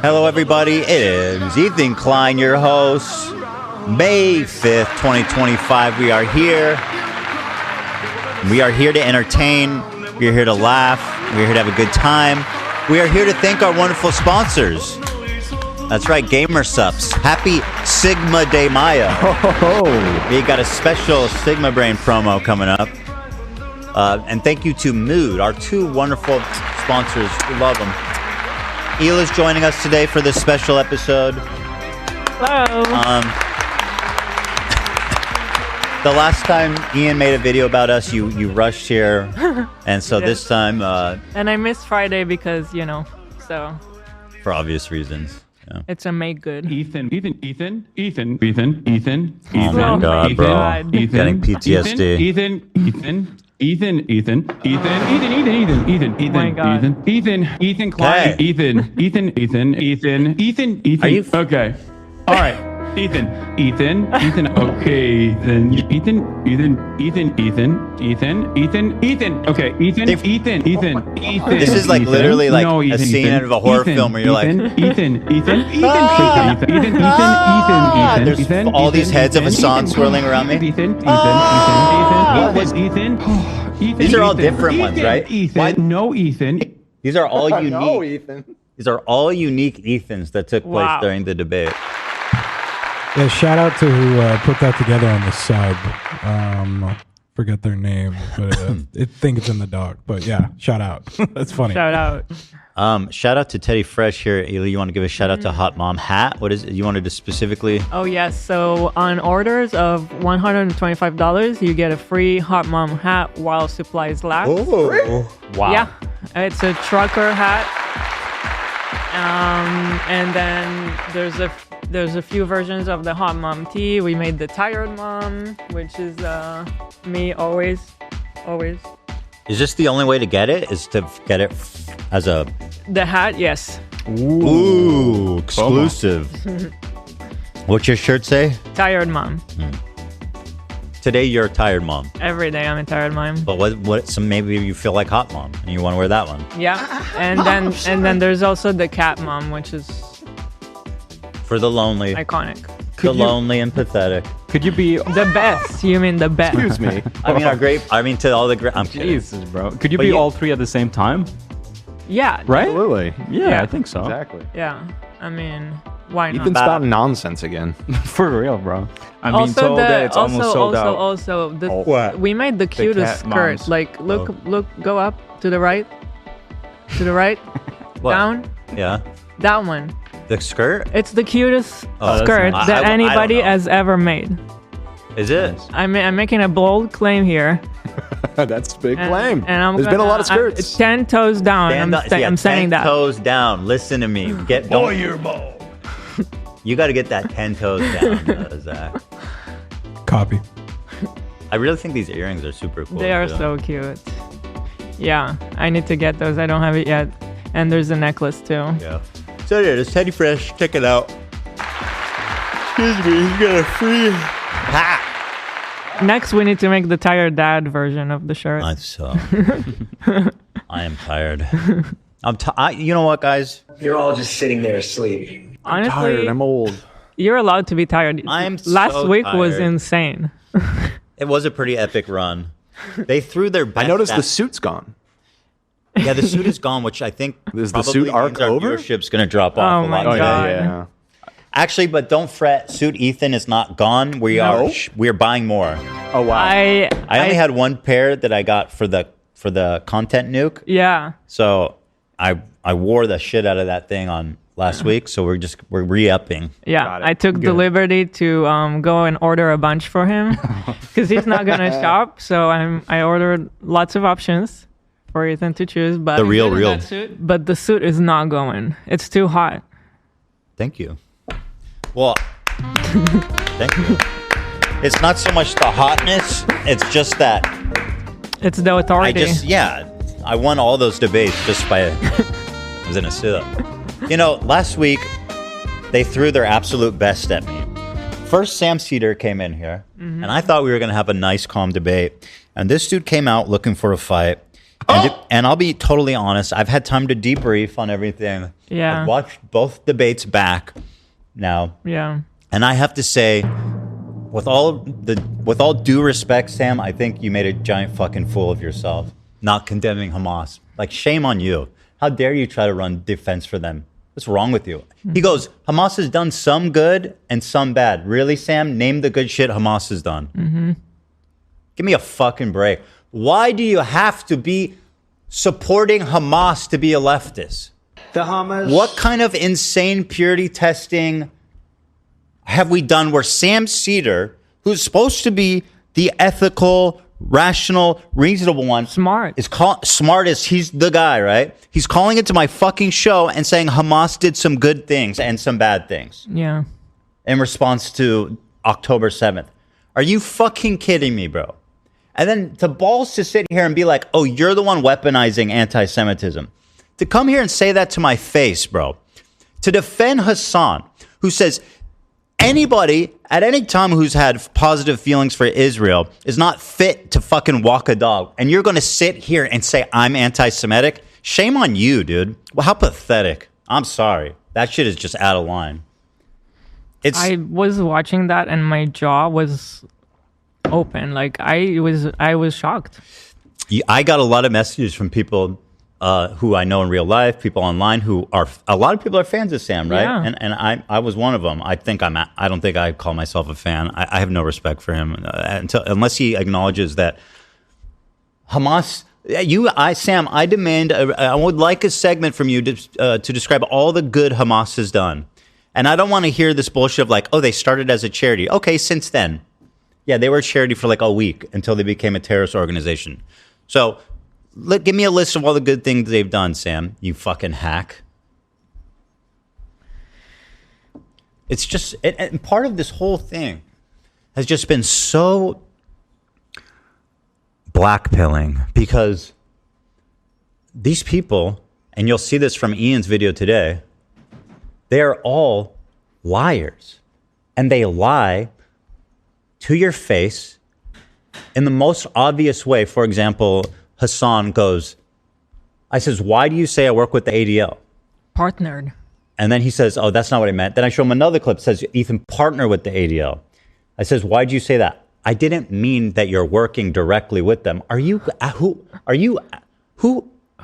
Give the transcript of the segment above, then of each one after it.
Hello, everybody. It is Ethan Klein, your host. May 5th, 2025. We are here. We are here to entertain. We are here to laugh. We are here to have a good time. We are here to thank our wonderful sponsors. That's right, Gamer Sups. Happy Sigma de Mayo. We got a special Sigma Brain promo coming up. And thank you to Mood, our two wonderful sponsors. We love them. Hila's joining us today for this special episode. Hello. The last time Ian made a video about us, you rushed here. And so Yes. this time... and I missed Friday because, so for obvious reasons. Yeah. it's a make good. Ethan. Oh my Oh God, my bro. God. Getting PTSD. Ethan Klein. Okay. Ethan. Are you Okay. All right. Ethan. Okay, Ethan. Okay, Ethan. This is like literally like a scene out of a horror film where you're like, there's all these heads of Hassan swirling around me. These are all different ones, right? No, Ethan. These are all unique. No, Ethan. These are all unique Ethans that took place Wow. during the debate. Yeah, shout out to who put that together on the sub. Forget their name, but I think it's in the doc. But yeah, shout out. That's funny. Shout out. Shout out to Teddy Fresh here. Ely, you want to give a shout out to Hot Mom Hat? What is it? You wanted to specifically? Oh, yes. So on orders of $125, you get a free Hot Mom hat while supplies last. Oh, wow. Yeah. It's a trucker hat. And then there's a few versions of the Hot Mom tee. We made the Tired Mom, which is me always. Is this the only way to get it? Is to get it as a... The hat, yes. Ooh, exclusive. What's your shirt say? Tired Mom. Today you're a tired mom. Every day I'm a tired mom. But what? So maybe you feel like Hot Mom and you want to wear that one. Yeah. And then there's also the Cat Mom, which is For the lonely. iconic. Lonely and pathetic. Could you be? The best. You mean the best. Excuse me. I mean, to all the I'm kidding. Jesus, bro. Could you But be you- all three at the same time? Yeah. Right? Absolutely. Yeah, I think so. Exactly. Yeah. I mean, why not? Ethan's spouting nonsense again. For real, bro. I'm being told that it's almost sold out. Also, What? we made the cutest cat skirt. moms. Like, look, go up to the right, What? down, Yeah. that one. The skirt? It's the cutest Oh, that's skirt nice. that I don't anybody know. has ever made. Is it? I'm making a bold claim here. That's a big And, claim. And I'm There's been a lot of I'm skirts. 10 toes down. Stand up- yeah, I'm saying 10 that. toes down. Listen to me. Don't. You got to get that 10 toes down, Zach. Copy. I really think these earrings are super cool. They are too. so cute. Yeah, I need to get those. I don't have it yet. And there's a necklace too. Yeah. So yeah, there's Teddy Fresh. Check it out. Excuse me, he's got a free hat. Next, we need to make the tired dad version of the shirt. I'm so. I am tired. You know what, guys? You're all just sitting there asleep. Honestly, Tired. I'm old. you're allowed to be tired. I'm Last so week was tired. insane. It was a pretty epic run. They threw their best. I noticed at- the suit's gone. Yeah, the suit is gone, which I think Is the probably suit arc means our over? viewership's going to drop off Oh a my lot. God. Yeah. Actually, but don't fret. Suit Ethan is not gone. We are buying more. Oh wow. I only had one pair that I got for the content nuke. Yeah. So I wore the shit out of that thing on last week. So we're re-upping. Yeah, Got it. I took the Good. liberty to go and order a bunch for him because he's not gonna shop. So I ordered lots of options for Ethan to choose. But The real. But the suit is not going. It's too hot. Thank you. Well, thank you. It's not so much the hotness. It's just that It's the authority. I won all those debates just by I was in a sit-up. You know, last week they threw their absolute best at me. First, Sam Cedar came in here, and I thought we were going to have a nice, calm debate. And this dude came out looking for a fight. And I'll be totally honest. I've had time to debrief on everything. Yeah. I've watched both debates back now. Yeah. And I have to say, with all due respect, Sam, I think you made a giant fucking fool of yourself, not condemning Hamas. Like, shame on you. How dare you try to run defense for them? What's wrong with you? He goes, Hamas has done some good and some bad. Really, Sam? Name the good shit Hamas has done. Mm-hmm. Give me a fucking break. Why do you have to be supporting Hamas to be a leftist? The Hamas. What kind of insane purity testing have we done where Sam Cedar, who's supposed to be the ethical, rational, reasonable one, smart as he's the guy, right? He's calling into my fucking show and saying Hamas did some good things and some bad things. Yeah. In response to October 7th. Are you fucking kidding me, bro? And then the balls to sit here and be like, oh, you're the one weaponizing anti-Semitism. To come here and say that to my face, bro. To defend Hassan, who says anybody at any time who's had positive feelings for Israel is not fit to fucking walk a dog. And you're going to sit here and say I'm anti-Semitic? Shame on you, dude. Well, how pathetic. I'm sorry. That shit is just out of line. I was watching that and my jaw was open. Like I was shocked. I got a lot of messages from people who I know in real life, people online who are, a lot of people are fans of Sam, right? Yeah. And I was one of them. I don't think I call myself a fan. I have no respect for him unless he acknowledges that Hamas. Sam, I demand. I would like a segment from you to describe all the good Hamas has done, and I don't want to hear this bullshit of like, oh, they started as a charity. Okay, since then, yeah, they were a charity for like a week until they became a terrorist organization. So, give me a list of all the good things they've done, Sam. You fucking hack. It's just, and part of this whole thing has just been so blackpilling because these people, and you'll see this from Ian's video today, they are all liars. And they lie to your face in the most obvious way. For example, Hassan goes, I says, why do you say I work with the ADL? Partnered. And then he says, oh, that's not what I meant. Then I show him another clip that says, Ethan partner with the ADL. I says, why do you say that? I didn't mean that you're working directly with them. Who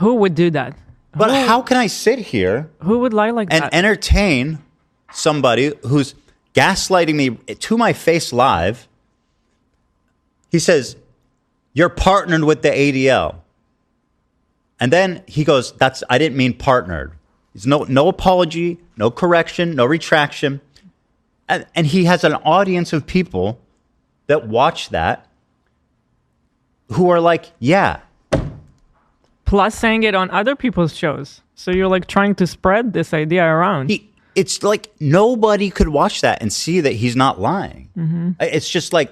would do that? But how can I sit here who would lie like and that? entertain somebody who's gaslighting me to my face live? He says, you're partnered with the ADL. And then he goes, I didn't mean partnered. There's no apology, no correction, no retraction. And he has an audience of people that watch that who are like, yeah. Plus saying it on other people's shows. So you're like trying to spread this idea around. It's like nobody could watch that and see that he's not lying. Mm-hmm. It's just like,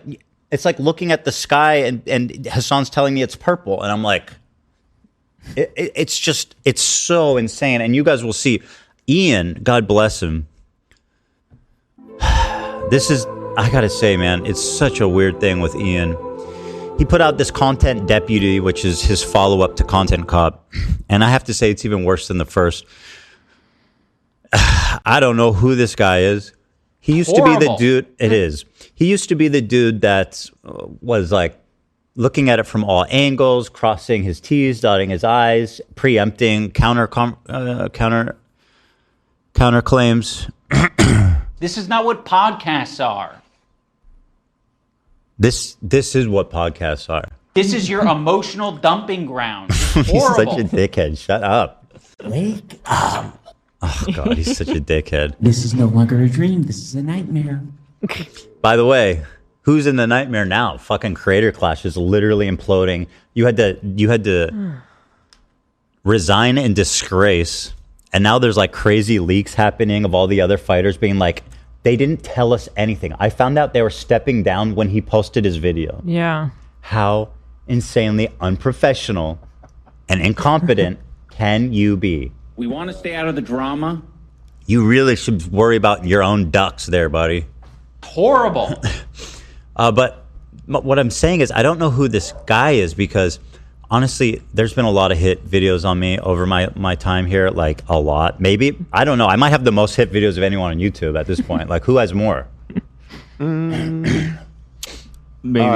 it's like looking at the sky and Hassan's telling me it's purple. And I'm like, it's so insane. And you guys will see Ian, God bless him. This is, I gotta say, man, it's such a weird thing with Ian. He put out this Content Deputy, which is his follow-up to Content Cop. And I have to say, it's even worse than the first. I don't know who this guy is. He used to be the dude. It is. He used to be the dude that was like looking at it from all angles, crossing his T's, dotting his I's, preempting counterclaims. This is not what podcasts are. This is what podcasts are. This is your emotional dumping ground. It's He's horrible. such a dickhead. Shut up. Wake up. Oh, God, he's such a dickhead. This is no longer a dream. This is a nightmare. By the way, who's in the nightmare now? Fucking Creator Clash is literally imploding. You had to resign in disgrace, and now there's like crazy leaks happening of all the other fighters being like, they didn't tell us anything. I found out they were stepping down when he posted his video. Yeah. How insanely unprofessional and incompetent can you be? We want to stay out of the drama. You really should worry about your own ducks there, buddy. Horrible. But what I'm saying is I don't know who this guy is because Honestly, there's been a lot of hit videos on me over my time here, like a lot. Maybe, I don't know. I might have the most hit videos of anyone on YouTube at this point. Like, who has more?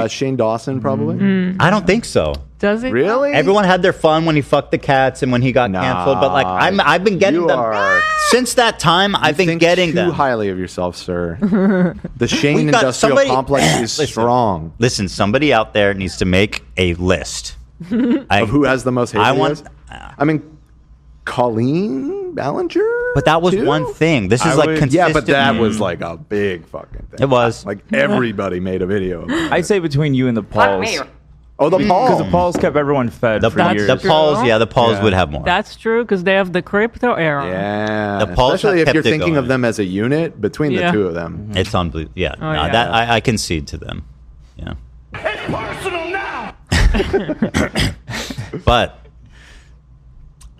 Shane Dawson, probably. I don't think so. Does it? Really? Everyone had their fun when he fucked the cats and when he got canceled, but like I've been getting them since that time. I've been getting them. Too highly of yourself, sir. The Shane industrial complex is strong. Listen, somebody out there needs to make a list of who has the most hate videos. I mean, Colleen Ballinger. But that was one thing. This is like consistent. Yeah, but that was like a big fucking thing. It was. Like everybody made a video of it. I'd say between you and the Pauls. Oh, the Pauls. Because the Pauls kept everyone fed for years. The Pauls, the Pauls would have more. That's true because they have the crypto era. Yeah. The Pauls especially if kept you're it thinking going. of them as a unit, between the two of them. It's unbelievable. Yeah, Oh, no, yeah. that I concede to them. Yeah. It's personal now. But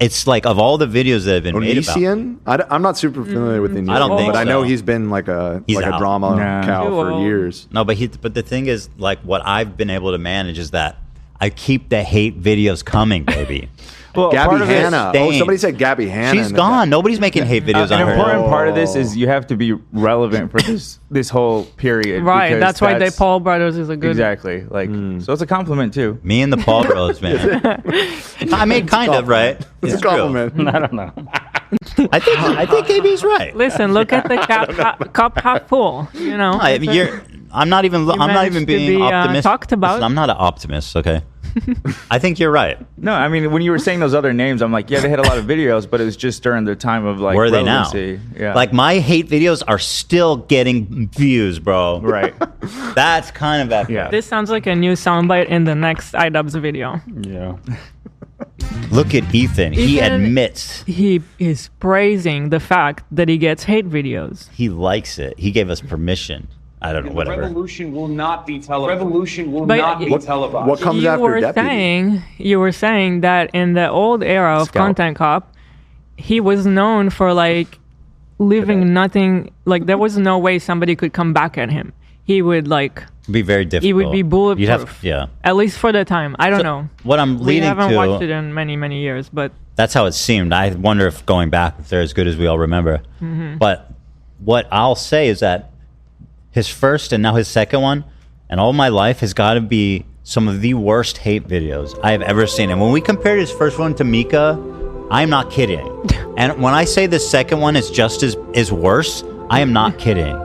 it's like of all the videos that have been made about. Onision? I'm not super familiar with Onision. I don't think but I so. know he's been like a out. drama cow for years. No, but the thing is, like, what I've been able to manage is that I keep the hate videos coming, baby. Well, Gabby part of it- Hanna. Oh, somebody said Gabby Hanna. She's gone. Nobody's making hate videos on An her. important part of this is you have to be relevant for this whole period. Right. because That's why the Paul brothers is a good. Exactly. Like, so it's a compliment too. Me and the Paul bros, man. I mean, kind of, right? It's a true. compliment. I don't know. I think KB's right. Listen, look at the cup half full. You know. I'm not even managed to being be, optimistic. talked about. Listen, I'm not an optimist, okay? I think you're right. No, I mean, when you were saying those other names, I'm like, yeah, they had a lot of videos, but it was just during their time of like Where are they now? relevancy. Yeah. Like, my hate videos are still getting views, bro. Right. That's kind of epic. Yeah. This sounds like a new soundbite in the next Idubbbz video. Yeah. Look at Ethan. He Ethan- admits He is praising the fact that he gets hate videos. he likes it. He gave us permission. I don't know, whatever. Revolution will not be televised. Revolution will But not be what- televised. What comes after Deputy? You were saying that in the old era of Scout. Content Cop, he was known for like leaving nothing. Like there was no way somebody could come back at him. He would like. Be very difficult. He would be bulletproof. You'd have, yeah. At least for the time. I don't So, know. what I'm We leading haven't to. watched it in many years, but That's how it seemed. I wonder if going back, if they're as good as we all remember. Mm-hmm. But what I'll say is that his first and now his second one, and all my life, has got to be some of the worst hate videos I have ever seen. And when we compared his first one to Mika, I'm not kidding. And when I say the second one is just as worse, I am not kidding.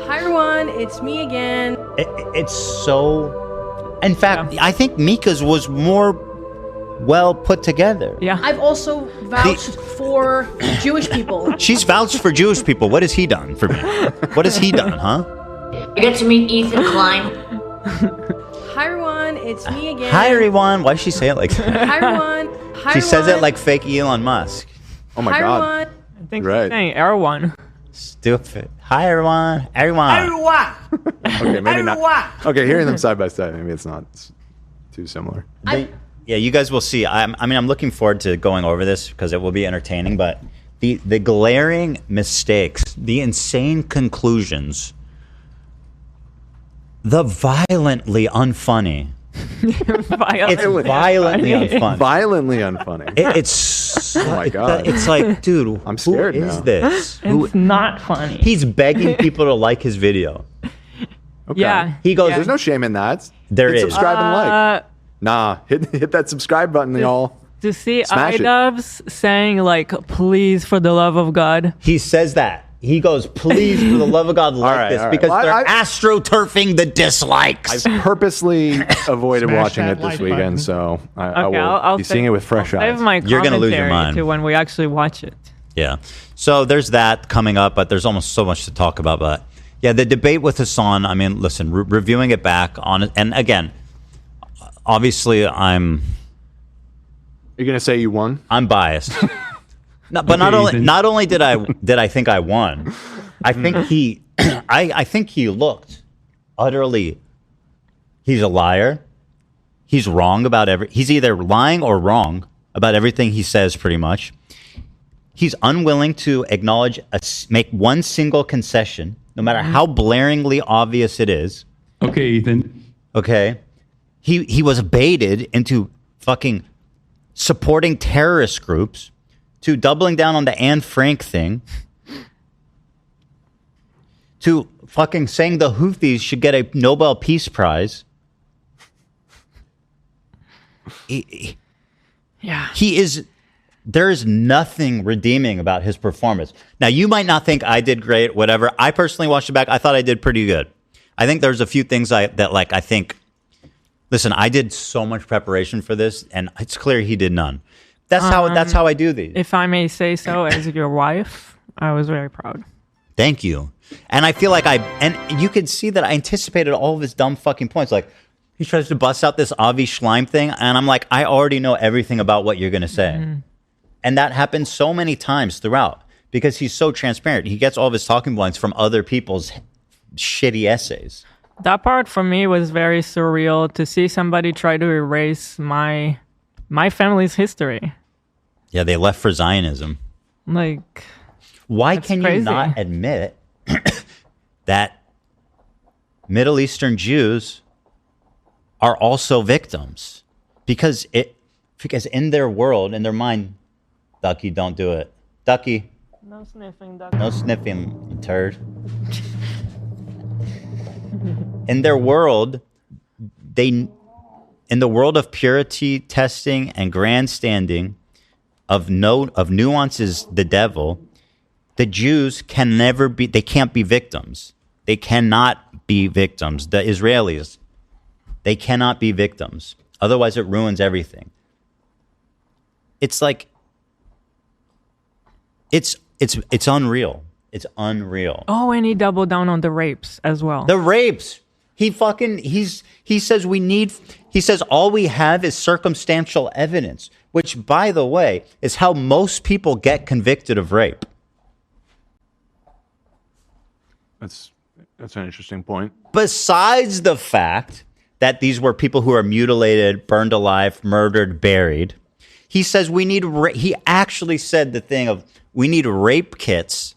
Hi everyone, it's me again. It's so. In fact, I think Mika's was more well put together. yeah. I've also vouched for Jewish people. She's vouched for Jewish people. What has he done for me? What has he done, huh? I get to meet Ethan Klein. Hi everyone, it's me again. Hi, everyone. Why does she say it like that? Hi everyone. Hi She says it everyone. like fake Elon Musk. Oh my Hi god. everyone. I think Right. she's saying Erwan. Stupid. Hi, everyone. Everyone. Okay, maybe not. Okay, hearing them side by side, maybe it's not too similar. Yeah, you guys will see. I'm looking forward to going over this because it will be entertaining. But the glaring mistakes, the insane conclusions, the violently unfunny. It's violently unfunny. Violently unfunny. It's Oh my God. It's like, dude, I'm scared who is now. this? It's not funny. He's begging people to like his video. Okay. Yeah. He goes, There's no shame in that. There Hit is. subscribe and like. Uh, Nah, hit that subscribe button, y'all. to see Smash it. Idubbbz saying like, "Please, for the love of God." He says that. He goes, please, for the love of God, like right, this, all right. because Well, they're I- astroturfing the dislikes. I purposely avoided Smash watching that it this like weekend, button. so I Okay, will I'll be seeing it with fresh eyes. Save my You're gonna lose your commentary mind. to when we actually watch it. Yeah. So there's that coming up, but there's almost so much to talk about. But yeah, the debate with Hassan, I mean, listen, reviewing it back on it, and again, obviously I'm You're gonna say you won? I'm biased. No, but Okay, not Ethan. only did I think I won, I think he I think he looked utterly. He's a liar. He's wrong about he's either lying or wrong about everything he says, pretty much. He's unwilling to acknowledge make one single concession, no matter how blaringly obvious it is. Okay, Ethan. Okay. He was baited into fucking supporting terrorist groups, to doubling down on the Anne Frank thing, to fucking saying the Houthis should get a Nobel Peace Prize. He is. There is nothing redeeming about his performance. Now, you might not think I did great, whatever. I personally watched it back. I thought I did pretty good. I think there's a few things I think. Listen, I did so much preparation for this, and it's clear he did none. That's how I do these. If I may say so, as your wife, I was very proud. Thank you. And I feel like and you could see that I anticipated all of his dumb fucking points. Like, he tries to bust out this Avi Schleim thing, and I'm like, I already know everything about what you're going to say. Mm-hmm. And that happens so many times throughout because he's so transparent. He gets all of his talking points from other people's shitty essays. That part for me was very surreal, to see somebody try to erase my family's history. Yeah, they left for Zionism. Like, why can you not admit that Middle Eastern Jews are also victims? Because in their world, in their mind, Ducky, don't do it. Ducky. No sniffing, Ducky. No sniffing, you turd. In their world, in the world of purity testing and grandstanding, of nuance is the devil, the Jews they can't be victims. They cannot be victims. The Israelis, they cannot be victims. Otherwise, it ruins everything. It's like, it's unreal. It's unreal. Oh, and he doubled down on the rapes as well. The rapes. He says all we have is circumstantial evidence, which, by the way, is how most people get convicted of rape. That's an interesting point. Besides the fact that these were people who are mutilated, burned alive, murdered, buried, he says he actually said the thing of, we need rape kits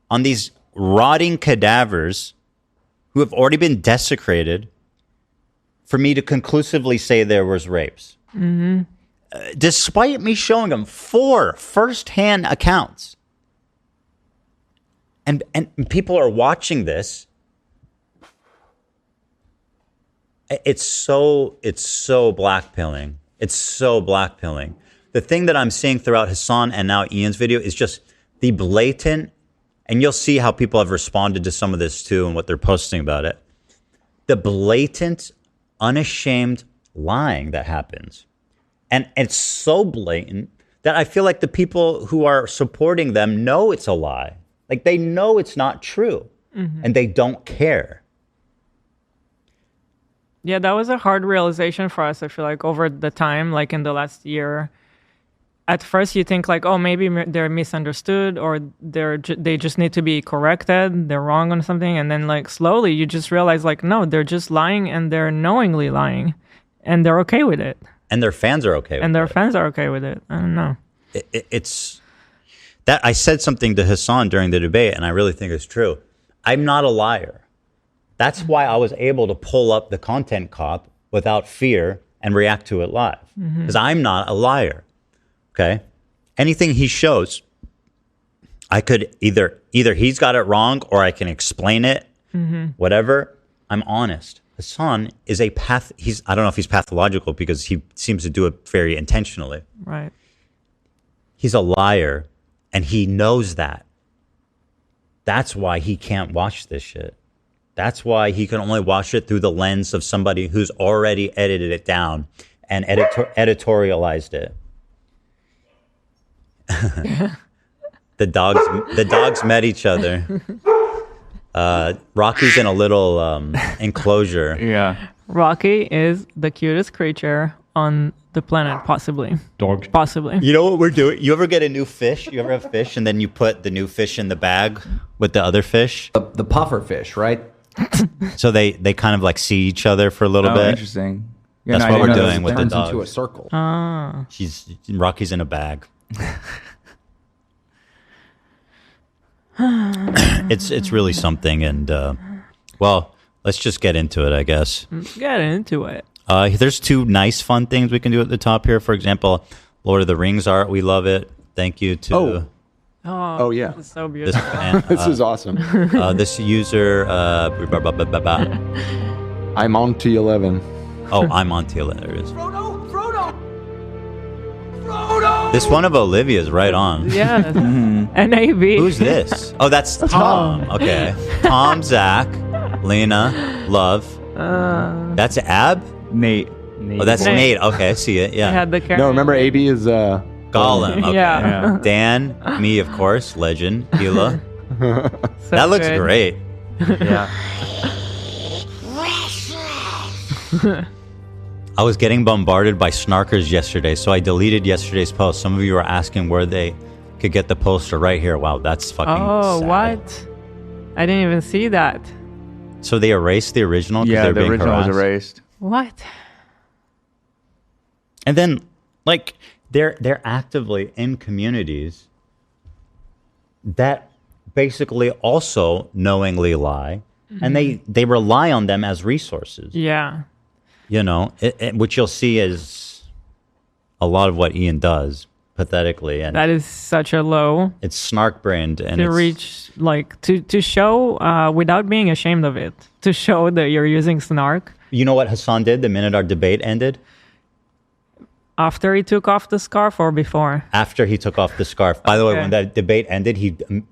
on these rotting cadavers who have already been desecrated for me to conclusively say there was rapes. Mm-hmm. Despite me showing him 4 first-hand accounts. And people are watching this. It's so blackpilling. It's so blackpilling. The thing that I'm seeing throughout Hassan and now Ian's video is just the blatant, and you'll see how people have responded to some of this too and what they're posting about it. The blatant, unashamed lying that happens. And it's so blatant that I feel like the people who are supporting them know it's a lie. Like, they know it's not true. Mm-hmm. And they don't care. Yeah, that was a hard realization for us, I feel like, over the time, like in the last year. At first you think like, oh, maybe they're misunderstood, or they just need to be corrected, they're wrong on something. And then like slowly you just realize like, no, they're just lying, and they're knowingly lying, and they're okay with it. And their fans are okay with it. And their fans are okay with it. I don't know. It's that I said something to Hassan during the debate, and I really think it's true. I'm not a liar. That's why I was able to pull up the content cop without fear and react to it live. Because I'm not a liar. Okay? Anything he shows, I could either he's got it wrong, or I can explain it, whatever. I'm honest. Hassan is I don't know if he's pathological, because he seems to do it very intentionally. Right. He's a liar, and he knows that. That's why he can't watch this shit. That's why he can only watch it through the lens of somebody who's already edited it down and editorialized it. The dogs met each other. Rocky's in a little enclosure. Yeah. Rocky is the cutest creature on the planet, possibly. Dog. Possibly. You know what we're doing? You ever get a new fish? You ever have fish and then you put the new fish in the bag with the other fish? The puffer fish, right? So they kind of like see each other for a little bit. Interesting. That's what we're doing with the dogs. Into a circle. Ah. Rocky's in a bag. It's really something, and well, let's just get into it, I guess. Let's get into it. There's 2 nice, fun things we can do at the top here. For example, Lord of the Rings art. We love it. Thank you to... Oh yeah. It's so beautiful. This is awesome. This user... I'm on T11. Oh, I'm on T11. There it is. This one of Olivia's right on. Yeah. NAB. Who's this? Oh, that's Tom. Okay. Tom, Zach, Lena, Love. That's Ab? Nate. Oh, that's Nate. Okay, I see it. Yeah. Had the No, remember AB is Gollum. Okay. Yeah. Dan, me, of course, legend, Hila. So That looks good. great. Yeah. I was getting bombarded by snarkers yesterday, so I deleted yesterday's post. Some of you were asking where they could get the poster right here. Wow, that's fucking sad. What? I didn't even see that. So they erased the original? Yeah, they're the being original was harassed? erased. What? And then, like, they're actively in communities that basically also knowingly lie, and they rely on them as resources. Yeah. You know, which you'll see is a lot of what Ian does, pathetically. And That is such a low it's snark-brained. And to it's, reach, like, to show without being ashamed of it, to show that you're using snark. You know what Hassan did the minute our debate ended? After he took off the scarf or before? After he took off the scarf. By the way, Okay. when that debate ended,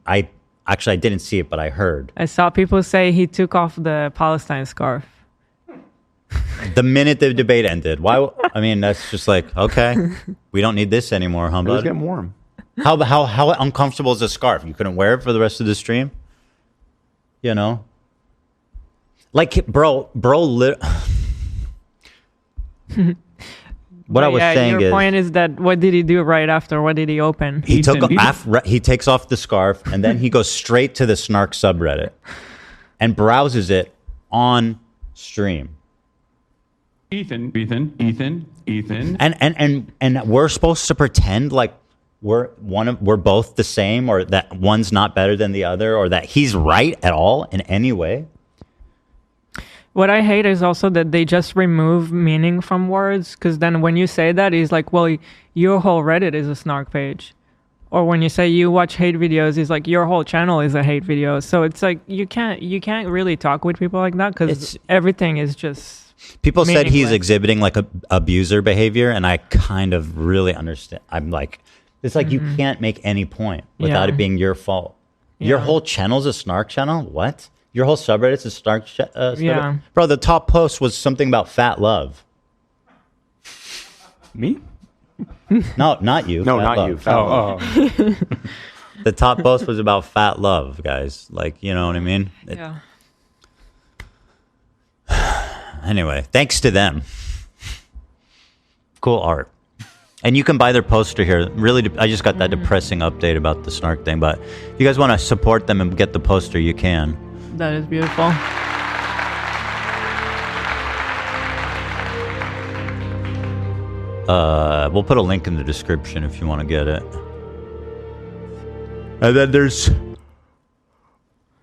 I didn't see it, but I heard. I saw people say he took off the Palestine scarf. The minute the debate ended. Why? I mean, that's just like, okay, we don't need this anymore, huh, It was bud? getting warm. How uncomfortable is a scarf? You couldn't wear it for the rest of the stream? You know? Like, bro, what I was saying your is, point is that what did he do right after? What did he open? he takes off the scarf and then he goes straight to the Snark subreddit and browses it on stream. Ethan. And we're supposed to pretend like we're both the same, or that one's not better than the other, or that he's right at all in any way. What I hate is also that they just remove meaning from words, because then when you say that, it's like, well, your whole Reddit is a snark page. Or when you say you watch hate videos, it's like your whole channel is a hate video. So it's like you can't really talk with people like that, because everything is just People said he's meaningless. exhibiting like a abuser behavior, and I kind of really understand. I'm like, it's like you can't make any point without it being your fault. Your whole channel's a snark channel? What? Your whole subreddit's a snark subreddit? Yeah. Bro, the top post was something about fat love. Me? No, not you. No, Fat not love. you. Fat love. The top post was about fat love, guys. Like, you know what I mean? Yeah. Anyway, thanks to them. Cool art. And you can buy their poster here. Really, I just got that depressing update about the snark thing. But if you guys want to support them and get the poster, you can. That is beautiful. We'll put a link in the description if you want to get it. And then there's,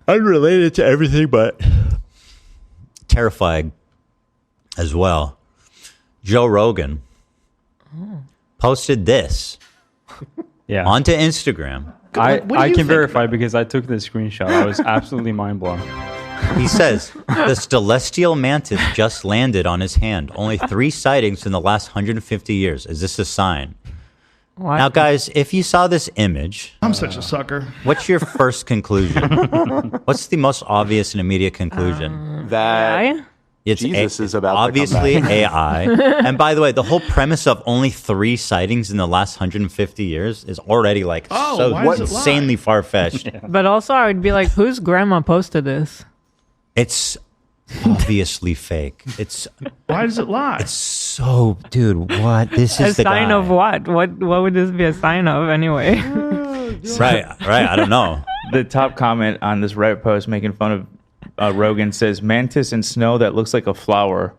unrelated to everything, but terrifying as well, Joe Rogan posted this onto Instagram. I can verify because I took the screenshot. I was absolutely mind blown. He says, the celestial mantis just landed on his hand. Only 3 sightings in the last 150 years. Is this a sign? What? Now, guys, if you saw this image... I'm such a sucker. What's your first conclusion? What's the most obvious and immediate conclusion? That it's Jesus is about obviously to come back. AI. And by the way, the whole premise of only 3 sightings in the last 150 years is already like so insanely far-fetched. But also, I would be like, whose grandma posted this? It's obviously fake. It's Why does it lie? It's so, dude. What? This A is the sign guy. of what? What would this be a sign of anyway? Right. I don't know. The top comment on this Reddit post making fun of Rogan says, "Mantis in snow that looks like a flower."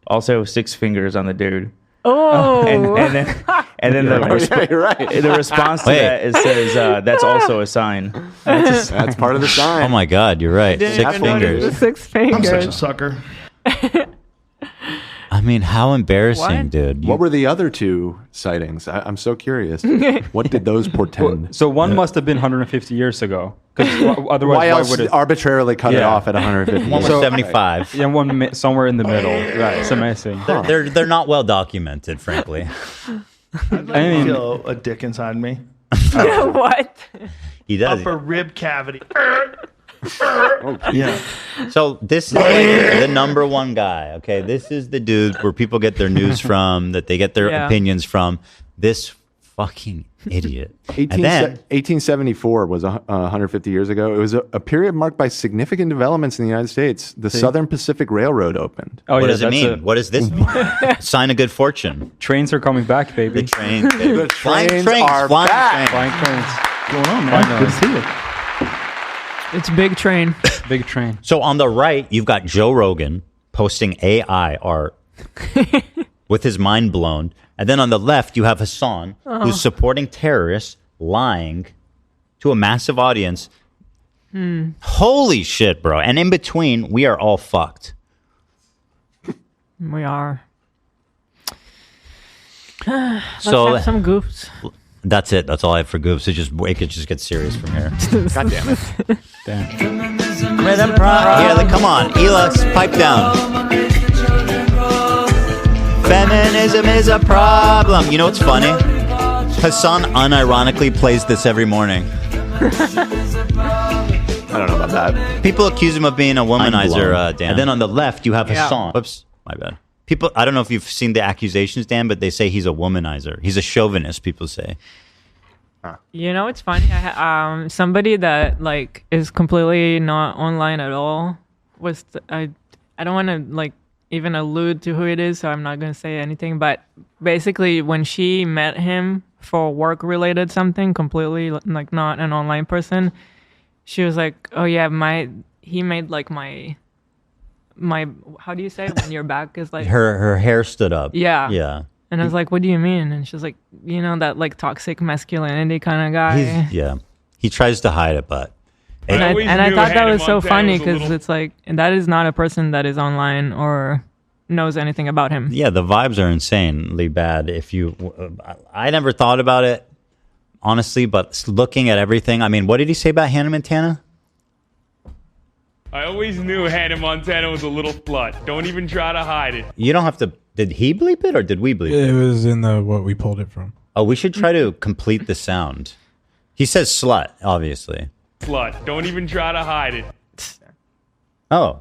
Also 6 fingers on the dude. Oh. And then the response to that is says, "That's also a sign." That's part of the sign. Oh my God, you're right. Didn't 6 even notice fingers. the 6 fingers. I'm such a sucker. I mean, how embarrassing, dude. What were the other 2 sightings? I'm so curious. What did those portend? So one must have been 150 years ago. Otherwise, why else would it arbitrarily cut it off at 150? One was 75. Yeah, one somewhere in the middle. Right. It's amazing. They're not well documented, frankly. I feel a dick inside me. What? He does. Upper rib cavity. Yeah. So this is like the number one guy. Okay, this is the dude where people get their news from, that they get their opinions from. This fucking idiot. 1874 was 150 years ago. It was a period marked by significant developments in the United States. The Southern Pacific Railroad opened. What does it mean? What does this mean? Sign of good fortune. Trains are coming back, baby. The trains. The Flying trains trains are flying back. trains. Flying trains. What's going on, man? Good to see you. It's big train. Big train. So on the right, you've got Joe Rogan posting AI art with his mind blown. And then on the left, you have Hassan, who's supporting terrorists, lying to a massive audience. Holy shit, bro. And in between, we are all fucked. We are. Let's have some goofs. That's it. That's all I have for goofs. It could just get serious from here. God damn it. Damn. Yeah, come on. Hila, pipe down. Feminism is a problem. You know what's funny? Hassan unironically plays this every morning. I don't know about that. People accuse him of being a womanizer, Dan. And then on the left, you have Hassan. Whoops, my bad. People, I don't know if you've seen the accusations, Dan, but they say he's a womanizer. He's a chauvinist, people say. You know, it's funny. Somebody that like is completely not online at all was I don't want to like even allude to who it is, so I'm not going to say anything. But basically, when she met him for work related something, completely like not an online person, she was like, "Oh yeah, he made like my how do you say it when your back is like her hair stood up." Yeah. And I was like, "What do you mean?" And she's like, "You know, that like toxic masculinity kind of guy." He tries to hide it, but and I thought that was so funny because it's like, and that is not a person that is online or knows anything about him. Yeah, the vibes are insanely bad. I never thought about it honestly, but looking at everything, I mean, what did he say about Hannah Montana? I always knew Hannah Montana was a little slut. Don't even try to hide it. You don't have to. Did he bleep it or did we bleep it? It was in what we pulled it from. Oh, we should try to complete the sound. He says slut, obviously. Slut. Don't even try to hide it. Oh.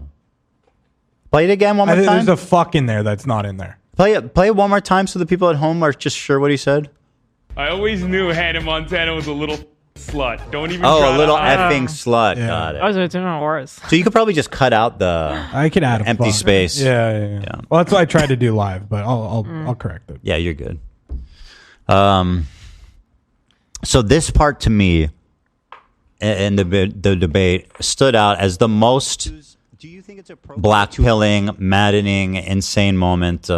Play it again one more time. There's a fuck in there that's not in there. Play it one more time so the people at home are just sure what he said. I always knew Hannah Montana was a little slut. Don't even try a little to hide effing slut. Yeah. Got it. Oh, so it's even worse. So you could probably just cut out the I could add empty space. Yeah. Well, that's what I tried to do live, but I'll correct it. Yeah, you're good. So this part to me in the debate stood out as the most black-pilling, maddening, insane moment.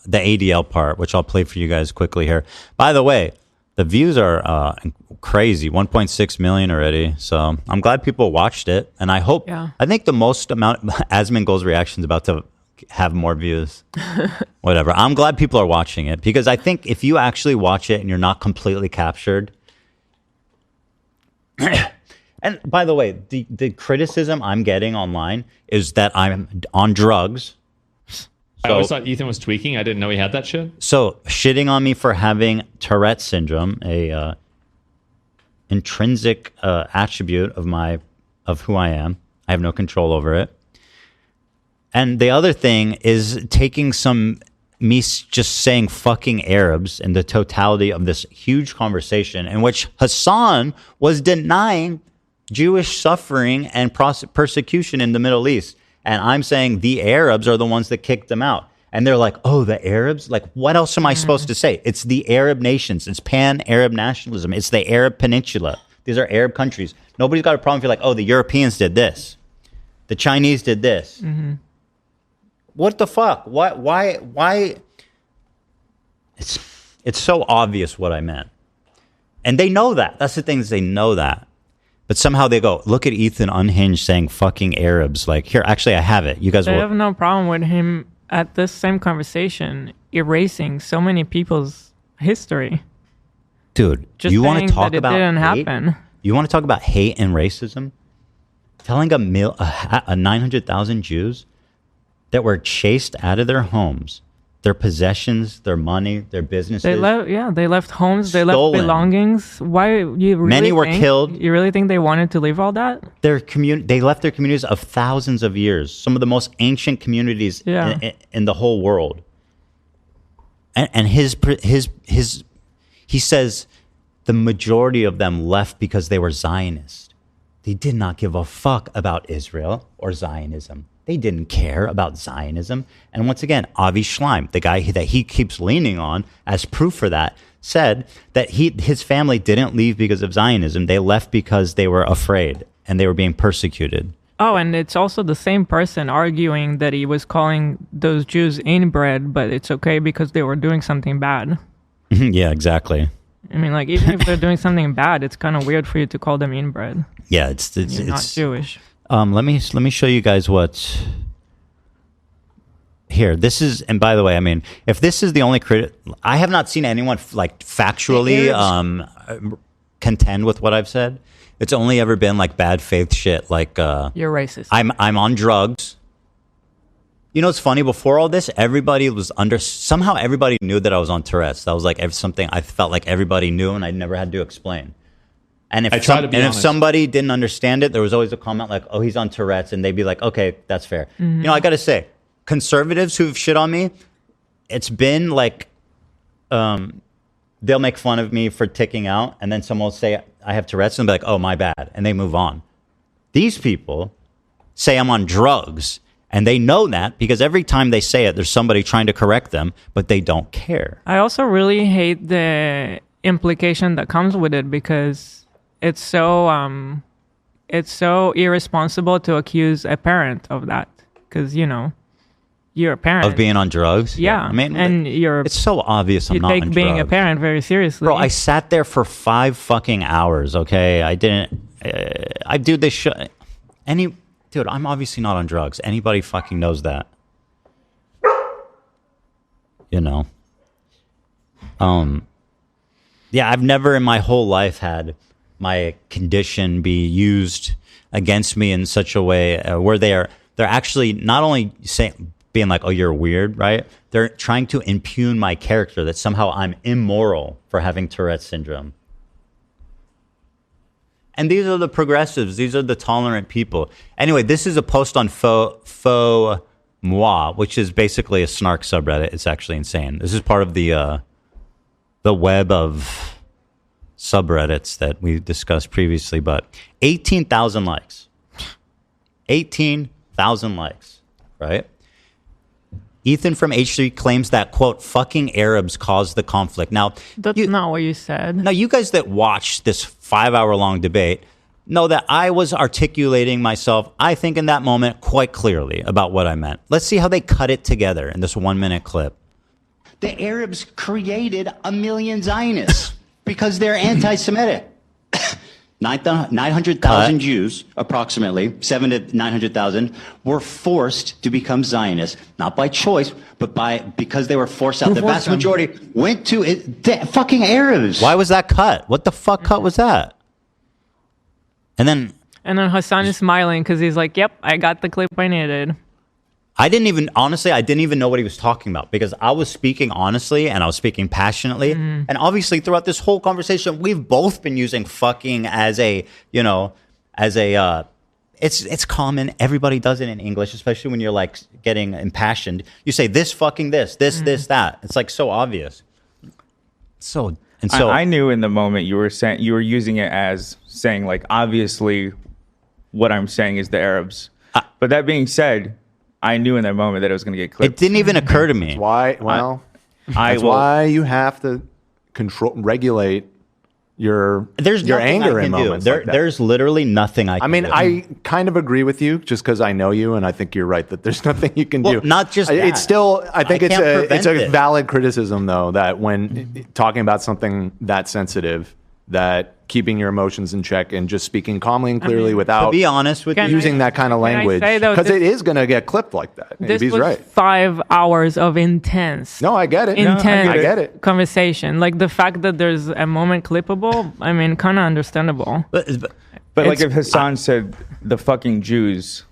The ADL part, which I'll play for you guys quickly here. By the way, the views are crazy, 1.6 million already. So I'm glad people watched it, and I hope. Yeah. I think the most amount Asmin Goals reaction is about to have more views. Whatever. I'm glad people are watching it because I think if you actually watch it and you're not completely captured. And by the way, the criticism I'm getting online is that I'm on drugs. I always thought Ethan was tweaking. I didn't know he had that shit. So shitting on me for having Tourette syndrome, a intrinsic attribute of who I am. I have no control over it. And the other thing is taking me just saying fucking Arabs in the totality of this huge conversation in which Hassan was denying Jewish suffering and persecution in the Middle East. And I'm saying the Arabs are the ones that kicked them out. And they're like, oh, the Arabs? Like, what else am I supposed to say? It's the Arab nations. It's pan-Arab nationalism. It's the Arab Peninsula. These are Arab countries. Nobody's got a problem if you're like, oh, the Europeans did this. The Chinese did this. Mm-hmm. What the fuck? Why? It's so obvious what I meant. And they know that. That's the thing is they know that. But somehow they go, look at Ethan unhinged saying fucking Arabs. Like, here, actually, I have it. You guys I have no problem with him at this same conversation erasing so many people's history. Dude, Just you want saying to talk that it about didn't hate? happen. You want to talk about hate and racism? Telling a 900,000 Jews that were chased out of their homes, their possessions, their money, their businesses. They left homes, they left Stolen. belongings. Why you really Many were think- killed. You really think they wanted to leave all that? They left their communities of thousands of years, some of the most ancient communities in the whole world. And he says the majority of them left because they were Zionists. They did not give a fuck about Israel or Zionism. They didn't care about Zionism. And once again, Avi Schleim, the guy that he keeps leaning on as proof for that, said that his family didn't leave because of Zionism. They left because they were afraid and they were being persecuted. Oh, and it's also the same person arguing that he was calling those Jews inbred, but it's okay because they were doing something bad. Yeah, exactly. I mean, like, even if they're doing something bad, it's kind of weird for you to call them inbred. Yeah, it's You're not Jewish. Let me show you guys what's here. This is, and by the way, I mean, if this is the only I have not seen anyone like factually contend with what I've said. It's only ever been like bad faith shit. Like you're racist. I'm on drugs. You know, it's funny. Before all this, everybody was somehow everybody knew that I was on Tourette's. That was like something I felt like everybody knew, and I never had to explain. And if somebody didn't understand it, there was always a comment like, "Oh, he's on Tourette's," and they'd be like, "Okay, that's fair." Mm-hmm. You know, I got to say, conservatives who've shit on me, it's been like, they'll make fun of me for ticking out, and then someone will say I have Tourette's, and they'll be like, "Oh, my bad," and they move on. These people say I'm on drugs. And they know that because every time they say it, there's somebody trying to correct them, but they don't care. I also really hate the implication that comes with it because it's so irresponsible to accuse a parent of that because, you know, you're a parent. Of being on drugs? Yeah. I mean, and it's so obvious I'm not on drugs. You take being a parent very seriously. Bro, I sat there for 5 fucking hours, okay? I do this shit. Dude, I'm obviously not on drugs. Anybody fucking knows that. You know? Yeah, I've never in my whole life had my condition be used against me in such a way where they're actually not only being like, "Oh, you're weird," right? They're trying to impugn my character, that somehow I'm immoral for having Tourette's syndrome. And these are the progressives. These are the tolerant people. Anyway, this is a post on Faux Moi, which is basically a snark subreddit. It's actually insane. This is part of the web of subreddits that we discussed previously. But 18,000 likes. 18,000 likes, right? Ethan from H3 claims that, quote, "fucking Arabs caused the conflict." Now, that's not what you said. Now, you guys that watched this 5-hour-long debate know that I was articulating myself, I think, in that moment quite clearly about what I meant. Let's see how they cut it together in this 1-minute clip. The Arabs created 1 million Zionists because they're anti-Semitic. 900,000 Jews, approximately 700,000 to 900,000, were forced to become Zionists, not by choice, but because they were forced out. The vast majority went to the fucking Arabs. Why was that cut? What the fuck cut was that? And then Hassan is smiling because he's like, "Yep, I got the clip I needed." I didn't even know what he was talking about because I was speaking honestly and I was speaking passionately. And obviously throughout this whole conversation, we've both been using fucking as a, it's common. Everybody does it in English, especially when you're like getting impassioned. You say this fucking this, that. It's like so obvious. So I knew in the moment you were using it as saying like, obviously what I'm saying is the Arabs. But that being said, I knew in that moment that it was going to get clipped. It didn't even occur to me. Why? Well, that's why you have to regulate your anger in moments like that. There's literally nothing I can do. I kind of agree with you just because I know you, and I think you're right that there's nothing you can do. Not just that. It's still, I think it's a valid criticism, though, that when talking about something that sensitive, that keeping your emotions in check and just speaking calmly and clearly without to be honest with using that kind of language, because it is going to get clipped like that. This He's was right. 5 hours of intense. No, I get it. Intense I get it. conversation. Like the fact that there's a moment clippable, I mean, kind of understandable. But like if Hassan said the fucking Jews,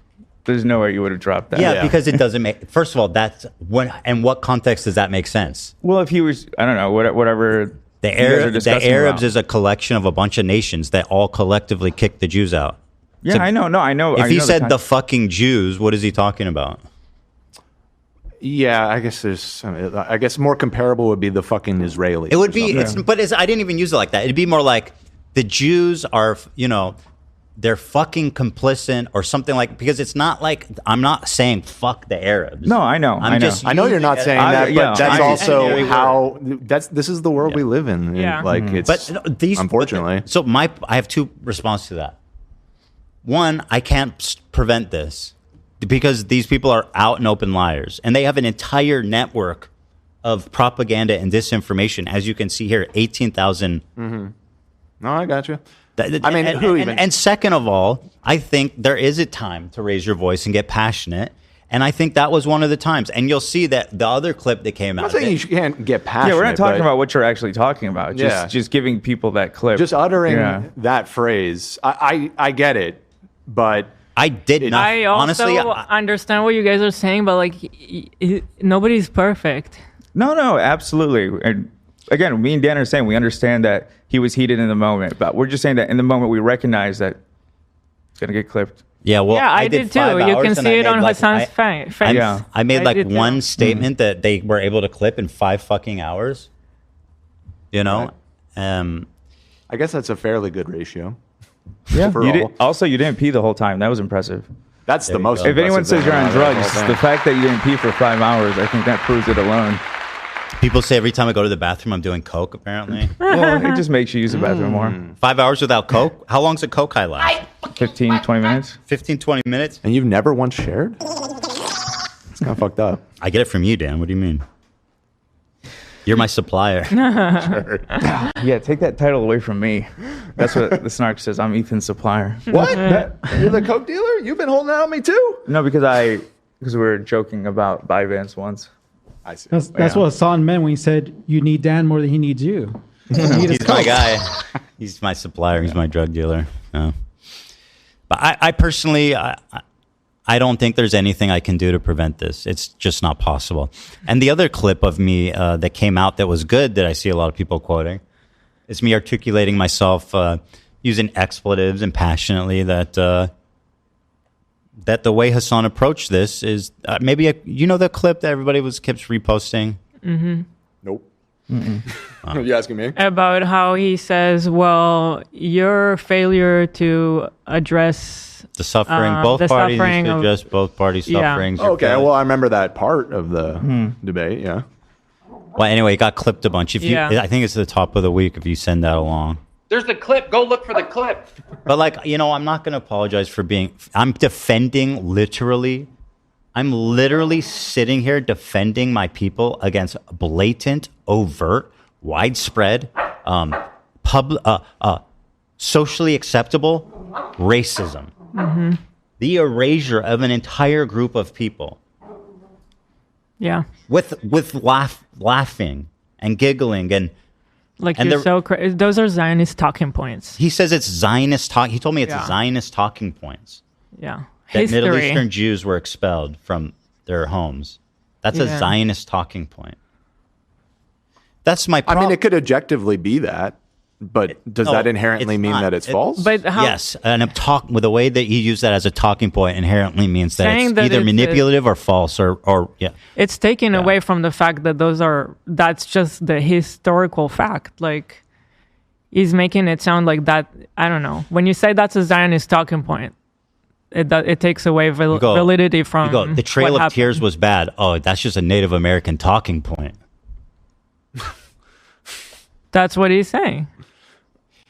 there's no way you would have dropped that. Yeah, because it doesn't make. First of all, that's when and what context does that make sense? Well, if he was, I don't know, whatever. The Arabs is a collection of a bunch of nations that all collectively kicked the Jews out. Yeah, I know. No, I know. If he said the fucking Jews, what is he talking about? Yeah, I guess more comparable would be the fucking Israelis. It would be, I didn't even use it like that. It'd be more like the Jews are, they're fucking complicit or something like, because it's not like, I'm not saying fuck the Arabs. No, I know. I know you're not saying that, but that's also how, this is the world we live in. Yeah. Like it's, unfortunately. I have two responses to that. One, I can't prevent this because these people are out and open liars, and they have an entire network of propaganda and disinformation. As you can see here, 18,000. Mm-hmm. No, I got you. And second of all, I think there is a time to raise your voice and get passionate. And I think that was one of the times. And you'll see that the other clip that came out. I'm not saying you can't get passionate. Yeah, we're not talking about what you're actually talking about. Just giving people that clip. Just uttering that phrase. I get it, but I did not. I also honestly, understand what you guys are saying, but like nobody's perfect. No, absolutely. And again, me and Dan are saying we understand that he was heated in the moment, but we're just saying that in the moment we recognize that it's gonna get clipped. Yeah, well, I did too. You can see it on Hassan's face. I made like one statement that they were able to clip in 5 fucking hours. I guess that's a fairly good ratio. Yeah. You didn't pee the whole time. That was impressive. That's the most. If anyone says you're on drugs, the fact that you didn't pee for 5 hours, I think that proves it alone. People say every time I go to the bathroom, I'm doing coke, apparently. Well, it just makes you use the bathroom more. 5 hours without coke? How long's a coke high last? 15, 20 minutes. 15, 20 minutes? And you've never once shared? It's kind of fucked up. I get it from you, Dan. What do you mean? You're my supplier. Sure. Yeah, take that title away from me. That's what the snark says. I'm Ethan's supplier. What? You're the coke dealer? You've been holding out on me too? No, because we were joking about buy Vans once. I see. That's what Hassan meant when he said you need Dan more than he needs you. He's my guy. He's my supplier. He's my drug dealer. No. But I personally, I don't think there's anything I can do to prevent this. It's just not possible. And the other clip of me that came out that was good that I see a lot of people quoting is me articulating myself using expletives and passionately that the way Hassan approached this is maybe the clip that everybody keeps reposting. Mm-hmm. Nope. Are you asking me? About how he says, well, your failure to address the suffering, both parties need to address both parties' sufferings. Okay, well, I remember that part of the debate, yeah. Well, anyway, it got clipped a bunch. I think it's the top of the week if you send that along. There's the clip. Go look for the clip. But I'm not going to apologize for I'm defending literally. I'm literally sitting here defending my people against blatant, overt, widespread, socially acceptable racism. Mm-hmm. The erasure of an entire group of people. Yeah. With laughing and giggling and those are Zionist talking points. He says it's Zionist talk. He told me it's Zionist talking points. Yeah. That Middle Eastern Jews were expelled from their homes. That's a Zionist talking point. That's my problem. I mean, it could objectively be that, but does that inherently mean that it's false? But yes, and with the way that you use that as a talking point inherently means that it's either manipulative or false or. It's taken away from the fact that that's just the historical fact. Like, he's making it sound like that. I don't know. When you say that's a Zionist talking point, it takes away validity from the Trail of Tears was bad. Oh, that's just a Native American talking point. That's what he's saying.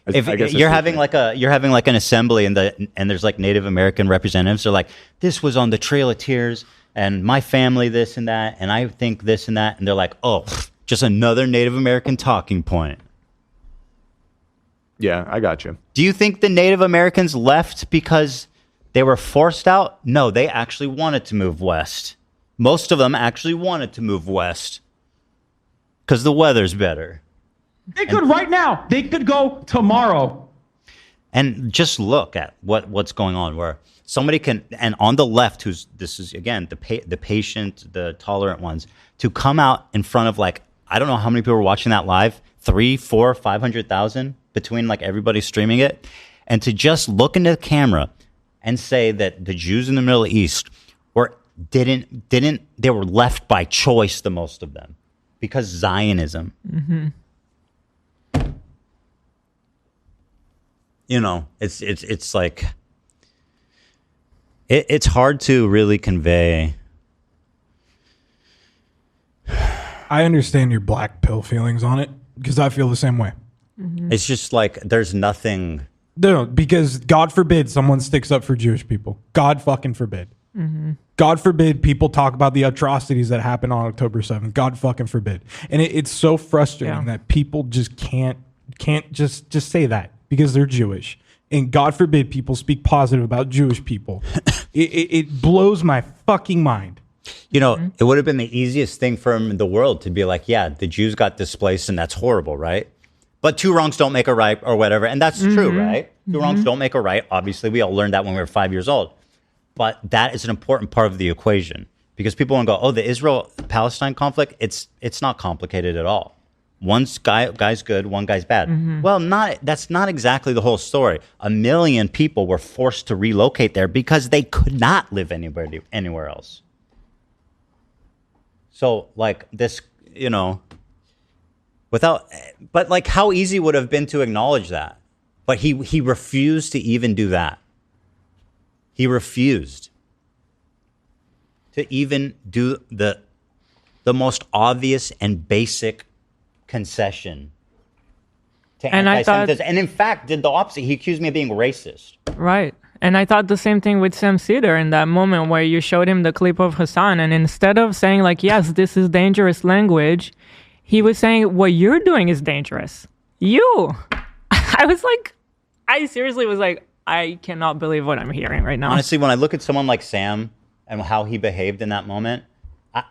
If you're having an assembly and there's like Native American representatives, they're like, this was on the Trail of Tears and my family this and that and I think this and that, and they're like, oh, just another Native American talking point. Yeah, I got you. Do you think the Native Americans left because they were forced out? No, they actually wanted to move west. Most of them actually wanted to move west because the weather's better. They could right now. They could go tomorrow. And just look at what's going on where somebody can, and on the left, this is, again, the patient, the tolerant ones, to come out in front of, like, I don't know how many people were watching that live, 3, 4, 500,000 between, like, everybody streaming it, and to just look into the camera and say that the Jews in the Middle East they were left by choice, the most of them, because Zionism. Mm-hmm. You know, it's like it's hard to really convey. I understand your black pill feelings on it because I feel the same way. Mm-hmm. It's just like there's nothing. No, because God forbid someone sticks up for Jewish people. God fucking forbid. Mm-hmm. God forbid people talk about the atrocities that happened on October 7th. God fucking forbid. And it's so frustrating that people just can't just say that because they're Jewish. And God forbid people speak positive about Jewish people. It blows my fucking mind. You know, it would have been the easiest thing for him in the world to be like, yeah, the Jews got displaced and that's horrible, right? But two wrongs don't make a right or whatever. And that's true, right? Two wrongs don't make a right. Obviously, we all learned that when we were 5 years old. But that is an important part of the equation because people want to go, oh, the Israel-Palestine conflict, it's not complicated at all. One guy's good, one guy's bad. Well, that's not exactly the whole story. 1 million people were forced to relocate there because they could not live anywhere else. So, like, this, you know, but like, how easy would it have been to acknowledge that? But he refused to even do that. He refused to even do the most obvious and basic concession to anti-Semitism. And in fact, did the opposite. He accused me of being racist. Right. And I thought the same thing with Sam Cedar in that moment where you showed him the clip of Hassan. And instead of saying, like, yes, this is dangerous language, he was saying, what you're doing is dangerous. I seriously was like, I cannot believe what I'm hearing right now. Honestly, when I look at someone like Sam and how he behaved in that moment,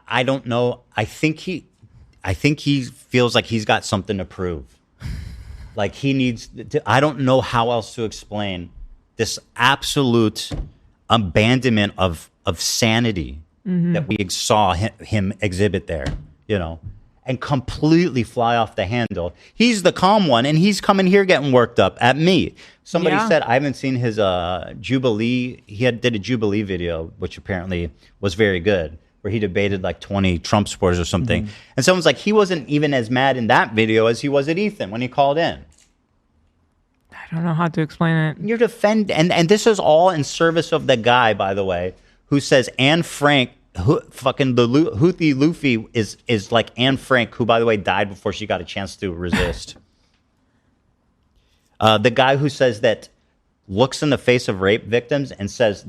I don't know. I think he feels like he's got something to prove. Like he needs to, I don't know how else to explain this absolute abandonment of sanity that we saw him exhibit there, you know, and completely fly off the handle. He's the calm one, and he's coming here getting worked up at me. Somebody said, I haven't seen his Jubilee. He did a Jubilee video, which apparently was very good, where he debated like 20 Trump supporters or something. And someone's like, he wasn't even as mad in that video as he was at Ethan when he called in. I don't know how to explain it. You're and this is all in service of the guy, by the way, who says Anne Frank, fucking the Houthi Luffy is like Anne Frank, who, by the way, died before she got a chance to resist. The guy who says that, looks in the face of rape victims and says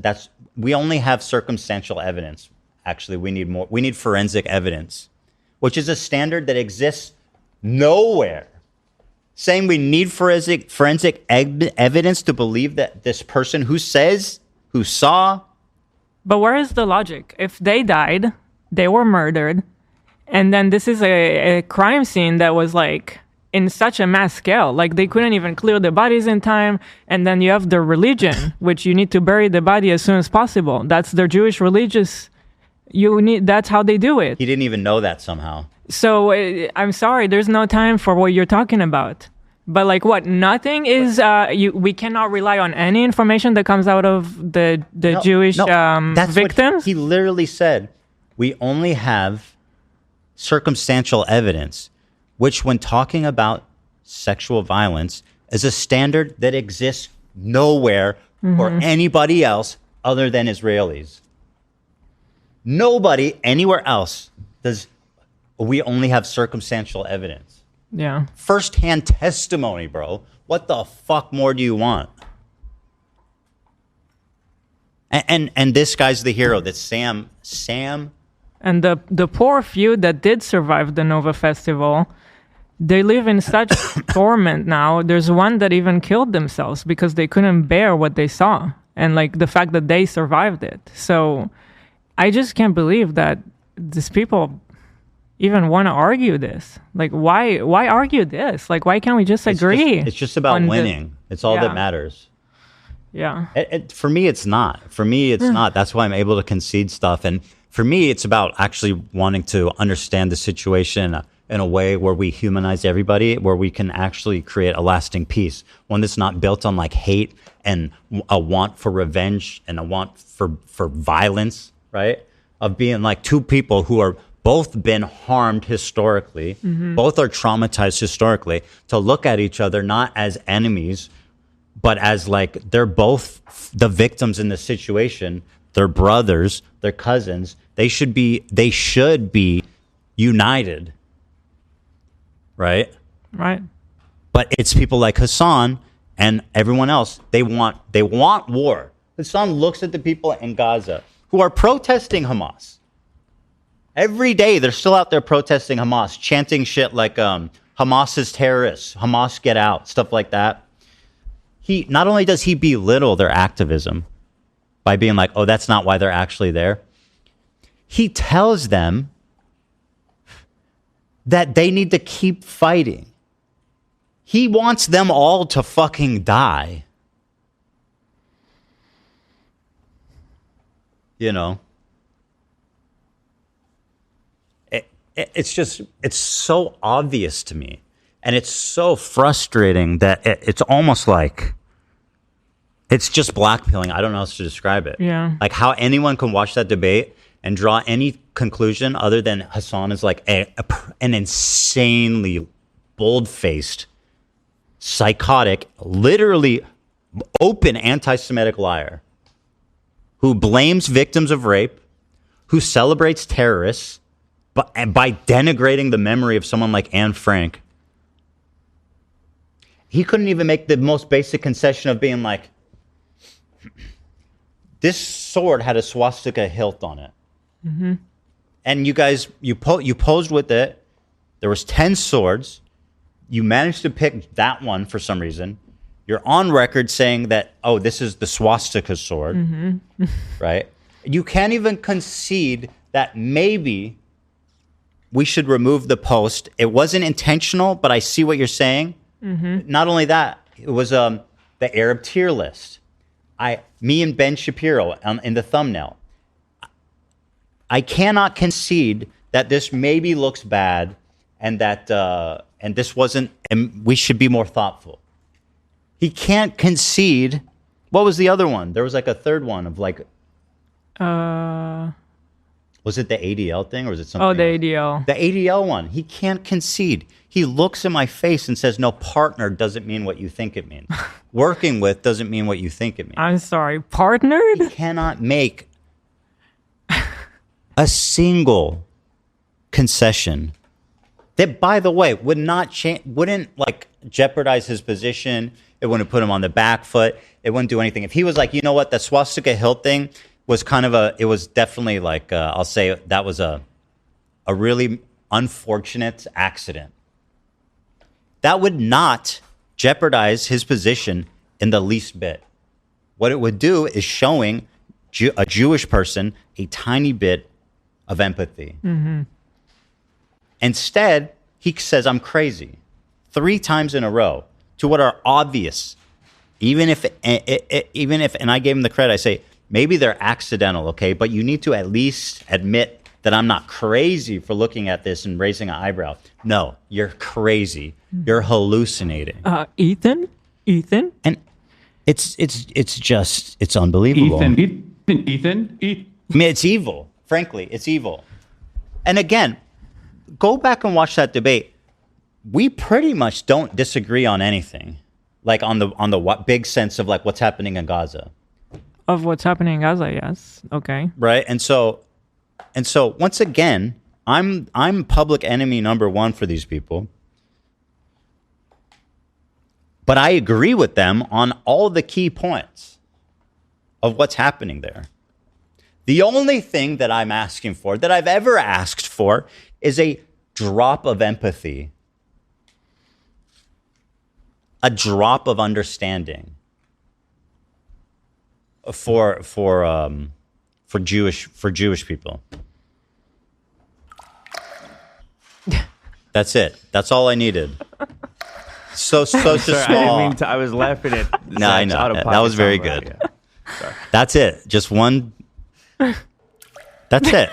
we only have circumstantial evidence. Actually, we need more. We need forensic evidence, which is a standard that exists nowhere. Saying we need forensic evidence to believe that this person who saw. But where is the logic? If they died, they were murdered, and then this is a crime scene that was like in such a mass scale, like they couldn't even clear the bodies in time, and then you have the religion, which you need to bury the body as soon as possible. That's their Jewish religious. That's how they do it. He didn't even know that somehow. So I'm sorry, there's no time for what you're talking about. But like what? Nothing is. We cannot rely on any information that comes out of the Jewish victims. He literally said, we only have circumstantial evidence, which, when talking about sexual violence, is a standard that exists nowhere for anybody else other than Israelis. Nobody anywhere else does. We only have circumstantial evidence. Yeah. First-hand testimony, bro. What the fuck more do you want? And this guy's the hero. That's Sam. And the poor few that did survive the Nova Festival, they live in such torment now. There's one that even killed themselves because they couldn't bear what they saw, and like the fact that they survived it. So I just can't believe that these people even want to argue this. Like, why argue this? Like, why can't we just agree? It's just about winning. It's all that matters. Yeah. For me, it's not. For me, it's not. That's why I'm able to concede stuff. And for me, it's about actually wanting to understand the situation in a way where we humanize everybody, where we can actually create a lasting peace, one that's not built on like hate and a want for revenge and a want for violence, right? Of being like two people who are both been harmed historically, both are traumatized historically, to look at each other not as enemies, but as like they're both the victims in the situation. They're brothers, they're cousins. They should be united, right? Right. But it's people like Hassan and everyone else. They want war. Hassan looks at the people in Gaza who are protesting Hamas. Every day they're still out there protesting Hamas, chanting shit like Hamas is terrorists, Hamas get out, stuff like that. He not only does he belittle their activism by being like, oh, that's not why they're actually there. He tells them that they need to keep fighting. He wants them all to fucking die. You know? It's so obvious to me. And it's so frustrating that it's almost like it's just blackpilling. I don't know how else to describe it. Yeah. Like how anyone can watch that debate and draw any conclusion other than Hassan is like an insanely bold-faced, psychotic, literally open anti-Semitic liar who blames victims of rape, who celebrates terrorists, and by denigrating the memory of someone like Anne Frank. He couldn't even make the most basic concession of being like, this sword had a swastika hilt on it. Mm-hmm. And you guys, you posed with it. There was 10 swords. You managed to pick that one for some reason. You're on record saying that, oh, this is the swastika sword, right? You can't even concede that maybe we should remove the post. It wasn't intentional, but I see what you're saying. Not only that, it was the Arab tier list. Me and Ben Shapiro in the thumbnail. I cannot concede that this maybe looks bad and that and this wasn't, and we should be more thoughtful. He can't concede. What was the other one? There was like a third one of like. Was it the ADL thing or was it something? Oh, the else? ADL. The ADL one. He can't concede. He looks in my face and says, no, partner doesn't mean what you think it means. Working with doesn't mean what you think it means. I'm sorry, partnered? He cannot make a single concession that, by the way, would not change, wouldn't like jeopardize his position. It wouldn't put him on the back foot. It wouldn't do anything. If he was like, you know what, the swastika hilt thing was kind of it was definitely like, I'll say that was a really unfortunate accident. That would not jeopardize his position in the least bit. What it would do is showing a Jewish person a tiny bit of empathy. Instead, he says, I'm crazy 3 times in a row to what are obvious. Even if, and I gave him the credit, I say, maybe they're accidental, okay? But you need to at least admit that I'm not crazy for looking at this and raising an eyebrow. No, you're crazy. You're hallucinating. Ethan? And it's unbelievable. Ethan. I mean, it's evil. Frankly, it's evil. And again, go back and watch that debate. We pretty much don't disagree on anything, like on the big sense of like what's happening in Gaza. Of what's happening in Gaza, yes. Okay. Right, and so once again, I'm public enemy number 1 for these people. But I agree with them on all the key points of what's happening there. The only thing that I'm asking for, that I've ever asked for, is a drop of empathy a drop of understanding for Jewish people. That's it. That's all I needed. So Sorry, small. I didn't mean to. I was laughing at. No, I know. That was very good. Sorry. That's it. Just one. That's it.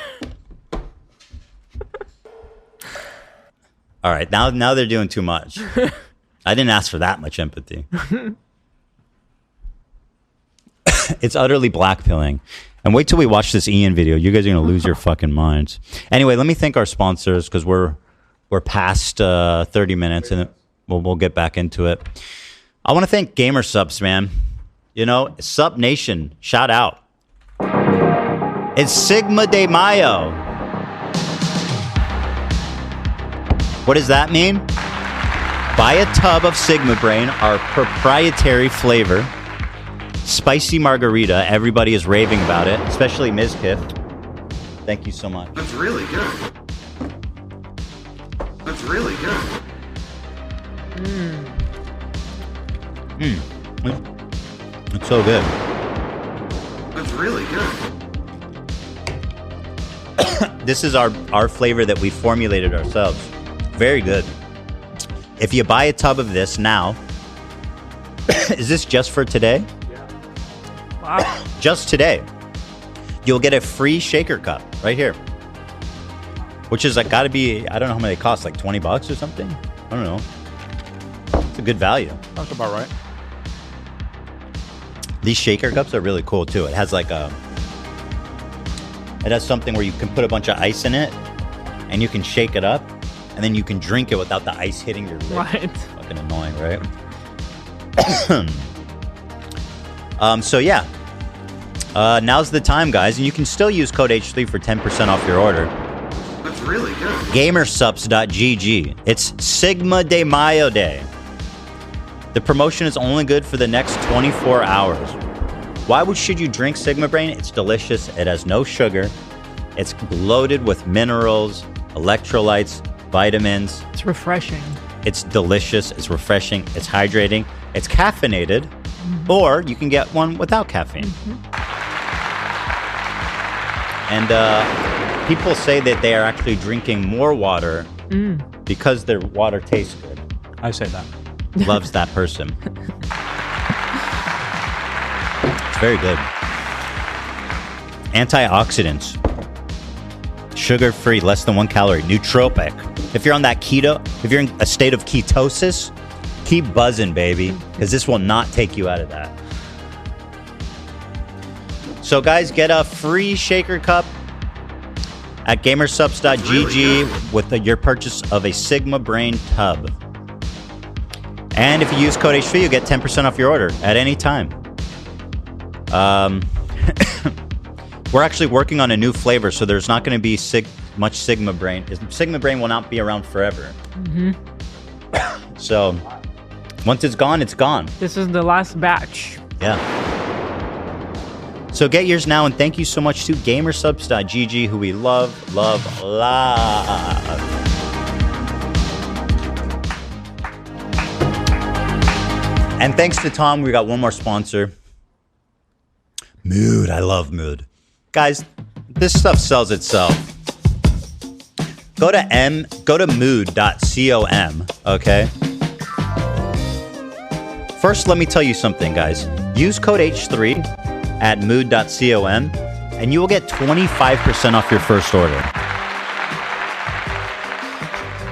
All right. Now they're doing too much. I didn't ask for that much empathy. It's utterly blackpilling. And wait till we watch this Ian video. You guys are going to lose your fucking minds. Anyway, let me thank our sponsors because we're past 30 minutes and we'll get back into it. I want to thank Gamer Subs, man. You know, Sup Nation, shout out. It's Sigma de Mayo. What does that mean? Buy a tub of Sigma Brain, our proprietary flavor. Spicy margarita. Everybody is raving about it, especially Ms. Kiff. Thank you so much. That's really good. That's really good. It's so good. That's really good. This is our flavor that we formulated ourselves. Very good. If you buy a tub of this now, is this just for today? Wow. Just today. You'll get a free shaker cup right here. Which is like got to be, I don't know how many they cost, like $20 or something? I don't know. It's a good value. That's about right. These shaker cups are really cool too. It has like it has something where you can put a bunch of ice in it and you can shake it up and then you can drink it without the ice hitting your lip. Right. Fucking annoying, right? So yeah. Now's the time, guys, and you can still use code H3 for 10% off your order. That's really good. Gamersups.gg. It's Sigma de Mayo Day. The promotion is only good for the next 24 hours. Why should you drink Sigma Brain? It's delicious. It has no sugar. It's loaded with minerals, electrolytes, vitamins. It's refreshing. It's delicious. It's refreshing. It's hydrating. It's caffeinated. Or you can get one without caffeine. And people say that they are actually drinking more water because their water tastes good. I say that. Loves that person. It's very good. Antioxidants. Sugar-free, less than 1 calorie. Nootropic. If you're on that keto, if you're in a state of ketosis, keep buzzing, baby, because this will not take you out of that. So, guys, get a free shaker cup at gamersubs.gg with your purchase of a Sigma Brain tub. And if you use code H3, you get 10% off your order at any time. We're actually working on a new flavor, so there's not going to be much Sigma Brain. Sigma Brain will not be around forever. So, once it's gone, it's gone. This is the last batch. Yeah. So get yours now, and thank you so much to gamersubs.gg, who we love. And thanks to Tom, we got one more sponsor. Mood. I love Mood. Guys, this stuff sells itself. Go to mood.com, okay? First, let me tell you something, guys. Use code H3 at mood.com, and you will get 25% off your first order.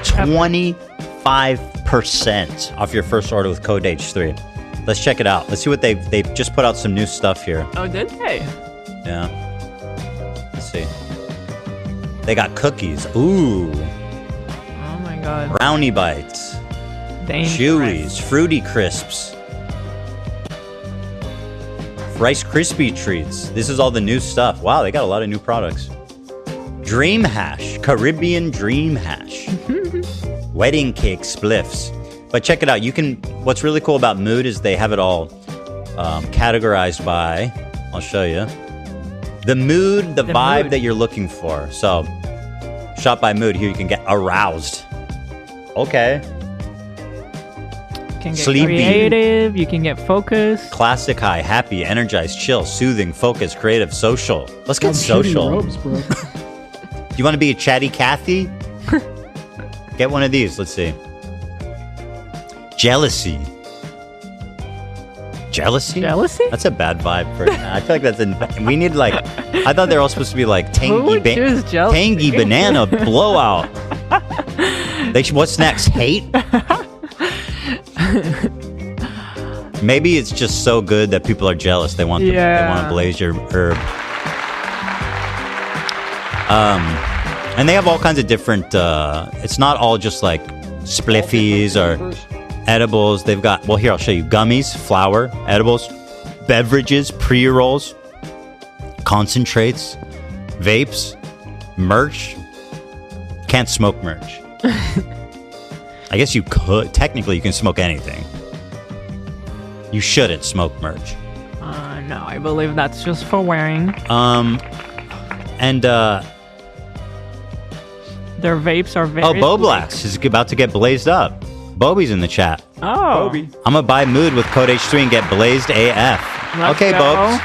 25% off your first order with code H3. Let's check it out. Let's see what they've just put out some new stuff here. Oh, did they? Yeah. Let's see. They got cookies. Ooh. Oh my god. Brownie bites. Dangerous. Chewies. Fruity crisps. Rice Krispie treats. This is all the new stuff. Wow, they got a lot of new products. Dream hash. Caribbean dream hash. Wedding cake spliffs. But check it out. What's really cool about Mood is they have it all categorized by, I'll show you, the mood, the vibe mood that you're looking for. So, shop by Mood. Here you can get aroused. Okay. can get Sleepy. creative. You can get focused. Classic high, happy, energized, chill, soothing, focused, creative, social. Let's get social. Ropes, bro. You want to be a chatty Cathy? Get one of these. Let's see. Jealousy. Jealousy? Jealousy? That's a bad vibe for. I feel like that's a. We need like. I thought they were all supposed to be like tangy banana blowout. What's next? Hate? Maybe it's just so good that people are jealous. They want. They want to blaze your herb. And they have all kinds of different. It's not all just like spliffies or edibles. They've got. Well, here I'll show you: gummies, flour, edibles, beverages, pre-rolls, concentrates, vapes, merch. Can't smoke merch. I guess you could. Technically, you can smoke anything. You shouldn't smoke merch. No, I believe that's just for wearing. And their vapes are very. Oh, Boblax is about to get blazed up. Bobby's in the chat. Oh. I'm gonna buy mood with code H3 and get blazed AF. Okay, Bobs.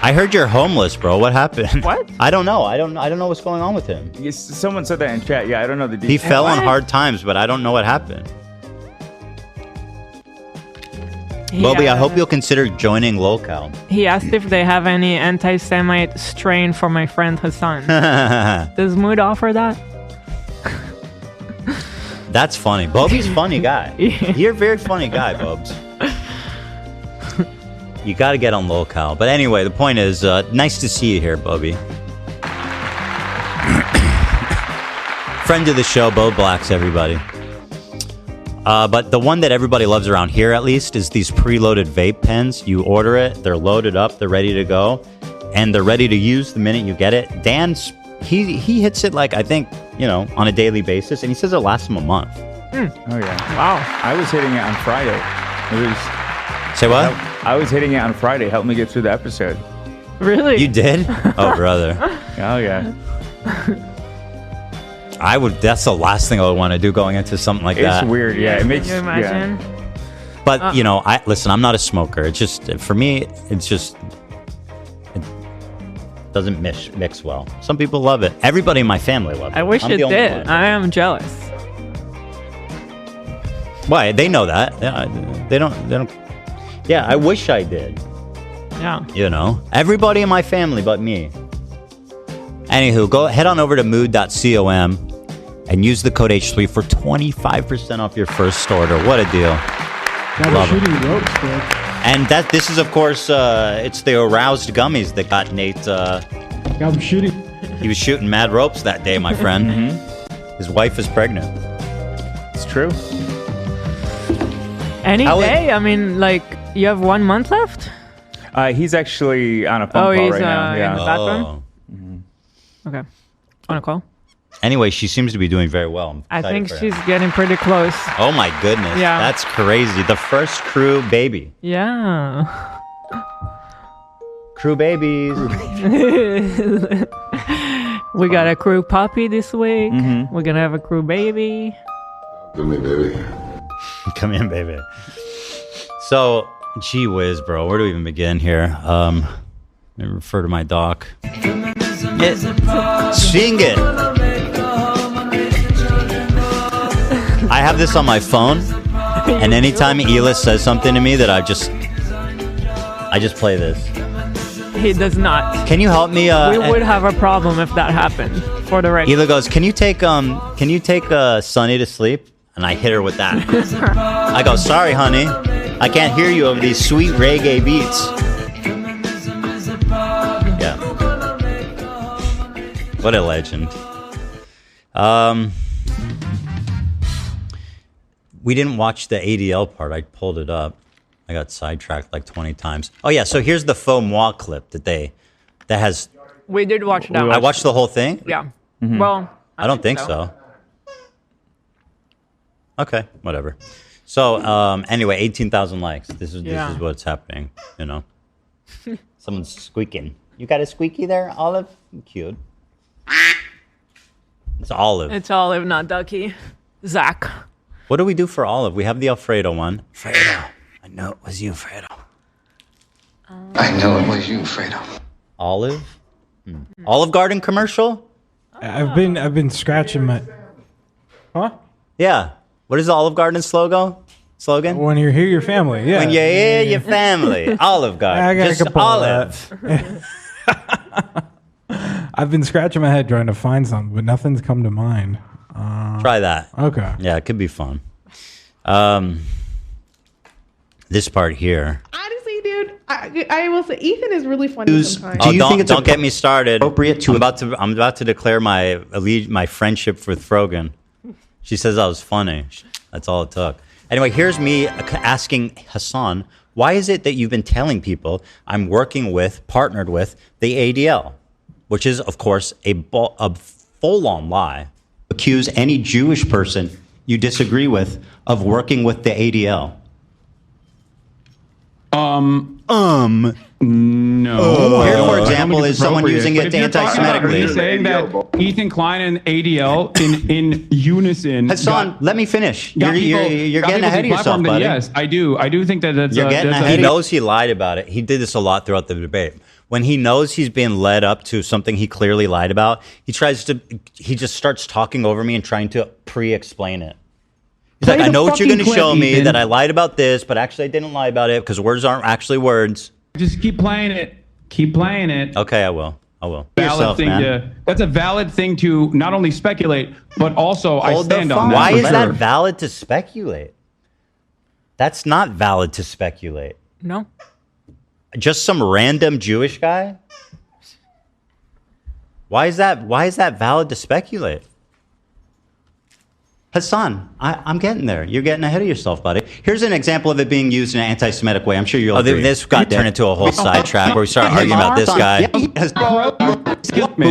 I heard you're homeless, bro. What happened? What? I don't know. I don't know what's going on with him. Yes, someone said that in chat. Yeah, I don't know the details. He fell on hard times, but I don't know what happened. Bobby, I hope you'll consider joining Locale. He asked if they have any anti-Semite strain for my friend Hassan. Does Mood offer that? That's funny. Bobby's a funny guy. You're a very funny guy, Bobs. You got to get on Locale. But anyway, the point is, nice to see you here, Bobby. Friend of the show, Bo Blacks, everybody. But the one that everybody loves around here, at least, is these preloaded vape pens. You order it, they're loaded up, they're ready to go, and they're ready to use the minute you get it. Dan's, he hits it like, I think, on a daily basis, and he says it lasts him a month. Oh, yeah. Wow. I was hitting it on Friday. Say what? I was hitting it on Friday. Helped me get through the episode. Really? You did? Oh, brother. Oh, yeah. That's the last thing I would want to do going into something like that. It's weird, yeah. It makes Can you imagine? But, listen, I'm not a smoker. It's just, for me, it doesn't mix well. Some people love it. Everybody in my family loves it. I wish I'm it the only did. one. I am jealous. Why? They know that. They don't. Yeah, I wish I did. Yeah. Everybody in my family but me. Anywho, head on over to mood.com and use the code H3 for 25% off your first order. What a deal. Love it. Ropes, bro. And this is, of course, it's the aroused gummies that got Nate. Got him shooting. He was shooting mad ropes that day, my friend. His wife is pregnant. It's true. Any day? I mean, you have 1 month left? He's actually on a phone call he's right now. in the bathroom? Okay. On a call? Anyway, she seems to be doing very well. I think she's getting pretty close. Oh my goodness. Yeah. That's crazy. The first crew baby. Yeah. Crew babies. We got a crew puppy this week. We're going to have a crew baby. Come here, baby. Come in, baby. So, gee whiz, bro. Where do we even begin here? Let me refer to my doc. Sing it. I have this on my phone, and anytime Hila says something to me that I just play this. He does not. Can you help me? We would have a problem if that happened. For the record. Hila goes, Can you take Sunny to sleep? And I hit her with that. I go, sorry, honey. I can't hear you over these sweet reggae beats. Yeah. What a legend. We didn't watch the ADL part. I pulled it up. I got sidetracked like 20 times. Oh, yeah. So here's the faux moi clip that has... We did watch that. I watched the whole thing? Yeah. Well, I don't think so. Okay, whatever. So, anyway, 18,000 likes. This is what's happening, Someone's squeaking. You got a squeaky there, Olive? Cute. It's Olive. It's Olive, not Ducky. Zach. What do we do for Olive? We have the Alfredo one. Fredo. I know it was you, Fredo. I know it was you, Fredo. Olive? Olive Garden commercial? I've been scratching my. Huh? Yeah. What is the Olive Garden slogan? When you hear your family, yeah. When you hear your family, Olive Garden. I got a Just couple Olive. of that. I've been scratching my head trying to find something, but nothing's come to mind. Try that. Okay. Yeah, it could be fun. This part here. Honestly, dude, I will say Ethan is really funny sometimes. Do you think don't get me started. I'm about to declare my friendship with Frogan. She says I was funny. That's all it took. Anyway, here's me asking Hassan, why is it that you've been telling people I'm partnered with the ADL, which is, of course, a full-on lie. Accuse any Jewish person you disagree with of working with the ADL. No. Here, for example, is someone using it to anti-Semitically. You're saying that Ethan Klein and ADL in unison. Hassan, let me finish. You're getting ahead of yourself, buddy. Yes, I do. I do think that that's. You're getting ahead. He knows he lied about it. He did this a lot throughout the debate. When he knows he's being led up to something he clearly lied about, he just starts talking over me and trying to pre-explain it. He's like, I know what you're going to show me, that I lied about this, but actually I didn't lie about it because words aren't actually words. Just keep playing it. Keep playing it. Okay, I will. That's a valid thing to not only speculate, but also I stand on that. Why is that valid to speculate? That's not valid to speculate. No. Just some random Jewish guy? Why is that valid to speculate? Hassan, I'm getting there. You're getting ahead of yourself, buddy. Here's an example of it being used in an anti-Semitic way. I'm sure you'll agree. This got turned into a whole sidetrack where we start arguing about this guy. Who,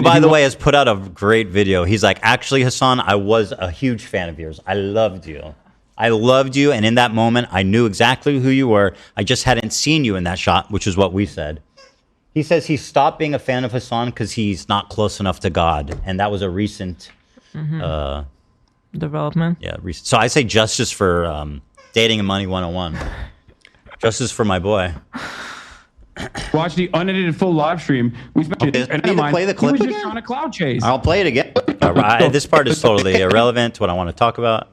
by the way, has put out a great video. He's like, actually, Hassan, I was a huge fan of yours. I loved you. And in that moment, I knew exactly who you were. I just hadn't seen you in that shot, which is what we said. He says he stopped being a fan of Hassan because he's not close enough to God. And that was a recent... development. Yeah. So I say justice for Dating and Money 101. Justice for my boy. Watch the unedited full live stream. We spent play the clip he was again? just trying to cloud chase. I'll play it again. This part is totally irrelevant to what I want to talk about.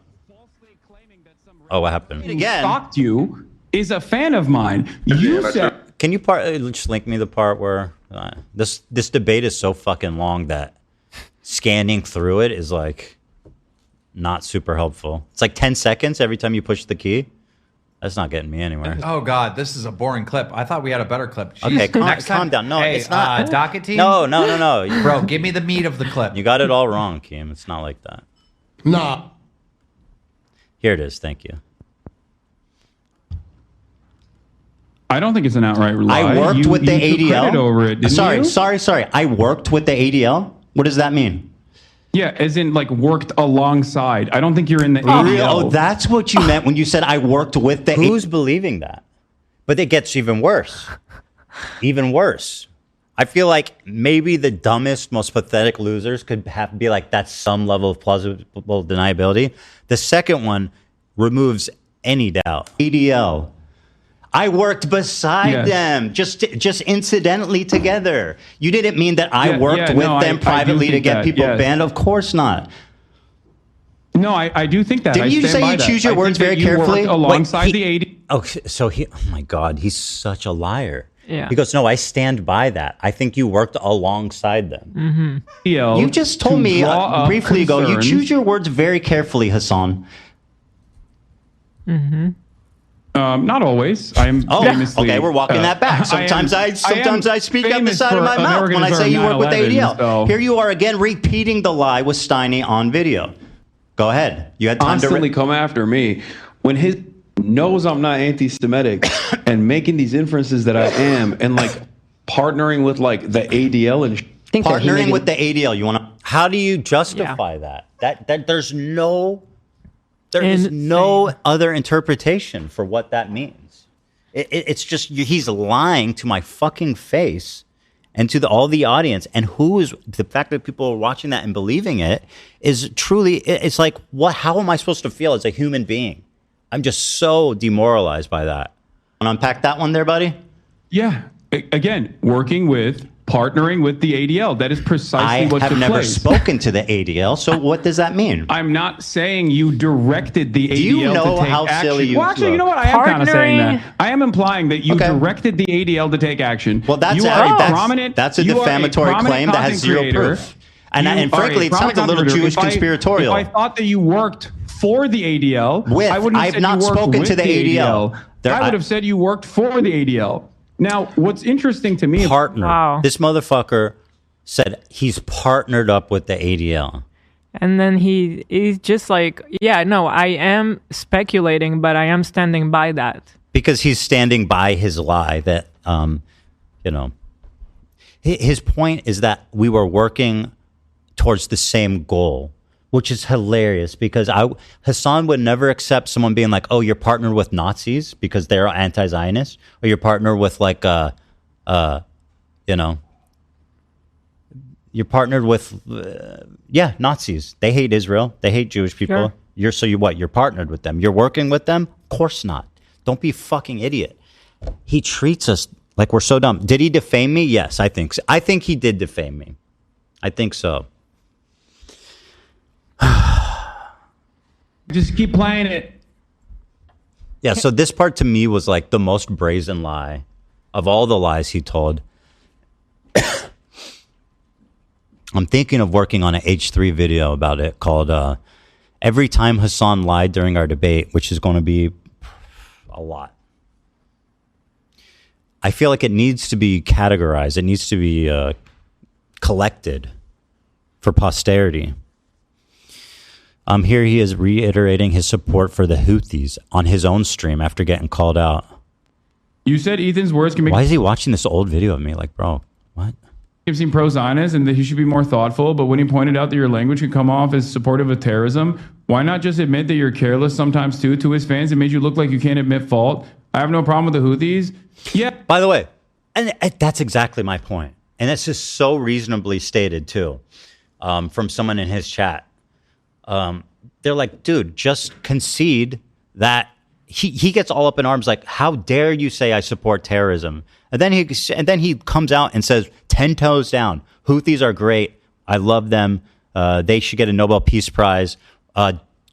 Oh, what happened? Again. Stalked you is a fan of mine. You said. Can you just link me the part where this debate is so fucking long that scanning through it is like not super helpful. It's like 10 seconds every time you push the key. That's not getting me anywhere. Oh God, this is a boring clip. I thought we had a better clip. Jeez. Okay, calm down. No, hey, it's not. Docket team. No. Bro, give me the meat of the clip. You got it all wrong, Keem. It's not like that. Nah. Here it is. Thank you. I don't think it's an outright lie. I worked with the ADL. Over it, Sorry. I worked with the ADL. What does that mean? Yeah, as in like worked alongside. I don't think you're in the ADL. Oh, that's what you meant when you said I worked with the. Who's believing that? But it gets even worse. Even worse. I feel like maybe the dumbest, most pathetic losers could be like, that's some level of plausible deniability. The second one removes any doubt. ADL. I worked beside them, just incidentally together. You didn't mean that I worked with them privately to get people banned? Of course not. No, I do think that. Didn't you say you choose your words very carefully? Alongside the AD. Oh, so oh my God, he's such a liar. Yeah. He goes, no, I stand by that. I think you worked alongside them. You just told me briefly ago, you choose your words very carefully, Hassan. Not always. I'm famously. Okay, we're walking that back. Sometimes I speak out the side of my mouth when I say you work with the ADL. So. Here you are again repeating the lie with Steiny on video. Go ahead. You had time constantly come after me when his knows I'm not anti-Semitic and making these inferences that I am and like partnering with like the ADL and partnering with the ADL. You want to? How do you justify that? That there's no. There is no other interpretation for what that means. It's just he's lying to my fucking face, and to all the audience, and the fact that people are watching that and believing it is truly, it's like, how am I supposed to feel as a human being? I'm just so demoralized by that. Want to unpack that one there, buddy? Yeah. Again, partnering with the ADL. That is precisely what took place. I have never spoken to the ADL, so what does that mean? I'm not saying you directed the ADL Do you know to take how action. silly you Well, actually, you know what? I am kind of saying that. I am implying that you directed the ADL to take action. Well, that's a defamatory claim that has zero proof. And frankly, it sounds a little Jewish conspiratorial. If I thought that you worked for the ADL, I wouldn't have said you worked with the ADL. I would have said you worked for the ADL. Now, what's interesting to me... Partner. This motherfucker said he's partnered up with the ADL. And then he's just like, yeah, no, I am speculating, but I am standing by that. Because he's standing by his lie that, his point is that we were working towards the same goal, which is hilarious because Hassan would never accept someone being like, oh, you're partnered with Nazis because they're anti-Zionist, or you're partnered with you're partnered with, Nazis. They hate Israel. They hate Jewish people. Sure. You're partnered with them. You're working with them? Of course not. Don't be a fucking idiot. He treats us like we're so dumb. Did he defame me? Yes, I think so. I think he did defame me. I think so. Just keep playing it. Yeah, so this part to me was like the most brazen lie of all the lies he told. I'm thinking of working on an H3 video about it called Every Time Hassan Lied During Our Debate, which is going to be a lot. I feel like it needs to be categorized. It needs to be collected for posterity. Here he is reiterating his support for the Houthis on his own stream after getting called out. You said Ethan's words can make... Why is he watching this old video of me? Like, bro, what? He seemed pro-Zionist and that he should be more thoughtful, but when he pointed out that your language could come off as supportive of terrorism, why not just admit that you're careless sometimes too to his fans? It made you look like you can't admit fault. I have no problem with the Houthis. Yeah. By the way, and that's exactly my point. And it's just so reasonably stated too, from someone in his chat. They're like, dude, just concede that he gets all up in arms like, how dare you say I support terrorism? And then he comes out and says, 10 toes down, Houthis are great. I love them. They should get a Nobel Peace Prize.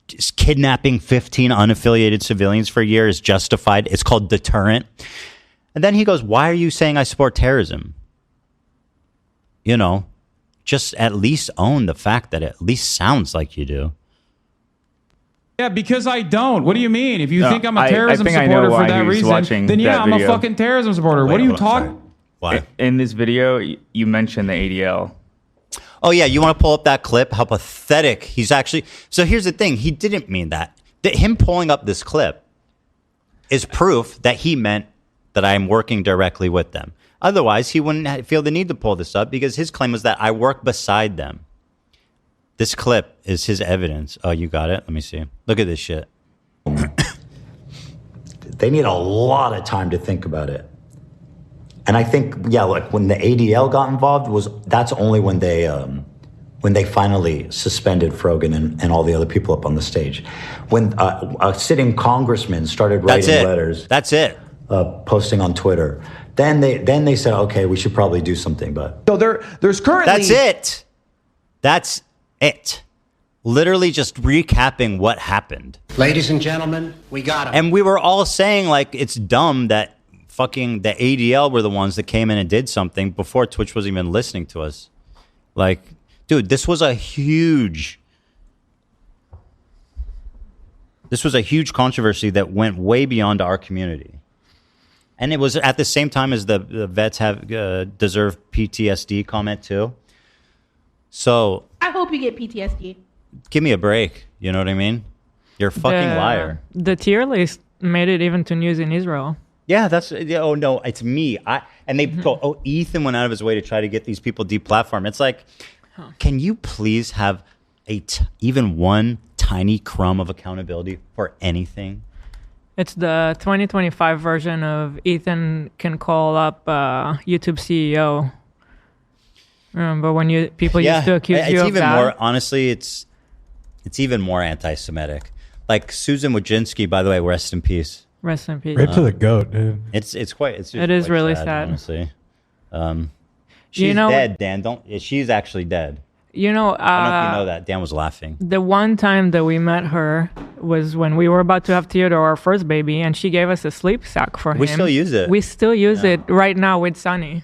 Just kidnapping 15 unaffiliated civilians for a year is justified. It's called deterrent. And then he goes, why are you saying I support terrorism? Just at least own the fact that it at least sounds like you do. Yeah, because I don't. What do you mean? If you think I'm a terrorism supporter for that reason, then yeah, I'm a fucking terrorism supporter. What are you talking? Why? In this video, you mentioned the ADL. Oh, yeah. You want to pull up that clip? How pathetic. He's actually... So here's the thing. He didn't mean that. Him pulling up this clip is proof that he meant that I'm working directly with them. Otherwise, he wouldn't feel the need to pull this up because his claim was that I work beside them. This clip is his evidence. Oh, you got it? Let me see. Look at this shit. They need a lot of time to think about it. And I think, like when the ADL got involved, that's only when they finally suspended Frogan and all the other people up on the stage. When a sitting congressman started writing letters. That's it. Posting on Twitter. Then they said, okay, we should probably do something. But so there's currently... That's it. Literally just recapping what happened. Ladies and gentlemen, we got him. And we were all saying like it's dumb that fucking the ADL were the ones that came in and did something before Twitch was even listening to us. Like, dude, this was a huge controversy that went way beyond our community. And it was at the same time as the vets have deserve PTSD comment too. So I hope you get PTSD. Give me a break. You know what I mean? You're a fucking liar. The tier list made it even to news in Israel. Yeah, oh no, it's me. And they go, Ethan went out of his way to try to get these people deplatformed. It's like, can you please have even one tiny crumb of accountability for anything? It's the 2025 version of Ethan can call up YouTube CEO But when people used to accuse you it's of even that, more. Honestly, it's even more anti-Semitic. Like Susan Wojcinski, by the way, rest in peace. rest in peace. Right to the goat, dude. It's It is quite really sad. honestly. She's dead, Dan. She's actually dead. You know, I don't know if you know that. Dan was laughing. the one time that we met her was when we were about to have Theodore, our first baby, and she gave us a sleep sack for him. We still use it. We still use it right now with Sunny.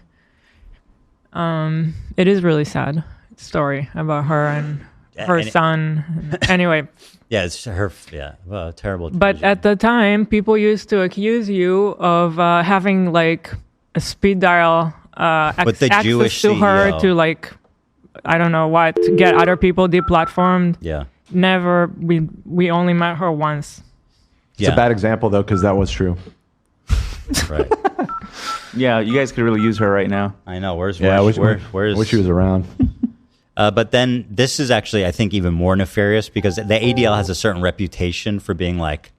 It is really sad story about her and her son. Anyway. Yeah, it's her. Yeah, well, terrible. But at the time, people used to accuse you of having like a speed dial With the access Jewish to her CEO. to like, I don't know what, to get other people deplatformed. Yeah. Never. We only met her once. It's a bad example though, because that was true. Right. Yeah, you guys could really use her right now. I know. Where's I wish where's she was around. But then this is actually, I think, even more nefarious because the ADL has a certain reputation for being like.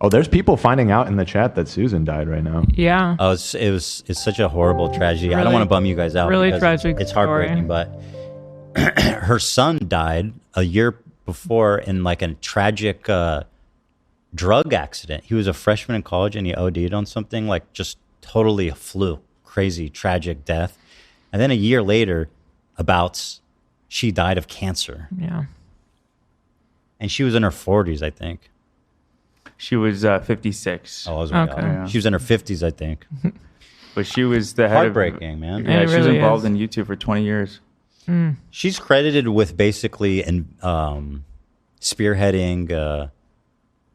Oh, there's people finding out in the chat that Susan died right now. Yeah. Oh, it's such a horrible tragedy. I don't Really- want to bum you guys out. really because tragic It's heartbreaking, story. but her son died a year before in like a tragic drug accident. He was a freshman in college and he OD'd on something, like just totally a fluke, crazy, tragic death. And then a year later, she died of cancer. Yeah. And she was in her 40s, I think. She was 56. Oh, I was way Okay. out. She was in her 50s, I think. But she was the head Heartbreaking, man. Yeah, It she was really involved is. in YouTube for 20 years. She's credited with basically spearheading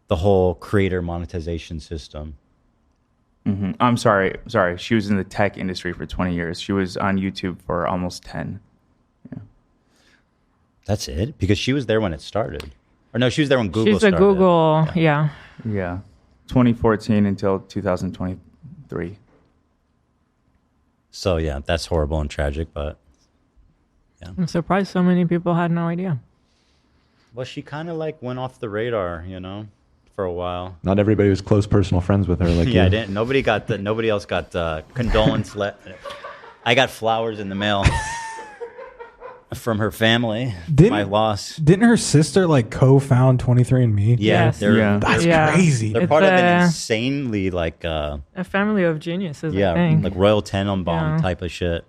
the whole creator monetization system. Mm-hmm. I'm sorry. She was in the tech industry for 20 years. She was on YouTube for almost 10. Yeah. That's it? Because she was there when it started. Or no, she was there when Google She's started. a Google, yeah. Yeah. 2014 until 2023. So yeah, that's horrible and tragic, but I'm surprised so many people had no idea. well, she kind of like went off the radar, for a while. Not everybody was close personal friends with her. Like Yeah, I you. didn't. Nobody else got condolence. I got flowers in the mail from her family. My loss. Didn't her sister like co-found 23andMe? Yeah, Yes. That's Yeah. crazy. They're It's part of an a- insanely like A family of geniuses, I yeah, think. like Royal Tenenbaum Yeah. type of shit.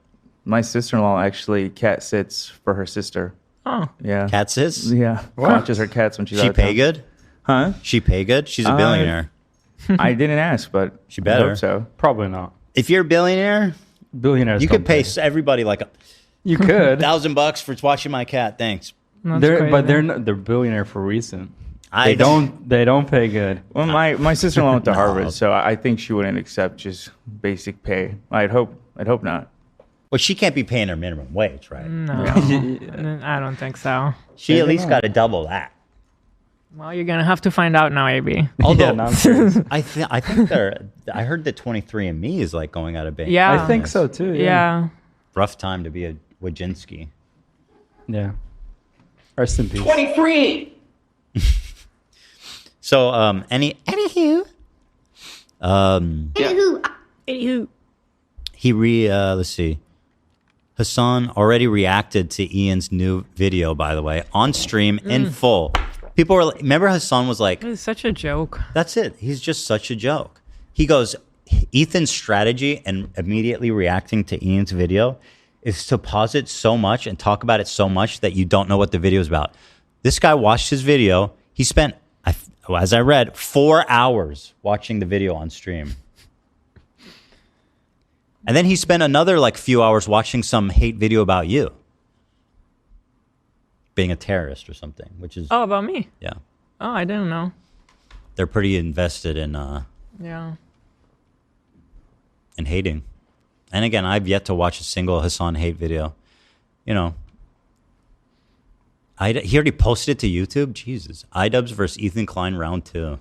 My sister-in-law actually cat sits for her sister. Oh. Yeah. Cat sits? Yeah. Watches her cats when she's She out of pay town. good? Huh? She pay good? She's a billionaire. I didn't ask, but She I better. hope so. Probably not. If you're a billionaire, Billionaires. you could don't pay everybody like You could. $1,000 for watching my cat. Thanks. That's But crazy. they're not, they're billionaire for a reason. I They don't pay good. Well, my sister-in-law went to No. Harvard, so I think she wouldn't accept just basic pay. I'd hope not. Well, she can't be paying her minimum wage, right? No, I don't think so. She at least got to double that. Well, you're gonna have to find out now, AB. Although no, I'm serious. I think I heard that 23andMe is like going out of business. Yeah, I think so too. Yeah. Rough time to be a Wojcinski. Yeah. Rest in peace. 23! So anywho, Anywho. let's see. Hassan already reacted to Ian's new video, by the way, on stream in full. People were remember Hassan was like, It was such a joke. that's it. He's just such a joke. He goes, Ethan's strategy and immediately reacting to Ian's video is to pause it so much and talk about it so much that you don't know what the video is about. This guy watched his video. He spent, as I read, 4 hours watching the video on stream. And then he spent another like few hours watching some hate video about you being a terrorist or something, which is, Oh, about me? yeah, Oh, I didn't know. they're pretty invested in Yeah. hating. And again, I've yet to watch a single Hassan hate video. He already posted it to YouTube. Jesus. Idubbbz versus Ethan Klein round 2.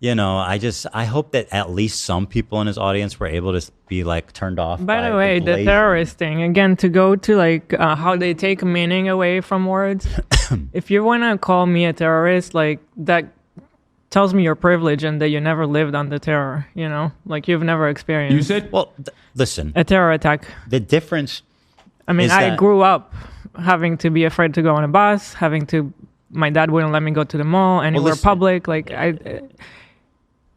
I hope that at least some people in his audience were able to be like turned off. By the way, the blatant- terrorist thing, again, to go to like how they take meaning away from words. If you want to call me a terrorist, like that, tells me you're privileged and that you never lived under terror. You know, like you've never experienced. You said, well, listen, a terror attack. The difference. I mean, is I that- grew up having to be afraid to go on a bus, my dad wouldn't let me go to the mall, anywhere listen. public. Like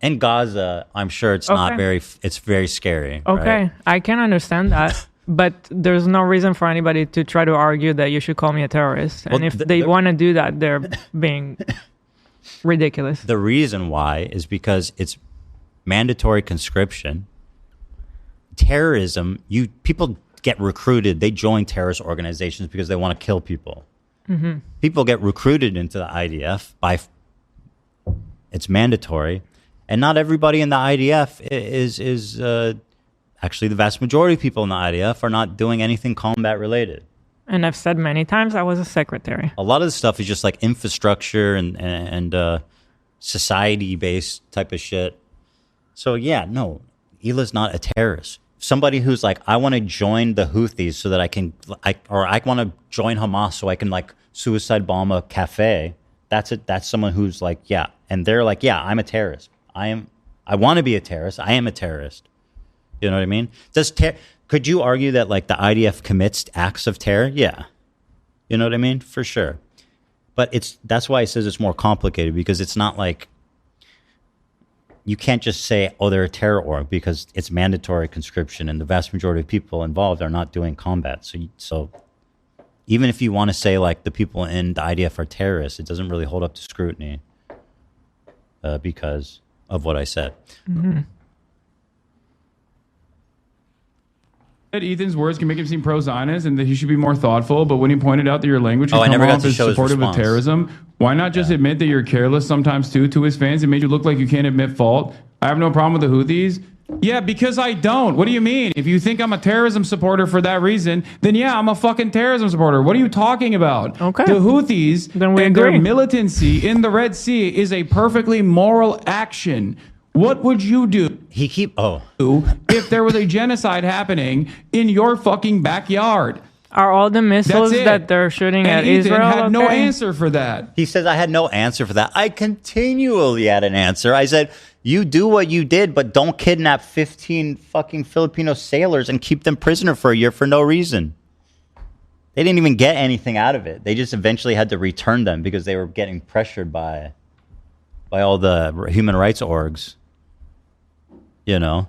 In Gaza, I'm sure it's not very. It's very scary. Okay, right? I can understand that, but there's no reason for anybody to try to argue that you should call me a terrorist. And Well, if they want to do that, they're being ridiculous. The reason why is because it's mandatory conscription. Terrorism, people get recruited. They join terrorist organizations because they want to kill people. Mm-hmm. People get recruited into the IDF it's mandatory, and not everybody in the IDF is actually the vast majority of people in the IDF are not doing anything combat related. And I've said many times I was a secretary. A lot of the stuff is just like infrastructure and society based type of shit. So yeah, no, Hila's not a terrorist. Somebody who's like, I want to join the Houthis so that I want to join Hamas so I can like suicide bomb a cafe. That's it. That's someone who's like, yeah. And they're like, yeah, I'm a terrorist. I want to be a terrorist. I am a terrorist. You know what I mean? Could you argue that like the IDF commits acts of terror? Yeah. You know what I mean? For sure. But that's why it says it's more complicated, because it's not like, you can't just say, oh, they're a terror org, because it's mandatory conscription and the vast majority of people involved are not doing combat. So even if you want to say like the people in the IDF are terrorists, it doesn't really hold up to scrutiny because of what I said. Mm-hmm. Ethan's words can make him seem pro-Zionist and that he should be more thoughtful, but when he pointed out that your language can I come never got off to as show his supportive of response. terrorism, why not just admit that you're careless sometimes too to his fans? It made you look like you can't admit fault. I have no problem with the Houthis. Yeah, because I don't. What do you mean? If you think I'm a terrorism supporter for that reason, then yeah, I'm a fucking terrorism supporter. What are you talking about? Okay. The Houthis Then we and their agree. militancy in the Red Sea is a perfectly moral action. What would you do? If there was a genocide happening in your fucking backyard? Are all the missiles That's it. that they're shooting And at Ethan Israel? had no okay? answer for that. He says, I had no answer for that. I continually had an answer. I said, you do what you did, but don't kidnap 15 fucking Filipino sailors and keep them prisoner for a year for no reason. They didn't even get anything out of it. They just eventually had to return them because they were getting pressured by all the human rights orgs. You know?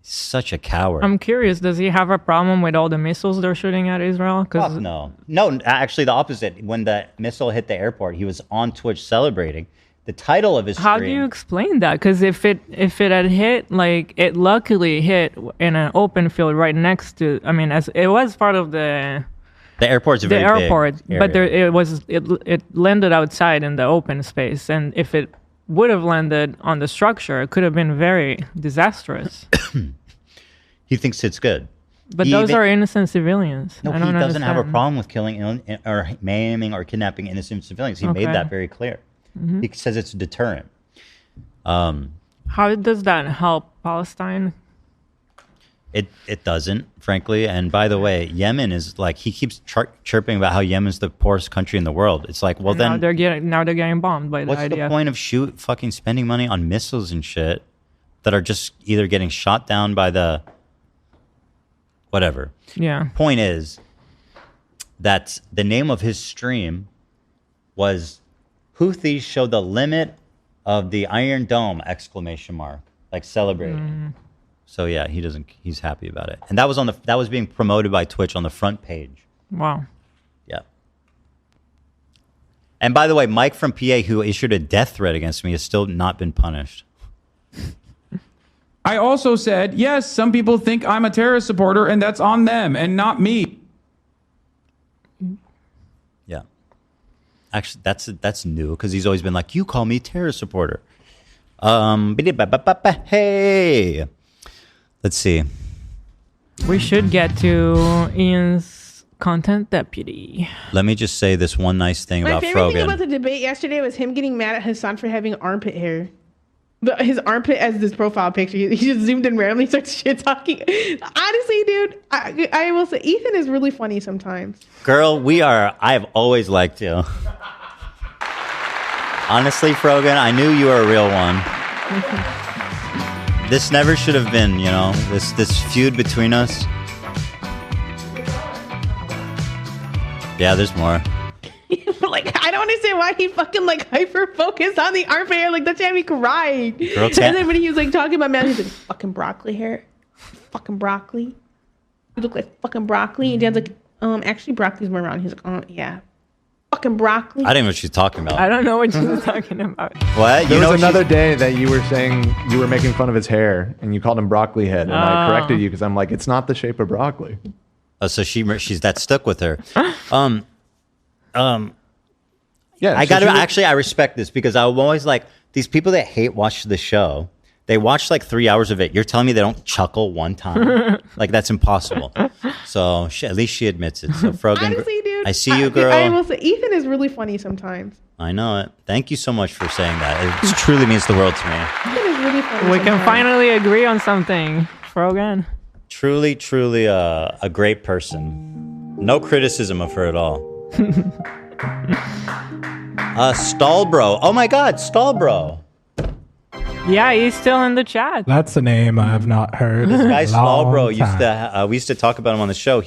Such a coward. I'm curious, does he have a problem with all the missiles they're shooting at Israel? Fuck no. No, actually the opposite. When the missile hit the airport, he was on Twitch celebrating. The title of his How stream... do you explain that? Because if it had hit, like, it luckily hit in an open field right next to, I mean, as it was part of the airport's a very airport, big but area. it landed outside in the open space, and if it would have landed on the structure, it could have been very disastrous. He thinks it's good. But those are innocent civilians. No, I he don't doesn't have a understand. problem with killing or maiming or kidnapping innocent civilians. He made Okay. that very clear. Mhm. He says it's a deterrent. How does that help Palestine? It doesn't, frankly. And by the way, Yemen is like, he keeps chirping about how Yemen's the poorest country in the world. It's like, well, Now then they're getting bombed by the what's IDF. the point of fucking spending money on missiles and shit that are just either getting shot down by the whatever. Yeah. Point is that the name of his stream was Houthis show the limit of the Iron Dome ! Like celebrating. So yeah, he's happy about it. And that was being promoted by Twitch on the front page. Wow. Yeah. And by the way, Mike from PA, who issued a death threat against me, has still not been punished. I also said, yes, some people think I'm a terrorist supporter, and that's on them and not me. Yeah. Actually, that's new because he's always been like, you call me a terrorist supporter. Hey. Let's see. We should get to Ian's content deputy. Let me just say this one nice thing My about favorite thing Frogan. about the debate yesterday was him getting mad at Hassan for having armpit hair. His armpit as this profile picture. He just zoomed in randomly, starts shit talking. Honestly, dude, I will say Ethan is really funny sometimes. Girl, I've always liked you. Honestly, Frogan, I knew you were a real one. This never should have been, this feud between us. Yeah, there's more. Like, I don't understand why he fucking hyper focused on the armpit hair. Like, that had me crying. And then when he was talking about man, he's like, fucking broccoli hair, fucking broccoli. You look like fucking broccoli. And Dan's like, actually, broccoli's more round. He's like, oh yeah, fucking broccoli. I didn't know what she's talking about. I don't know what she's talking about. What? There was another day that you were saying you were making fun of his hair and you called him broccoli head, and I corrected you because I'm like, it's not the shape of broccoli. Oh, so she's that stuck with her. Yeah, I respect this because I'm always like, these people that hate watch the show, they watch 3 hours of it. You're telling me they don't chuckle one time? That's impossible. So at least she admits it. So Frogan, honestly, dude, I see you, girl. I will say, Ethan is really funny sometimes. I know it. Thank you so much for saying that. It truly means the world to me. Ethan is really funny. We can finally agree on something, Frogan. Truly, truly a great person. No criticism of her at all. Stallbro. Oh my God, Stallbro. Yeah, he's still in the chat. That's a name I have not heard. This guy Stallbro we used to talk about him on the show.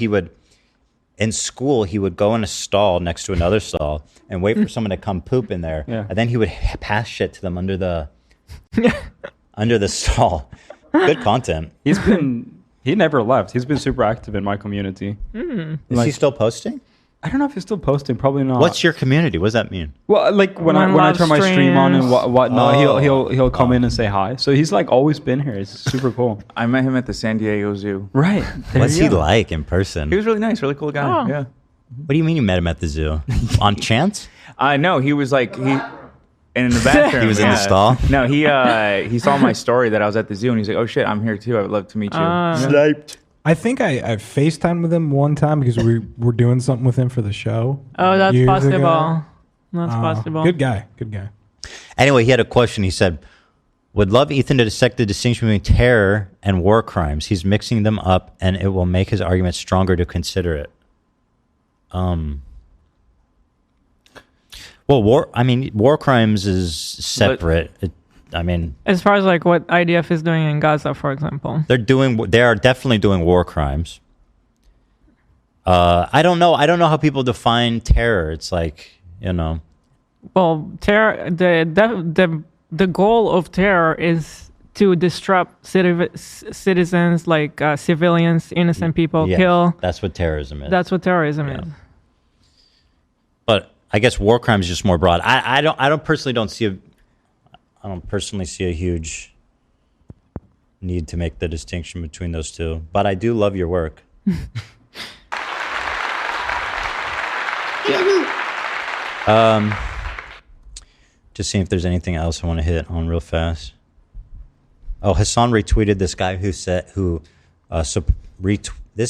In school, he would go in a stall next to another stall and wait for someone to come poop in there. Yeah. And then he would pass shit to them under the stall. Good content. He never left. He's been super active in my community. Is he still posting? I don't know if he's still posting. Probably not. What's your community? What does that mean? Well, when I turn my stream on and whatnot, he'll come in and say hi. So he's always been here. It's super cool. I met him at the San Diego Zoo. Right. What's he like in person? He was really nice, really cool guy. Oh. Yeah. What do you mean you met him at the zoo? On chance? No, he was in the bathroom. He was in the stall? No, he saw my story that I was at the zoo, and he's like, "Oh shit, I'm here too. I would love to meet you." Sniped. I think I FaceTimed with him one time because we were doing something with him for the show. Oh, that's years possible. ago. That's possible. Good guy. Anyway, he had a question. He said, would love Ethan to dissect the distinction between terror and war crimes. He's mixing them up, and it will make his argument stronger to consider it. Well, war crimes is separate. As far as what IDF is doing in Gaza, for example, they are definitely doing war crimes. I don't know how people define terror. It's well, terror. The goal of terror is to disrupt citizens, civilians, innocent people, kill. That's what terrorism is. That's what terrorism is. But I guess war crimes is just more broad. I don't personally see a huge need to make the distinction between those two. But I do love your work. Just seeing if there's anything else I want to hit on real fast. Oh, Hassan retweeted this guy this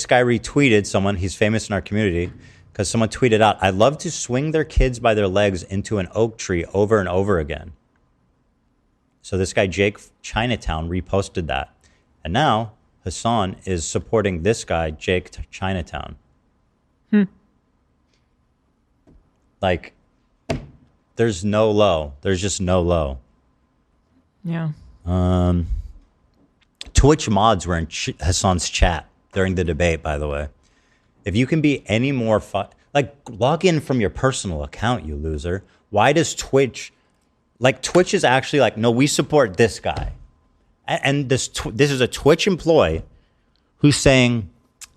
guy retweeted someone. He's famous in our community because someone tweeted out, "I love to swing their kids by their legs into an oak tree over and over again." So this guy, Jake Chinatown, reposted that. And now Hassan is supporting this guy, Jake Chinatown. There's no low. There's just no low. Yeah. Twitch mods were in Hassan's chat during the debate, by the way. If you can be any more log in from your personal account, you loser. Why does Twitch... Twitch is actually no, we support this guy. And this is a Twitch employee who's saying...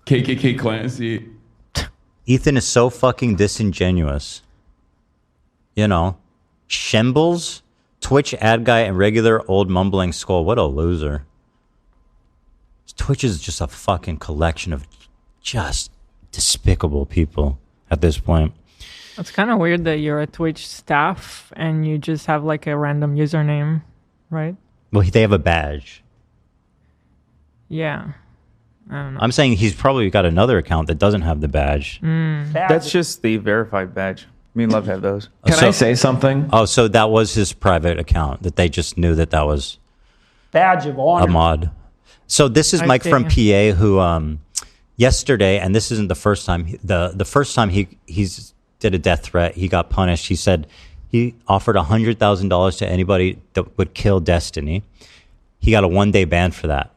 KKK Clancy. Ethan is so fucking disingenuous. Shambles, Twitch ad guy, and regular old mumbling skull. What a loser. Twitch is just a fucking collection of just despicable people at this point. It's kind of weird that you're a Twitch staff and you just have a random username, right? Well, they have a badge. Yeah. I don't know. I'm saying he's probably got another account that doesn't have the badge. That's just the verified badge. Me and Love have those. Can I say something? Oh, so that was his private account that they just knew that was badge of honor. A mod. So this is Mike from PA who yesterday, and this isn't the first time. The first time he's did a death threat, he got punished. He said He offered $100,000 to anybody that would kill Destiny. He got a 1-day ban for that.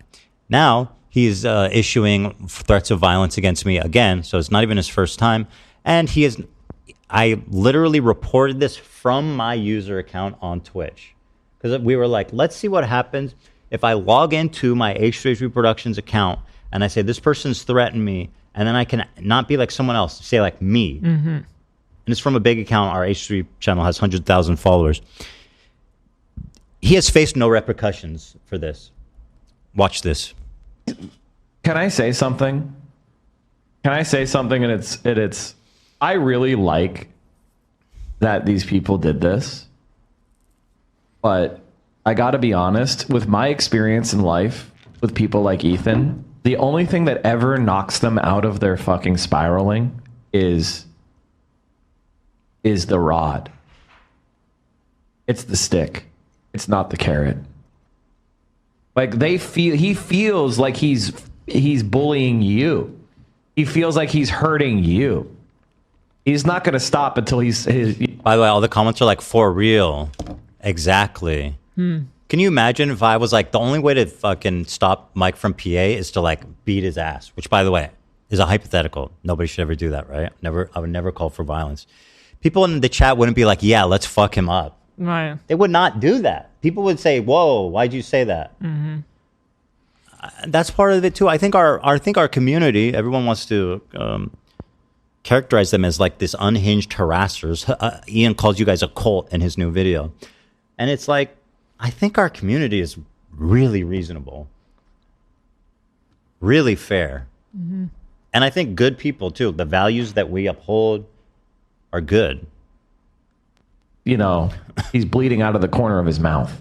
Now he's issuing threats of violence against me again. So it's not even his first time. And I literally reported this from my user account on Twitch. Because we were like, let's see what happens if I log into my H3 Productions account and I say, this person's threatened me. And then I can not be like someone else, say like me. Mm-hmm. And it's from a big account. Our H3 channel has 100,000 followers. He has faced no repercussions for this. Watch this. Can I say something? And it's I really like that these people did this. But I got to be honest, with my experience in life with people like Ethan, the only thing that ever knocks them out of their fucking spiraling is the rod. It's the stick. It's not the carrot. Like he feels like he's bullying you. He feels like he's hurting you. He's not going to stop until he's. By the way, all the comments are like, for real. Exactly. Can you imagine if I was like, the only way to fucking stop Mike from PA is to like beat his ass, which by the way is a hypothetical. Nobody should ever do that, right? I would never call for violence. People in the chat wouldn't be like, yeah, let's fuck him up. Right. They would not do that. People would say, whoa, why'd you say that? Mm-hmm. That's part of it too. I think our community, everyone wants to characterize them as like this unhinged harassers. Ian calls you guys a cult in his new video. And it's like, I think our community is really reasonable, really fair. Mm-hmm. And I think good people too. The values that we uphold are good. You know, he's bleeding out of the corner of his mouth.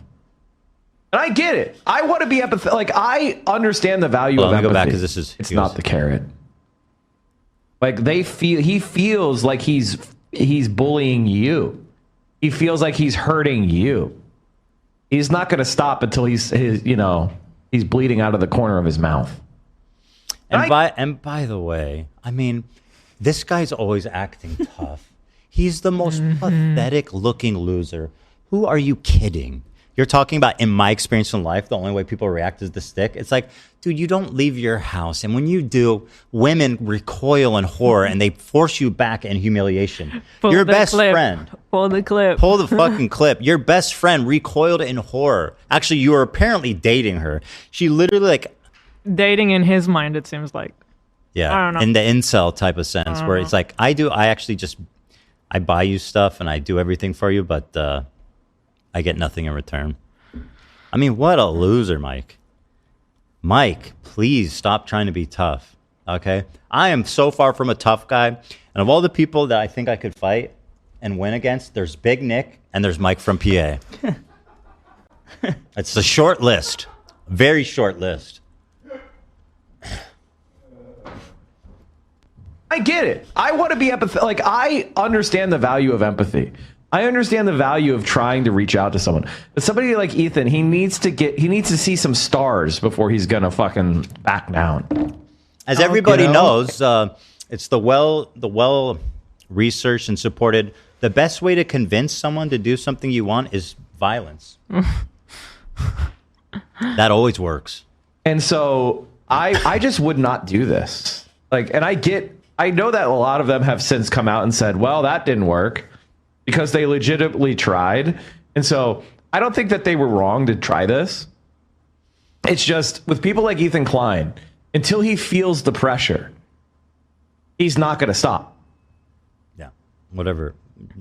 And I get it. I want to be empathetic. Like, I understand the value of empathy. Let me go back because this is... It's not the carrot. Like, he feels like he's bullying you. He feels like he's hurting you. He's not going to stop until he's bleeding out of the corner of his mouth. And by the way, I mean, this guy's always acting tough. He's the most pathetic looking loser. Who are you kidding? You're talking about, in my experience in life, the only way people react is the stick. It's like, dude, you don't leave your house. And when you do, women recoil in horror and they force you back in humiliation. Your best friend. Pull the clip. Pull the fucking clip. Your best friend recoiled in horror. Actually, you were apparently dating her. She literally like... Dating in his mind, it seems like. Yeah. I don't know. In the incel type of sense where it's like, I buy you stuff and I do everything for you, but I get nothing in return. I mean, what a loser, Mike. Mike, please stop trying to be tough, okay? I am so far from a tough guy. And of all the people that I think I could fight and win against, there's Big Nick and there's Mike from PA. It's a short list. Very short list. I get it. I want to be empathetic. Like, I understand the value of empathy. I understand the value of trying to reach out to someone. But somebody like Ethan, he needs to see some stars before he's gonna fucking back down. As everybody knows, it's the well researched and supported. The best way to convince someone to do something you want is violence. That always works. And so I just would not do this. Like, and I know that a lot of them have since come out and said, well, that didn't work because they legitimately tried. And so I don't think that they were wrong to try this. It's just with people like Ethan Klein, until he feels the pressure, he's not going to stop. Yeah. Whatever.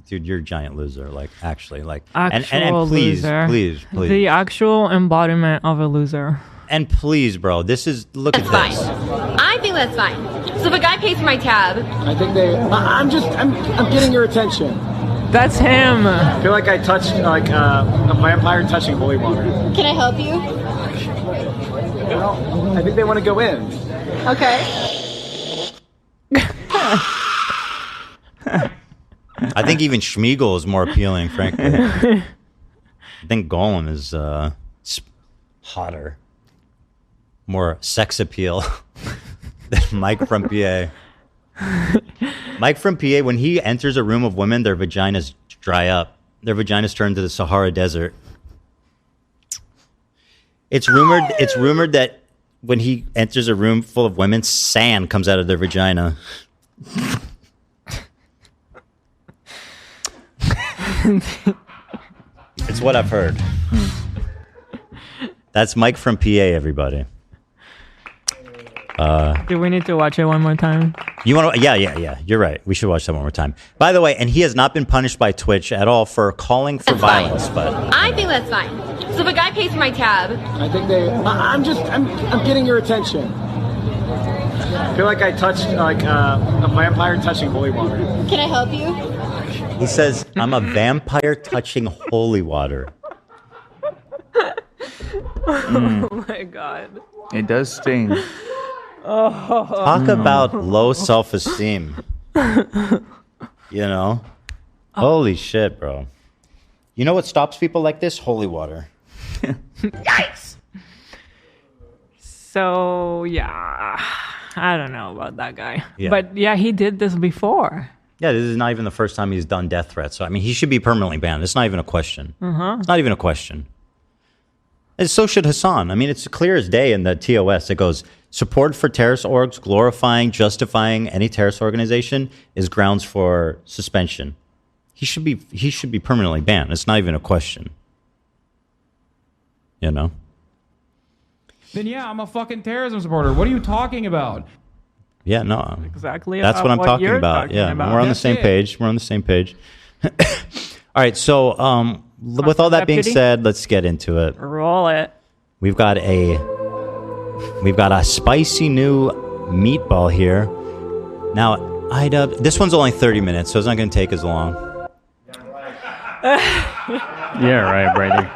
Dude, you're a giant loser. Like, actually, like, Actual and please, loser. please. The actual embodiment of a loser. And please, bro, look at this. Fine. I think that's fine. So if a guy pays for my tab, I think I'm getting your attention. That's him. I feel like I touched like a vampire touching holy water. can I help you? Well, I think they want to go in. Okay. I think even Schmeagol is more appealing, frankly. I think Golem is hotter, more sex appeal than Mike from PA. Mike from PA, when he enters a room of women, their vaginas dry up. their vaginas turn to the Sahara Desert. It's rumored that when he enters a room full of women, sand comes out of their vagina. It's what I've heard. That's Mike from PA, everybody. Do we need to watch it one more time? You want to? Yeah. You're right. We should watch that one more time. By the way, and he has not been punished by Twitch at all for calling for violence. But I think that's fine. So if a guy pays for my tab, I think I'm getting your attention. I feel like I touched a vampire touching holy water. can I help you? he says, "I'm a vampire touching holy water." Oh my god. It does sting. Talk about low self-esteem. You know? Holy shit, bro. You know what stops people like this? Holy water. Yikes! So, yeah. I don't know about that guy. Yeah. But yeah, he did this before. Yeah, this is not even the first time he's done death threats. So, I mean, he should be permanently banned. It's not even a question. It's not even a question. And so should Hassan. I mean, it's clear as day in the TOS. It goes, support for terrorist orgs, glorifying, justifying any terrorist organization is grounds for suspension. He should be permanently banned. It's not even a question. You know? Then yeah, I'm a fucking terrorism supporter. What are you talking about? Yeah, no. Exactly. That's what I'm talking you're about. Yeah, about. we're on the same page. We're on the same page. All right, so with all that being said, let's get into it. Roll it. We've got a spicy new meatball here. Now, Idubbbz, this one's only 30 minutes, so it's not going to take as long. Yeah, right, Brady.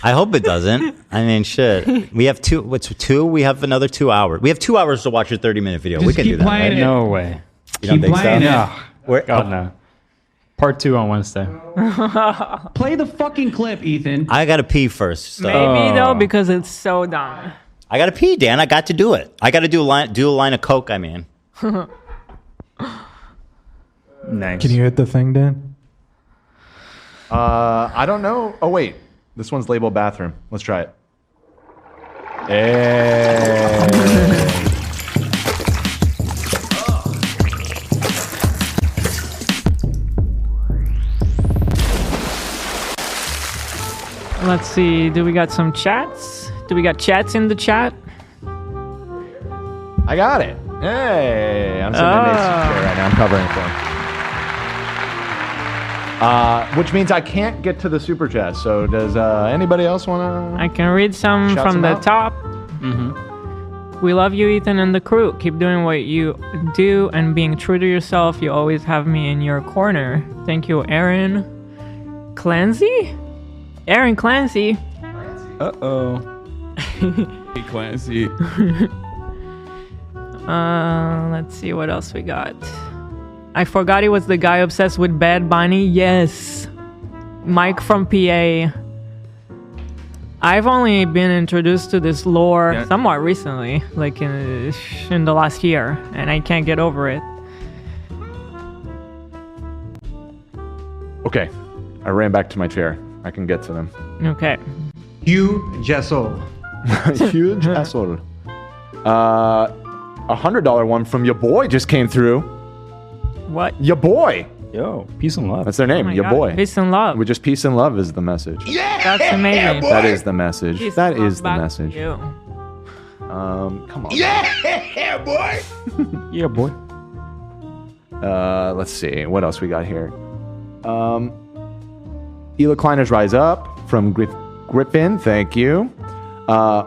I hope it doesn't. I mean, shit. We have two. What's two? We have another 2 hours. We have 2 hours to watch a 30-minute video. Just we can keep do that. playing Right? it. No way. You don't think so? No. God, no. Part 2 on Wednesday. Play the fucking clip, Ethan. I got to pee first. So. Maybe though, because it's so dumb. I got to pee, Dan. I got to do it. I got to do a line of coke, I mean. Nice. Can you hit the thing, Dan? I don't know. Oh, wait. This one's labeled bathroom. Let's try it. Hey. Let's see. Do we got some chats? Do we got chats in the chat? I got it. Hey. I'm sitting in Nate's chair right now. I'm covering for him. Which means I can't get to the super chat. So does anybody else want to? I can read some from the top. We love you, Ethan, and the crew. Keep doing what you do and being true to yourself. You always have me in your corner. Thank you, Aaron Clancy. Aaron Clancy. Uh-oh. Hey, Clancy. Let's see what else we got. I forgot he was the guy obsessed with Bad Bunny. Yes. Mike from PA. I've only been introduced to this lore somewhat recently, like in the last year, and I can't get over it. Okay. I ran back to my chair. I can get to them. Okay. Huge asshole. Huge asshole. $100 one from your boy just came through. What? Your boy. Yo, peace and love. That's their name. Oh my your God. boy. Peace and love. We just peace and love is the message. Yeah, that's amazing. That is the message. Peace That and love is the back to message. you. Come on. Yeah, boy. Yeah, boy. Let's see. What else we got here? Hila Kleiners Rise Up from Griffin. Thank you. I'll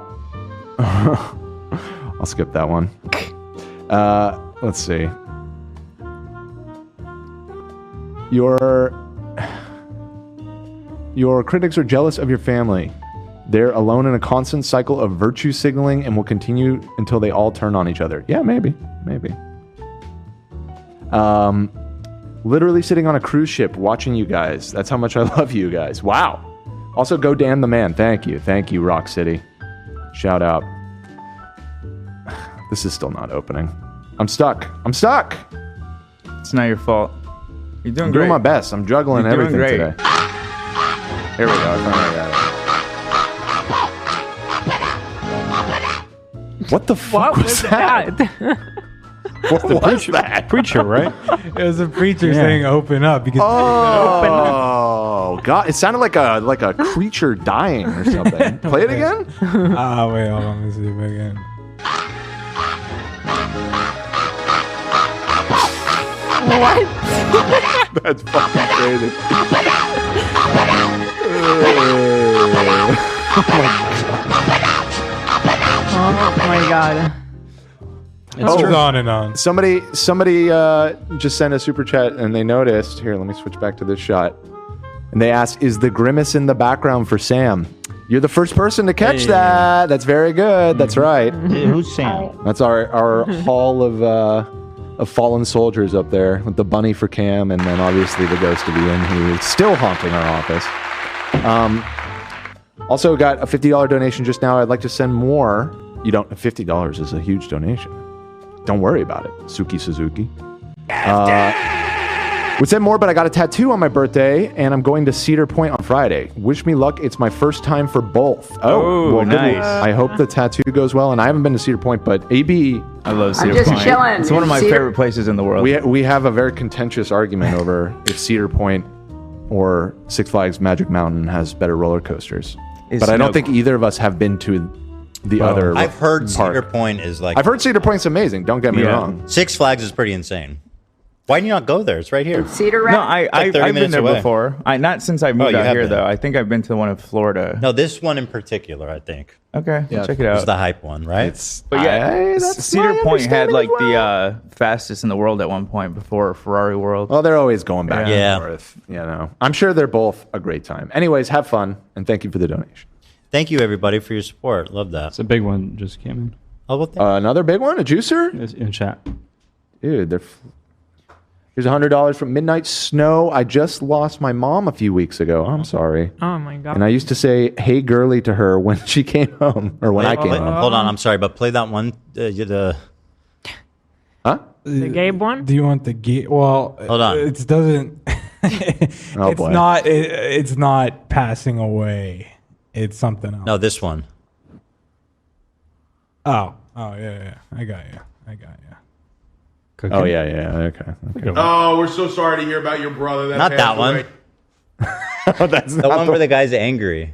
skip that one. Let's see. Your critics are jealous of your family. They're alone in a constant cycle of virtue signaling and will continue until they all turn on each other. Yeah, maybe. Literally sitting on a cruise ship watching you guys. That's how much I love you guys. Wow. Also, go Dan the man. Thank you, Rock City. Shout out. This is still not opening. I'm stuck. It's not your fault. You're doing I'm great. doing my best. I'm juggling You're doing everything great. today. Here we go. I finally got it. What the fuck was that? What was that? Preacher, right? It was a preacher saying "open up" because Oh God! It sounded like a creature dying or something. Play it again. Wait, hold on. Let me see if I can. What? That's fucking crazy. Oh my god. It goes on and on. Somebody just sent a super chat and they noticed. Here, let me switch back to this shot. And they asked, "Is the grimace in the background for Sam?" You're the first person to catch that. That's very good. That's right. Who's Sam? That's our hall of fallen soldiers up there with the bunny for Cam, and then obviously the ghost of Ian, who is still haunting our office. Also got a $50 donation just now. I'd like to send more. $50 is a huge donation. Don't worry about it, Suki Suzuki. Would send more, but I got a tattoo on my birthday, and I'm going to Cedar Point on Friday. Wish me luck. It's my first time for both. Oh, well, nice. I hope the tattoo goes well, and I haven't been to Cedar Point, but AB... I love Cedar just Point. chilling. It's one of my favorite places in the world. We have a very contentious argument over if Cedar Point or Six Flags Magic Mountain has better roller coasters. But I don't think either of us have been to the other I've heard park. Cedar Point is like... I've heard Cedar Point's amazing. Don't get me wrong. Six Flags is pretty insane. Why didn't you not go there? It's right here. Cedar No, Rapids. I've been there before. Not since I moved out here, been. though. I think I've been to the one in Florida. No, this one in particular, I think. Okay, Yeah. check it It's out. the hype one, right? But yeah, that's Cedar my Point had understanding like as well. the fastest in the world at one point before Ferrari World. Well, they're always going back Yeah. and forth. You know, I'm sure they're both a great time. Anyways, have fun, and thank you for the donation. Thank you, everybody, for your support. Love that. It's a big one just came in. Oh, well, Another big one, a juicer? It's in chat. Dude, here's $100 from Midnight Snow. I just lost my mom a few weeks ago. I'm sorry. Oh my god. And I used to say, "Hey, girly," to her when she came home, or when I came home. Hold on, I'm sorry, but play that one. Huh? The Gabe one? Do you want the Gabe? Well, Hold on. It doesn't. Oh, boy. It's not passing away. It's something else. No, this one. Oh, yeah. I got you. Oh, yeah. Okay. Oh, we're so sorry to hear about your brother. Not that one. That's The one where the guy's angry.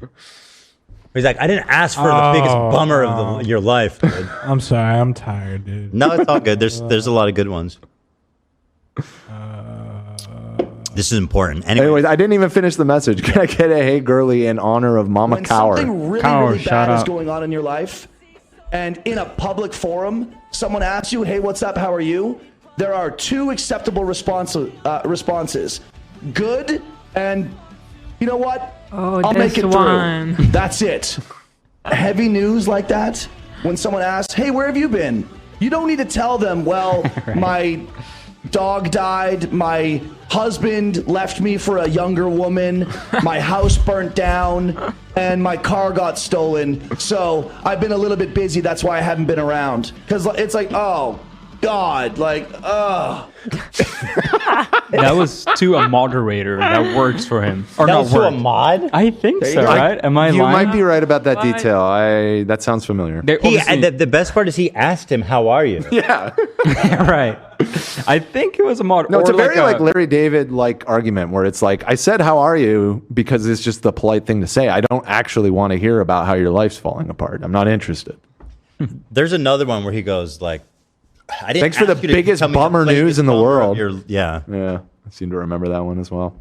He's like, I didn't ask for the biggest bummer of your life, dude. I'm sorry. I'm tired, dude. No, it's all good. There's a lot of good ones. This is important. Anyways, I didn't even finish the message. Can I get a "Hey, girly" in honor of Mama When Cower? something really bad is going on in your life, and in a public forum, someone asks you, "Hey, what's up? How are you?" There are two acceptable responses: good, and you know what? Oh, I'll make this it one. through. That's it. Heavy news like that. When someone asks, "Hey, where have you been?" You don't need to tell them, "Well, my dog died, my husband left me for a younger woman, my house burnt down, and my car got stolen. So I've been a little bit busy. That's why I haven't been around." Because it's like, oh, God, like, That was to a moderator that works for him. Or That not was to a work. mod? I think so, right? Am I You lying? might be right about that detail. That sounds familiar. The best part is he asked him, "How are you?" Yeah. Right. I think it was a mod. No, it's or a very like Larry David like argument where it's like, I said, "How are you?" because it's just the polite thing to say. I don't actually want to hear about how your life's falling apart. I'm not interested. There's another one where he goes like, I didn't Thanks for the ask you to biggest tell me the bummer news biggest in the bummer of world. your-" Yeah. I seem to remember that one as well.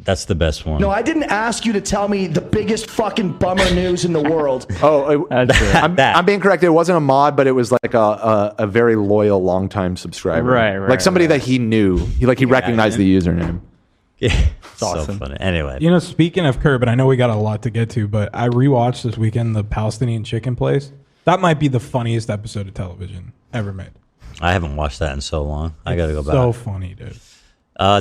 That's the best one. no, I didn't ask you to tell me the biggest fucking bummer news in the world. I'm being correct. It wasn't a mod, but it was like a very loyal, longtime subscriber. Right, like somebody that he knew. He recognized the username. Yeah, It's awesome. So funny. Anyway, You know, speaking of Curb, and I know we got a lot to get to, but I rewatched this weekend the Palestinian chicken place. That might be the funniest episode of television ever made. I haven't watched that in so long. I got to go back. So funny, dude.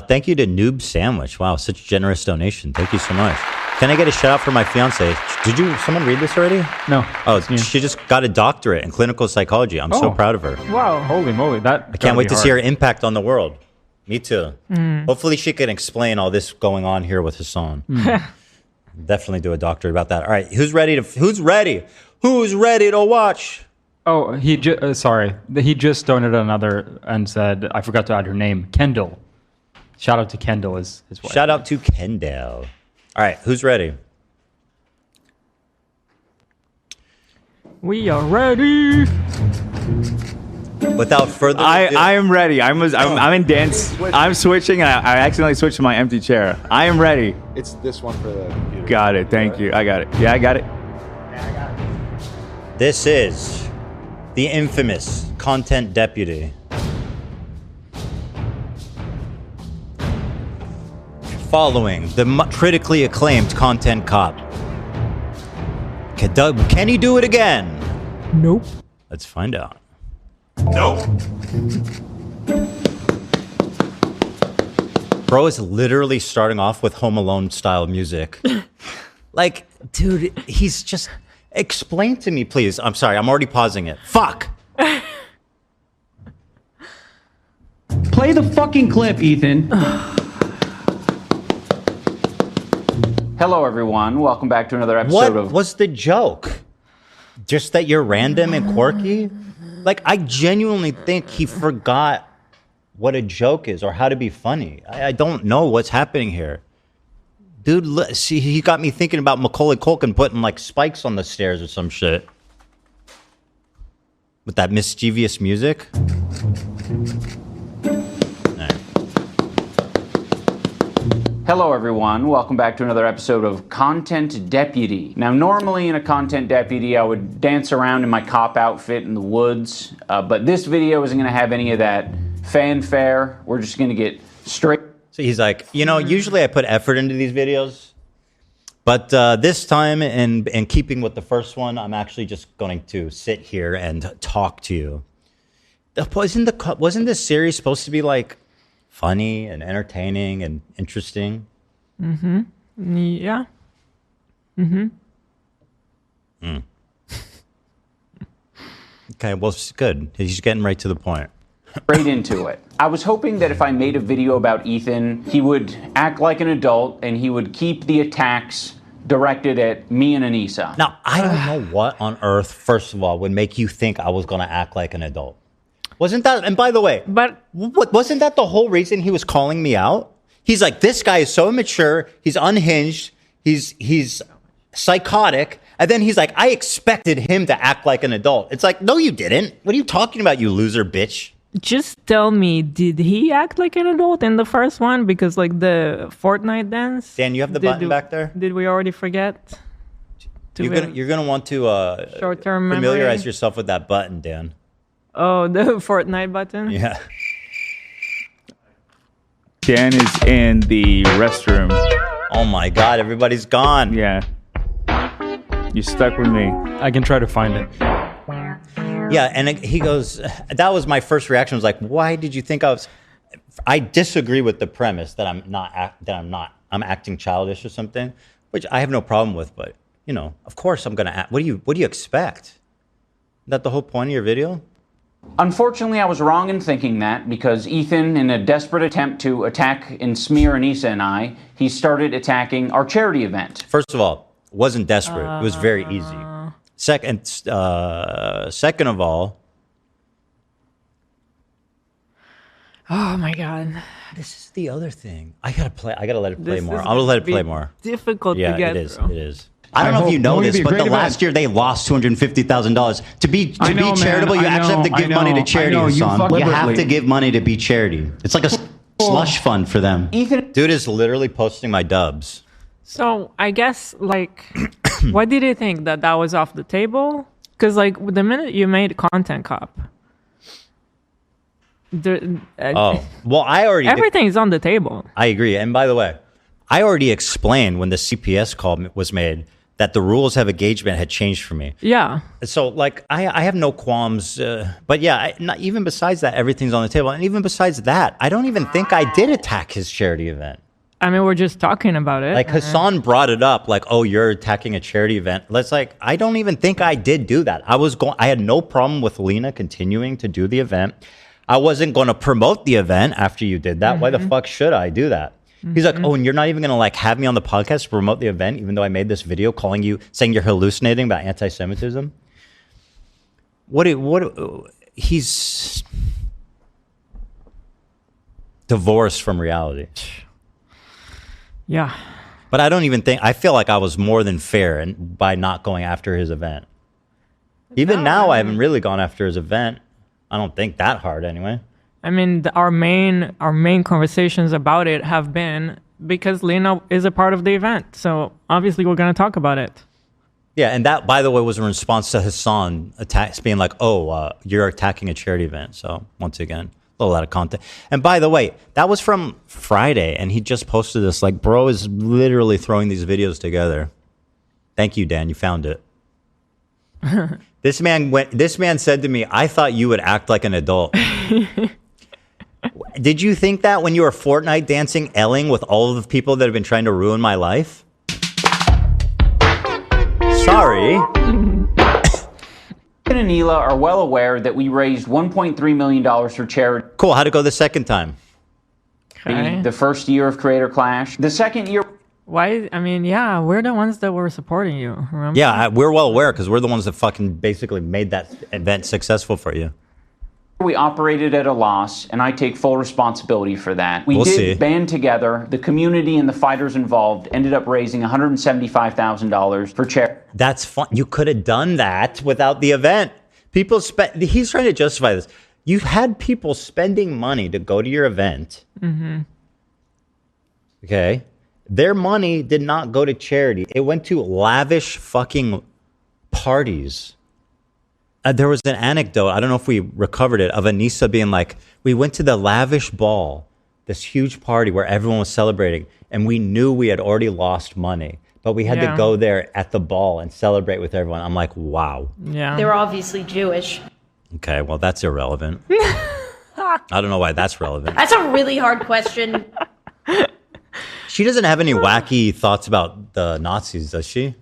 Thank you to Noob Sandwich. Wow, such a generous donation. Thank you so much. Can I get a shout out for my fiance? Did someone read this already? No. Oh, she just got a doctorate in clinical psychology. I'm so Oh. proud of her. Wow. Holy moly. That I can't wait to see her impact on the world. Me too. Mm. Hopefully she can explain all this going on here with Hassan. Definitely do a doctorate about that. All right, who's ready to watch? Oh, he just donated another and said, I forgot to add her name, Kendall. Shout out to Kendall, his wife. Shout out to Kendall. All right, who's ready? We are ready. Without further ado, I am ready. I'm in dance. I'm switching. I accidentally switched to my empty chair. I am ready. It's this one for the computer. Got it. Thank you. I got it. Yeah, I got it. this is the infamous content deputy. Following the critically acclaimed content cop. Can he do it again? Nope. Let's find out. Nope. Bro is literally starting off with Home Alone style music. Like, dude, he's just... Explain to me, please. I'm sorry, I'm already pausing it. Fuck! Play the fucking clip, Ethan. Hello, everyone. Welcome back to another episode What was the joke? Just that you're random and quirky? Like, I genuinely think he forgot what a joke is or how to be funny. I don't know what's happening here. Dude, see, he got me thinking about Macaulay Culkin putting, like, spikes on the stairs or some shit. With that mischievous music. Hello, everyone. Welcome back to another episode of Content Deputy. Now, normally in a Content Deputy, I would dance around in my cop outfit in the woods, but this video isn't going to have any of that fanfare. We're just going to get straight. So he's like, you know, usually I put effort into these videos, but this time, in keeping with the first one, I'm actually just going to sit here and talk to you. Wasn't this series supposed to be like funny and entertaining and interesting? Mm-hmm. Yeah. Mm-hmm. Mm. Okay, well, it's good. He's getting right to the point. Straight into it. I was hoping that if I made a video about Ethan, he would act like an adult and he would keep the attacks directed at me and Anissa. Now, I don't know what on earth, first of all, would make you think I was going to act like an adult. Wasn't that, and by the way, wasn't that the whole reason he was calling me out? He's like, this guy is so immature, he's unhinged, he's psychotic, and then he's like, I expected him to act like an adult. It's like, no, you didn't. What are you talking about, you loser bitch? Just tell me, did he act like an adult in the first one? Because like the Fortnite dance. Dan, you have the button back there? Did we already forget? You're gonna want to short-term familiarize memory? yourself with that button, Dan. Oh, the Fortnite button? Yeah. Dan is in the restroom. Oh my God, everybody's gone. Yeah. You stuck with me. I can try to find it. Yeah, and he goes, that was my first reaction, was like, why did you think I disagree with the premise that I'm acting childish or something, which I have no problem with, but, you know, of course I'm going to act. What do you expect? Is that the whole point of your video? Unfortunately, I was wrong in thinking that because Ethan, in a desperate attempt to attack and smear Anissa and I, he started attacking our charity event. First of all, it wasn't desperate. It was very easy. Second of all, oh my God, this is the other thing. I gotta let it play This more. is I'm gonna let it be play more. difficult to Yeah, get it is. through. It is. I don't know if you know this, but the last year they lost $250,000. To be charitable, you actually have to give money to charity, Hassan. You have to give money to be charity. It's like a slush fund for them. Ethan, dude is literally posting my dubs. So I guess like, what did you think that was off the table? Because like the minute you made Content Cop, well, I already everything's on the table. I agree. And by the way, I already explained when the CPS call was made that the rules of engagement had changed for me. Yeah. So, like, I have no qualms. But yeah, not even besides that, everything's on the table. And even besides that, I don't even think I did attack his charity event. I mean, we're just talking about it. Like, Hassan brought it up, like, oh, you're attacking a charity event. I don't even think I did do that. I had no problem with Lena continuing to do the event. I wasn't going to promote the event after you did that. Why the fuck should I do that? He's like, oh, and you're not even going to like have me on the podcast to promote the event, even though I made this video saying you're hallucinating about anti-Semitism. He's divorced from reality. Yeah. But I feel like I was more than fair by not going after his event. Even now, I haven't really gone after his event. I don't think that hard anyway. I mean, our main conversations about it have been because Lena is a part of the event. So obviously we're going to talk about it. Yeah, and that, by the way, was in response to Hassan being like, you're attacking a charity event. So once again, a little out of context. And by the way, that was from Friday, and he just posted this. Like, bro is literally throwing these videos together. Thank you, Dan. You found it. This man said to me, I thought you would act like an adult. Did you think that when you were Fortnite dancing Elling with all of the people that have been trying to ruin my life? Sorry. Ethan and Hila are well aware that we raised $1.3 million for charity. Cool. How'd it go the second time? Okay. The first year of Creator Clash. The second year. Why? I mean, yeah, we're the ones that were supporting you. Remember? Yeah, we're well aware because we're the ones that fucking basically made that event successful for you. We operated at a loss, and I take full responsibility for that. We did band together. The community and the fighters involved ended up raising $175,000 for charity. That's fun. You could have done that without the event. He's trying to justify this. You had people spending money to go to your event. Mm-hmm. Okay. Their money did not go to charity. It went to lavish fucking parties. There was an anecdote, I don't know if we recovered it, of Anissa being like, we went to the lavish ball, this huge party where everyone was celebrating, and we knew we had already lost money, but we had to go there at the ball and celebrate with everyone. I'm like, wow. Yeah. They were obviously Jewish. Okay, well, that's irrelevant. I don't know why that's relevant. That's a really hard question. She doesn't have any wacky thoughts about the Nazis, does she?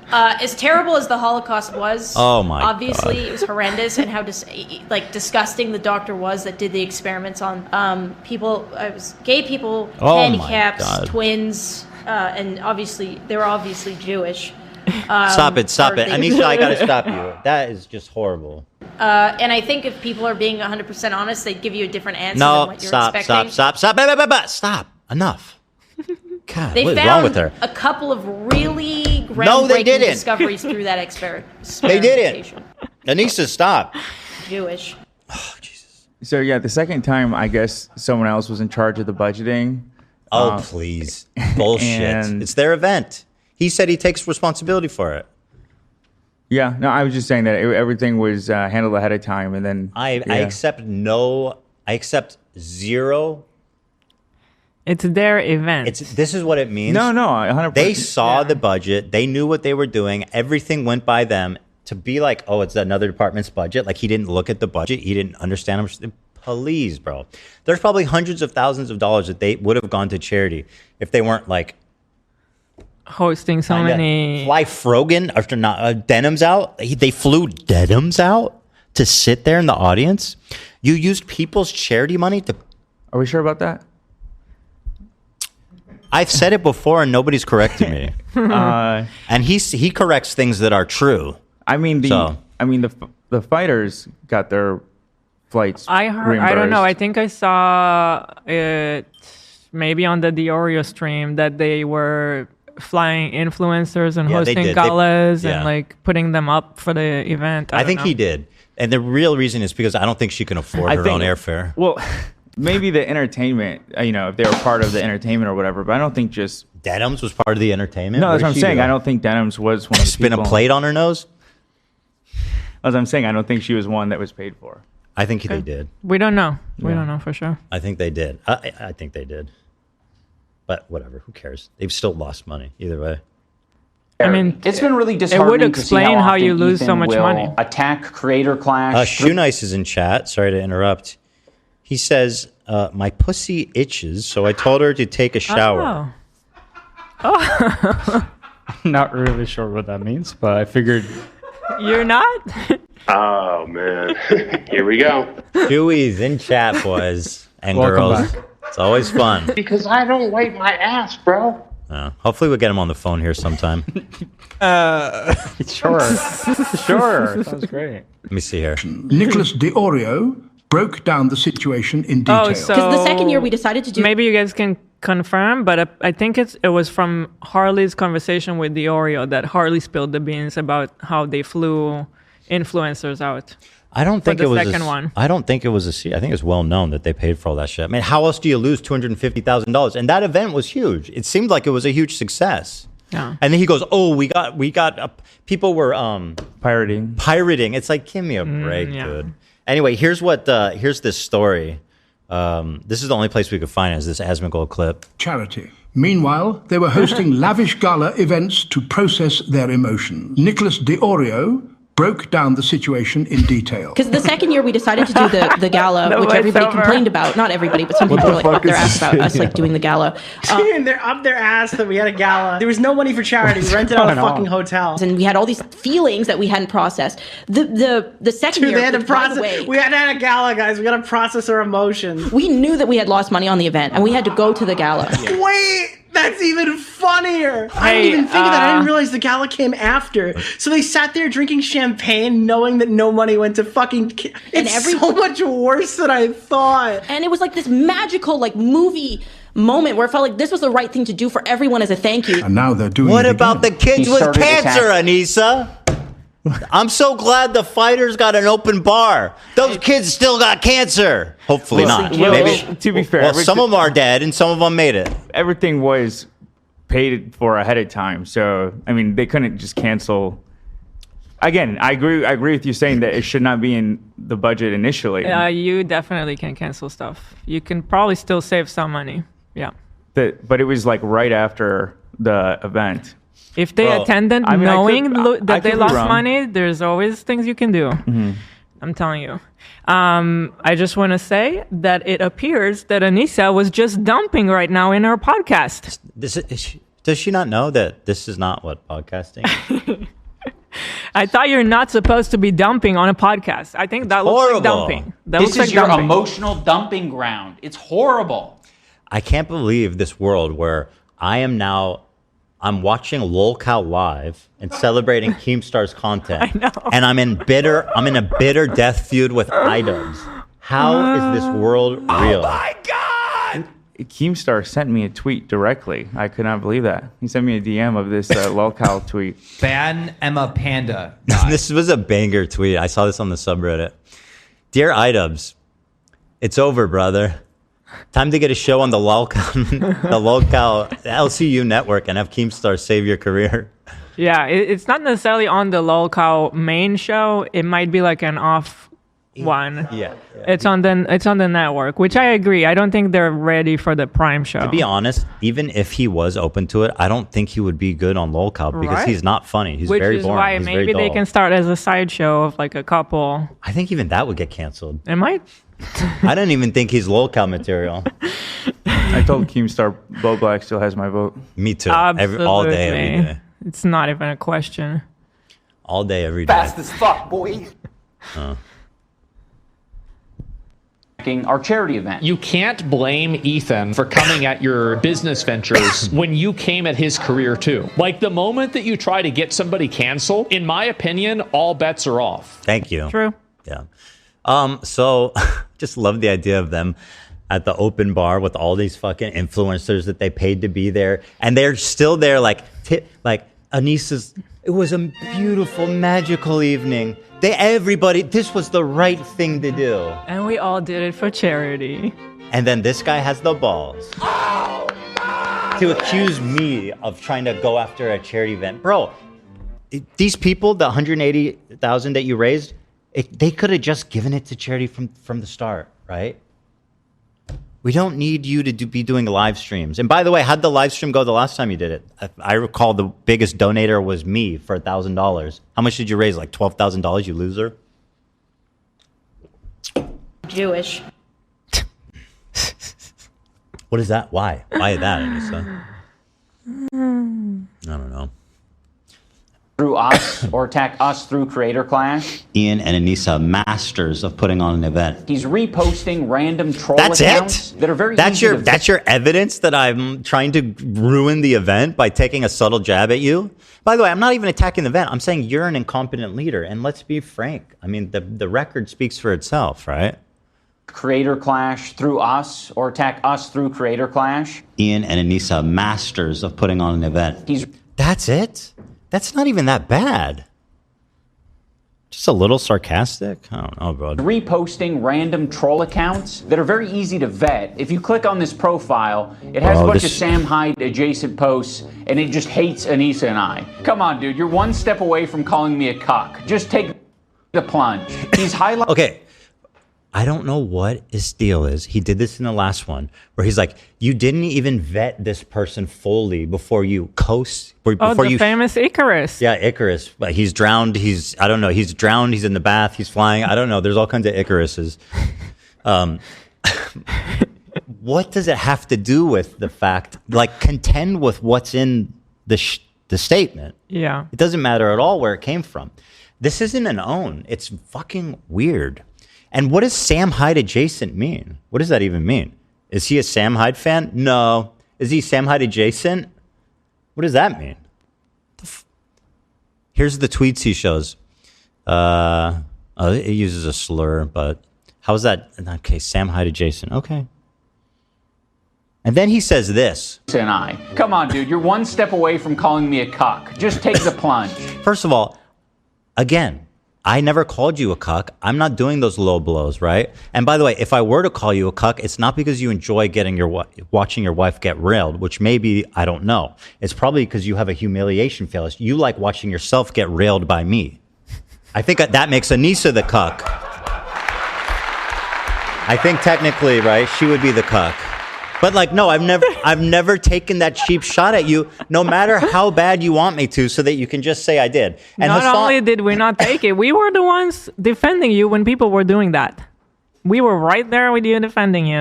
As terrible as the Holocaust was, oh my obviously God. It was horrendous, and how disgusting the doctor was that did the experiments on people. It was gay people, handicaps, twins, and obviously they were obviously Jewish. Stop it! Anisha, I gotta stop you. That is just horrible. And I think if people are being 100% honest, they'd give you a different answer than what you're expecting. Stop! Enough. God, They what is found wrong with her? a couple of really groundbreaking discoveries through that experiment. They didn't. Anissa, stop. Jewish. So yeah, the second time, I guess someone else was in charge of the budgeting. Oh, please. Bullshit. It's their event. He said he takes responsibility for it. Yeah, no, I was just saying that everything was handled ahead of time, and then I accept zero. It's their event. This is what it means. No, 100%. They saw the budget. They knew what they were doing. Everything went by them. To be like, oh, it's another department's budget. Like, he didn't look at the budget. He didn't understand. Please, bro. There's probably hundreds of thousands of dollars that they would have gone to charity if they weren't like hosting so many. Fly Frogan after not Denim's out. They flew Denim's out to sit there in the audience. You used people's charity money to. Are we sure about that? I've said it before and nobody's corrected me. And he corrects things that are true. I mean the fighters got their flights. I heard. reimbursed. I don't know. I think I saw it maybe on the Diorio stream that they were flying influencers and hosting galas and like putting them up for the event. I think he did. And the real reason is because I don't think she can afford her own airfare. Well, maybe the entertainment, if they were part of the entertainment or whatever, but I don't think just... Denims was part of the entertainment? No, that's what I'm saying. I don't think Denims was one of the Spin people. a plate on her nose? As I'm saying, I don't think she was one that was paid for. I think they did. We don't know. We don't know for sure. I think they did. I think they did. But whatever, who cares? They've still lost money either way. I mean, it's been really disheartening. It would explain how you lose so much money. Attack Creator Clash. Shoe Nice is in chat. Sorry to interrupt. He says, my pussy itches, so I told her to take a shower. Not really sure what that means, but I figured... You're not? Oh man, here we go. Chewy's in chat, boys and Welcome girls. back. It's always fun. Because I don't wipe my ass, bro. Hopefully we'll get him on the phone here sometime. Sure. Sure. Sounds great. Let me see here. Nicholas D'Orio broke down the situation in detail. Oh, so Because the second year we decided to do. Maybe you guys can confirm, but I think it was from Harley's conversation with D'Orio that Harley spilled the beans about how they flew influencers out. I don't think it was the second one. I don't think it was I think it's well known that they paid for all that shit. I mean, how else do you lose $250,000? And that event was huge. It seemed like it was a huge success. Yeah. And then he goes, "Oh, we got people were pirating. It's like, give me a break, dude." Anyway, here's this story. This is the only place we could find it, is this Asmongold clip. Charity. Meanwhile, they were hosting lavish gala events to process their emotions. Nicholas D'Orio broke down the situation in detail. Because the second year we decided to do the gala, No, which it's everybody over. complained about. Not everybody, but some people were like up their ass about us like doing the gala. They're up their ass that we had a gala. There was no money for charity. We rented out a fucking hotel. And we had all these feelings that we hadn't processed. The second Dude, year, they had to right process. away, We had a gala, guys. We got to process our emotions. we knew that we had lost money on the event, and we had to go to the gala. Wait, that's even funnier. I Hey, didn't even think of that. I didn't realize the gala came after. So they sat there drinking champagne, knowing that no money went to fucking. It's so much worse than I thought. And it was like this magical, like movie moment where it felt like this was the right thing to do for everyone as a thank you. And now they're doing What it about the kids He with started cancer, attacking. Anissa? I'm so glad the fighters got an open bar. Those kids still got cancer. Hopefully Well, not. well, Maybe. to be fair, well, some of them are dead and some of them made it. Everything was paid for ahead of time, so I mean they couldn't just cancel. Again, I agree with you saying that it should not be in the budget initially. You definitely can cancel stuff. You can probably still save some money. Yeah. But it was like right after the event. If they attended I mean, knowing I that they could be lost wrong. money, there's always things you can do. Mm-hmm. I'm telling you. I just want to say that it appears that Anissa was just dumping right now in our podcast. Does she not know that this is not what podcasting is? I thought you're not supposed to be dumping on a podcast. I think that looks like dumping. That This looks like is your dumping. emotional dumping ground. It's horrible. I can't believe this world where I'm watching LolCow live and celebrating Keemstar's content. I know. And I'm in a bitter death feud with Idubbbz. How is this world real? Keemstar sent me a tweet directly. I could not believe that. He sent me a DM of this LolCow tweet. Ban Emma Panda. This was a banger tweet. I saw this on the subreddit. Dear Idubbbz, it's over, brother. Time to get a show on the LolCow LCU network and have Keemstar save your career. Yeah, it's not necessarily on the LolCow main show. It might be like an off one. Yeah. It's on the network, which I agree. I don't think they're ready for the prime show. To be honest, even if he was open to it, I don't think he would be good on LolCow because Right. he's not funny. He's Which very is boring. why He's maybe very they dull. can start as a sideshow of like a couple. I think even that would get canceled. It might. I don't even think he's LolCow material. I told Keemstar Bo Black still has my vote. Me too. Absolutely. All day, every day. It's not even a question. All day, every day. Fast as fuck, boy. Our charity event. You can't blame Ethan for coming at your business ventures when you came at his career too. Like the moment that you try to get somebody canceled, in my opinion, all bets are off. Thank you. True. Yeah. So just love the idea of them at the open bar with all these fucking influencers that they paid to be there. And they're still there like Anissa's, it was a beautiful, magical evening. This was the right thing to do. And we all did it for charity. And then this guy has the balls to accuse me of trying to go after a charity event. Bro, these people, the $180,000 that you raised, they could have just given it to charity from the start, right? We don't need you to be doing live streams. And by the way, how'd the live stream go the last time you did it? I recall the biggest donator was me for $1,000. How much did you raise? Like $12,000, you loser? Jewish. What is that? Why? Why that, Anissa? I don't know. through us or attack us through Creator Clash. Ian and Anissa, masters of putting on an event. He's reposting random troll That's accounts that are very easy to that's your evidence that I'm trying to ruin the event by taking a subtle jab at you? By the way, I'm not even attacking the event. I'm saying you're an incompetent leader. And let's be frank. I mean, the record speaks for itself, right? Creator Clash through us or attack us through Creator Clash. Ian and Anissa, masters of putting on an event. That's it? That's not even that bad. Just a little sarcastic? I don't know, bro. Reposting random troll accounts that are very easy to vet. If you click on this profile, it has a bunch of Sam Hyde adjacent posts, and it just hates Anissa and I. Come on, dude. You're one step away from calling me a cuck. Just take the plunge. He's highlighting... Okay. I don't know what his deal is. He did this in the last one where he's like, you didn't even vet this person fully before you famous Icarus. Yeah, Icarus. But he's drowned. I don't know. He's drowned. He's in the bath. He's flying. I don't know. There's all kinds of Icaruses. What does it have to do with the fact, like, contend with what's in the statement? Yeah. It doesn't matter at all where it came from. This isn't an own. It's fucking weird. And what does Sam Hyde adjacent mean? What does that even mean? Is he a Sam Hyde fan? No. Is he Sam Hyde adjacent? What does that mean? Here's the tweets he shows. It uses a slur, but how's that? Okay, Sam Hyde adjacent. Okay. And then he says this. And I. Come on, dude. You're one step away from calling me a cuck. Just take the plunge. First of all, again, I never called you a cuck. I'm not doing those low blows, right? And by the way, if I were to call you a cuck, it's not because you enjoy watching your wife get railed, which maybe, I don't know. It's probably because you have a humiliation phallus. You like watching yourself get railed by me. I think that makes Anissa the cuck. I think technically, right, she would be the cuck. But like, no, I've never taken that cheap shot at you, no matter how bad you want me to, so that you can just say I did. And not only did we not take it, we were the ones defending you when people were doing that. We were right there with you defending you.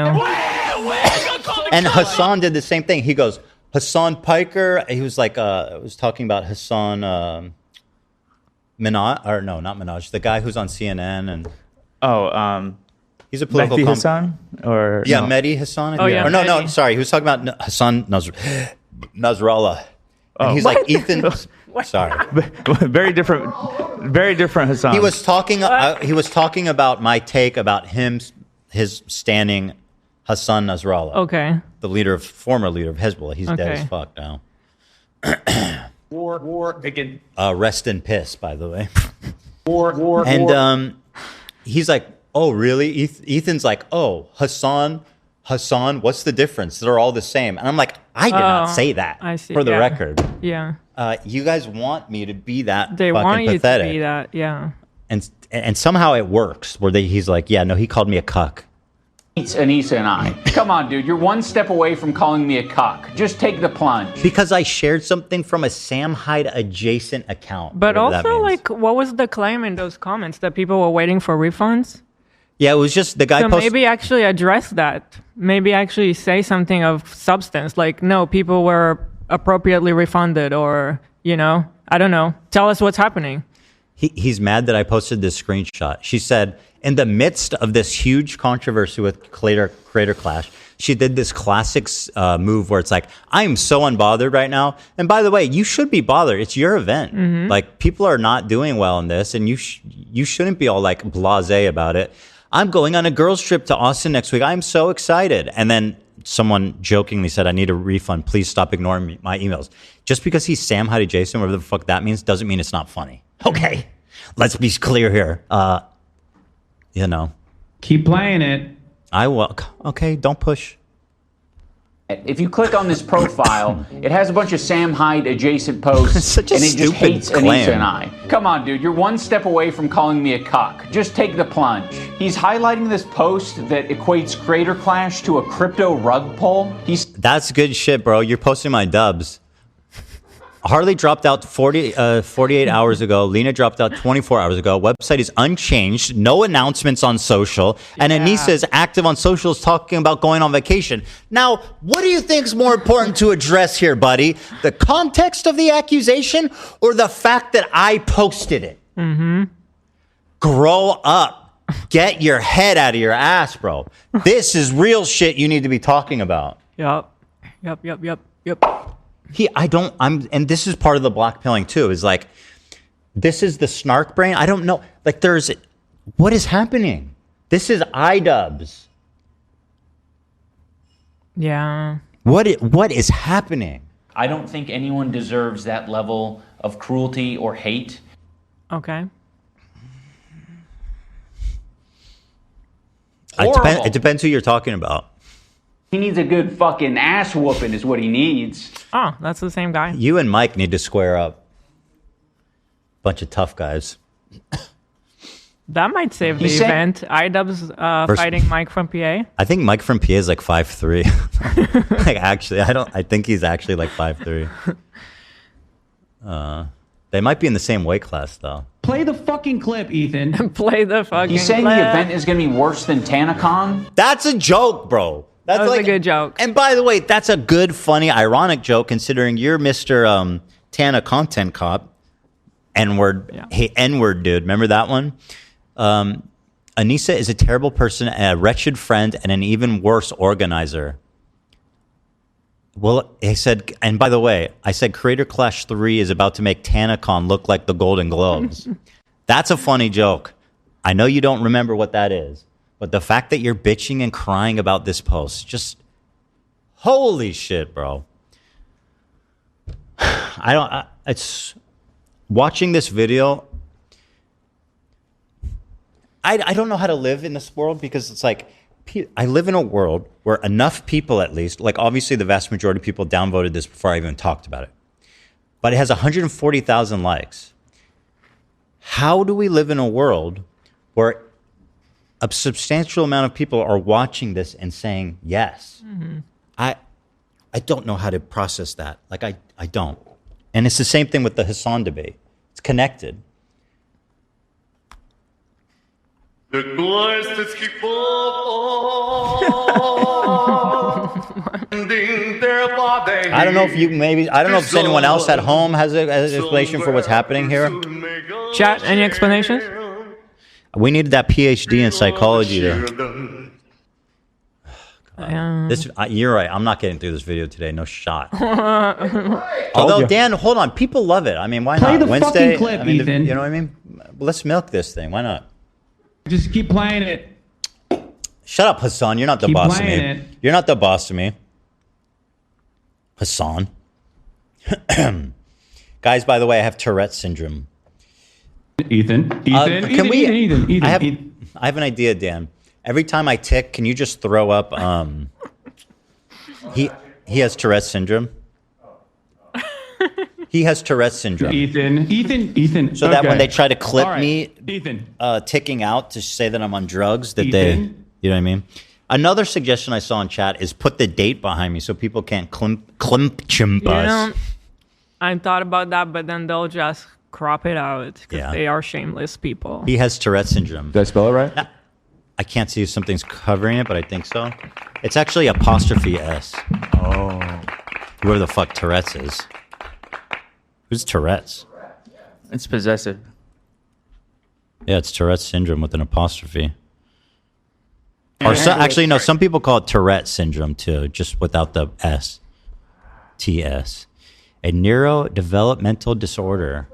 And Hassan did the same thing. He goes, Hassan Piker. He was like, was talking about Hassan Minaj, or no, not Minaj, the guy who's on CNN and he's a political Mehdi Hassan, or yeah, no? Mehdi Hassan. Oh yeah, or no, sorry, he was talking about Hassan Nasrallah. And he's like Ethan. Sorry, very different Hassan. He was talking about my take about his standing Hassan Nasrallah. Okay. The former leader of Hezbollah. He's dead as fuck now. War again. Rest in piss, by the way. War. And he's like, oh, really? Ethan's like, oh, Hassan, what's the difference? They're all the same. And I'm like, I did not say that, for the record. Yeah. You guys want me to be that They fucking want you pathetic. to be that, yeah. And somehow it works, where he's like, yeah, no, he called me a cuck. It's Anissa and I. Come on, dude. You're one step away from calling me a cuck. Just take the plunge. Because I shared something from a Sam Hyde adjacent account. But also, like, what was the claim in those comments? That people were waiting for refunds? Yeah, it was just the guy posted. Maybe actually address that. Maybe actually say something of substance. Like, no, people were appropriately refunded, or, I don't know. Tell us what's happening. He's mad that I posted this screenshot. She said, in the midst of this huge controversy with Creator Clash, she did this classic move where it's like, I'm so unbothered right now. And by the way, you should be bothered. It's your event. Mm-hmm. Like, people are not doing well in this, and you shouldn't be all like blasé about it. I'm going on a girls trip to Austin next week. I'm so excited. And then someone jokingly said, I need a refund. Please stop ignoring my emails. Just because he's Sam Hyde Jason, whatever the fuck that means, doesn't mean it's not funny. Okay. Let's be clear here. Keep playing it. I will. Okay, don't push. If you click on this profile, it has a bunch of Sam Hyde adjacent posts, Such a and it just stupid hates claim. Anissa and I. Come on, dude. You're one step away from calling me a cuck. Just take the plunge. He's highlighting this post that equates Creator Clash to a crypto rug pull. That's good shit, bro. You're posting my dubs. Harley dropped out 48 hours ago. Lena dropped out 24 hours ago. Website is unchanged. No announcements on social. And Anissa is active on socials talking about going on vacation. Now, what do you think is more important to address here, buddy? The context of the accusation or the fact that I posted it? Mm-hmm. Grow up. Get your head out of your ass, bro. This is real shit you need to be talking about. Yep. And this is part of the blackpilling too, is like, this is the snark brain. I don't know. Like what is happening? This is Idubbbz. Yeah. What is happening? I don't think anyone deserves that level of cruelty or hate. Okay. It depends who you're talking about. He needs a good fucking ass whooping is what he needs. Oh, that's the same guy. You and Mike need to square up. Bunch of tough guys. That might save the event. Idubbbz fighting Mike from PA. I think Mike from PA is like 5'3". Like actually, I think he's actually like 5'3". They might be in the same weight class though. Play the fucking clip, Ethan. Play the fucking He's saying clip. the event is going to be worse than TanaCon? That's a joke, bro. That's that was like a good joke. And by the way, that's a good, funny, ironic joke considering you're Mr. Tana Content Cop. N-word. Yeah. Hey, N-word, dude. Remember that one? Anissa is a terrible person, a wretched friend, and an even worse organizer. Well, he said, and by the way, I said Creator Clash 3 is about to make TanaCon look like the Golden Globes. That's a funny joke. I know you don't remember what that is. But the fact that you're bitching and crying about this post, just holy shit, bro. It's watching this video. I don't know how to live in this world because it's like, I live in a world where enough people at least, like obviously the vast majority of people downvoted this before I even talked about it. But it has 140,000 likes. How do we live in a world where a substantial amount of people are watching this and saying yes? Mm-hmm. I don't know how to process that. Like I don't. And it's the same thing with the Hassan debate. It's connected. I don't know if anyone else at home has an explanation for what's happening here. Chat, any explanations? We needed that PhD in psychology to. You're right. I'm not getting through this video today. No shot. Although, Dan, hold on. People love it. I mean, why Play not? the Wednesday. fucking clip, I mean, Ethan. you know what I mean? Let's milk this thing. Why not? Just keep playing it. Shut up, Hassan. You're not the Keep boss of me. playing it. You're not the boss of me. Hassan. Guys, by the way, I have Tourette's syndrome. Ethan. I have an idea, Dan. Every time I tick, can you just throw up? He has Tourette's syndrome. He has Tourette's syndrome. Ethan. So that when they try to clip All right. me, Ethan, ticking out to say that I'm on drugs, that Ethan? you know what I mean? Another suggestion I saw in chat is put the date behind me so people can't chimp us. I thought about that, but then they'll just crop it out because they are shameless people. He has Tourette's syndrome. Did I spell it right? I can't see if something's covering it, but I think so. It's actually apostrophe S. Oh. Whoever the fuck Tourette's is. Who's Tourette's? It's possessive. Yeah, it's Tourette's syndrome with an apostrophe. Or actually, no, some people call it Tourette syndrome too, just without the S. TS. A neurodevelopmental disorder.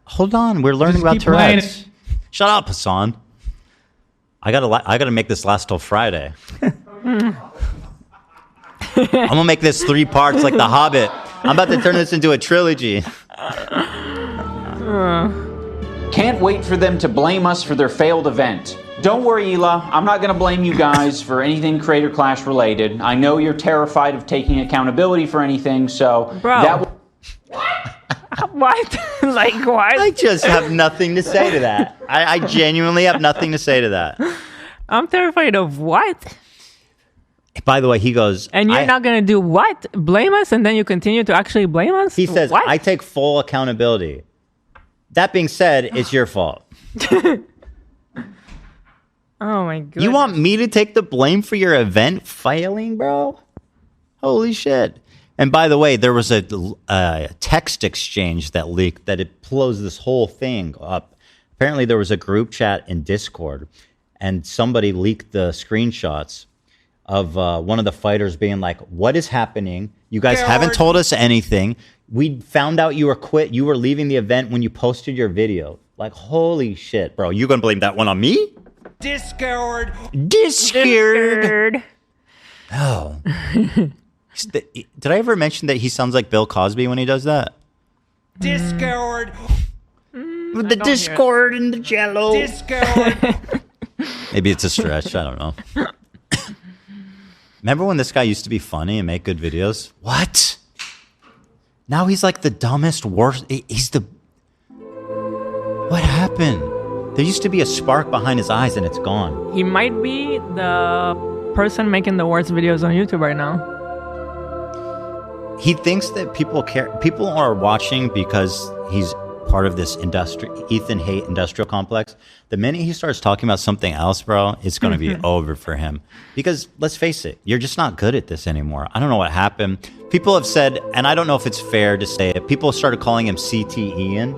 Hold on, we're learning about Tourette's. Shut up, Hassan. I gotta make this last till Friday. I'm gonna make this 3 parts like The Hobbit. I'm about to turn this into a trilogy. Can't wait for them to blame us for their failed event. Don't worry, Hila. I'm not going to blame you guys for anything Creator Clash related. I know you're terrified of taking accountability for anything, so Bro. What? Like what? I just have nothing to say to that. I genuinely have nothing to say to that. I'm terrified of what? By the way, he goes, and you're not going to do what? Blame us, and then you continue to actually blame us? He says, what? I take full accountability. That being said, it's your fault. Oh my god! You want me to take the blame for your event failing, bro? Holy shit. And by the way, there was a text exchange that leaked that it blows this whole thing up. Apparently there was a group chat in Discord and somebody leaked the screenshots of one of the fighters being like, what is happening? You guys haven't told us anything. We found out you were leaving the event when you posted your video. Like, holy shit, bro. You gonna blame that one on me? Discord. Oh. Did I ever mention that he sounds like Bill Cosby when he does that? Discord. With the Discord and the Jello. Discord. Maybe it's a stretch. I don't know. Remember when this guy used to be funny and make good videos? What? Now he's like the dumbest, worst. What happened? There used to be a spark behind his eyes and it's gone. He might be the person making the worst videos on YouTube right now. He thinks that people care. People are watching because he's part of this Ethan hate industrial complex. The minute he starts talking about something else, bro, it's going to be over for him. Because let's face it, you're just not good at this anymore. I don't know what happened. People have said, and I don't know if it's fair to say it, people started calling him CT Ian,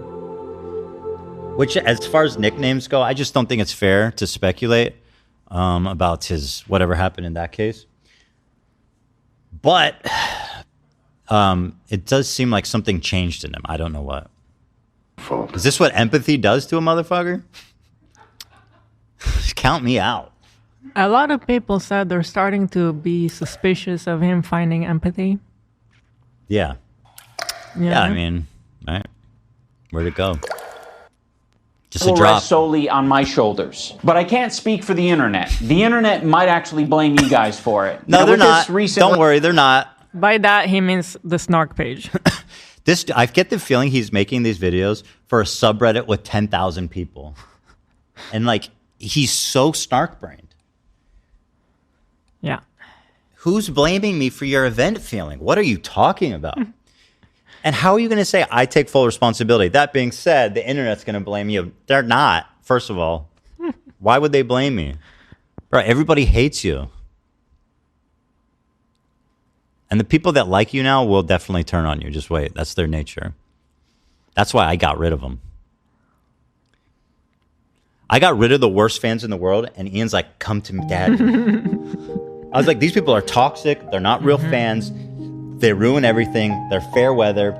which as far as nicknames go, I just don't think it's fair to speculate about his whatever happened in that case. But it does seem like something changed in him. I don't know what. Is this what empathy does to a motherfucker? Count me out. A lot of people said they're starting to be suspicious of him finding empathy. Yeah. Yeah, I mean, right. Where'd it go? Just a Will drop. rest solely on my shoulders. But I can't speak for the internet. The internet might actually blame you guys for it. No, Now, they're with not. this recent- Don't worry, they're not. By that, he means the snark page. I get the feeling he's making these videos for a subreddit with 10,000 people. And like, he's so snark-brained. Yeah. Who's blaming me for your event failing? What are you talking about? And how are you going to say, I take full responsibility? That being said, the internet's going to blame you. They're not, first of all. Why would they blame me? Bro, everybody hates you. And the people that like you now will definitely turn on you. Just wait. That's their nature. That's why I got rid of them. I got rid of the worst fans in the world, and Ian's like, come to me, Dad. I was like, these people are toxic. They're not real fans. They ruin everything. They're fair weather.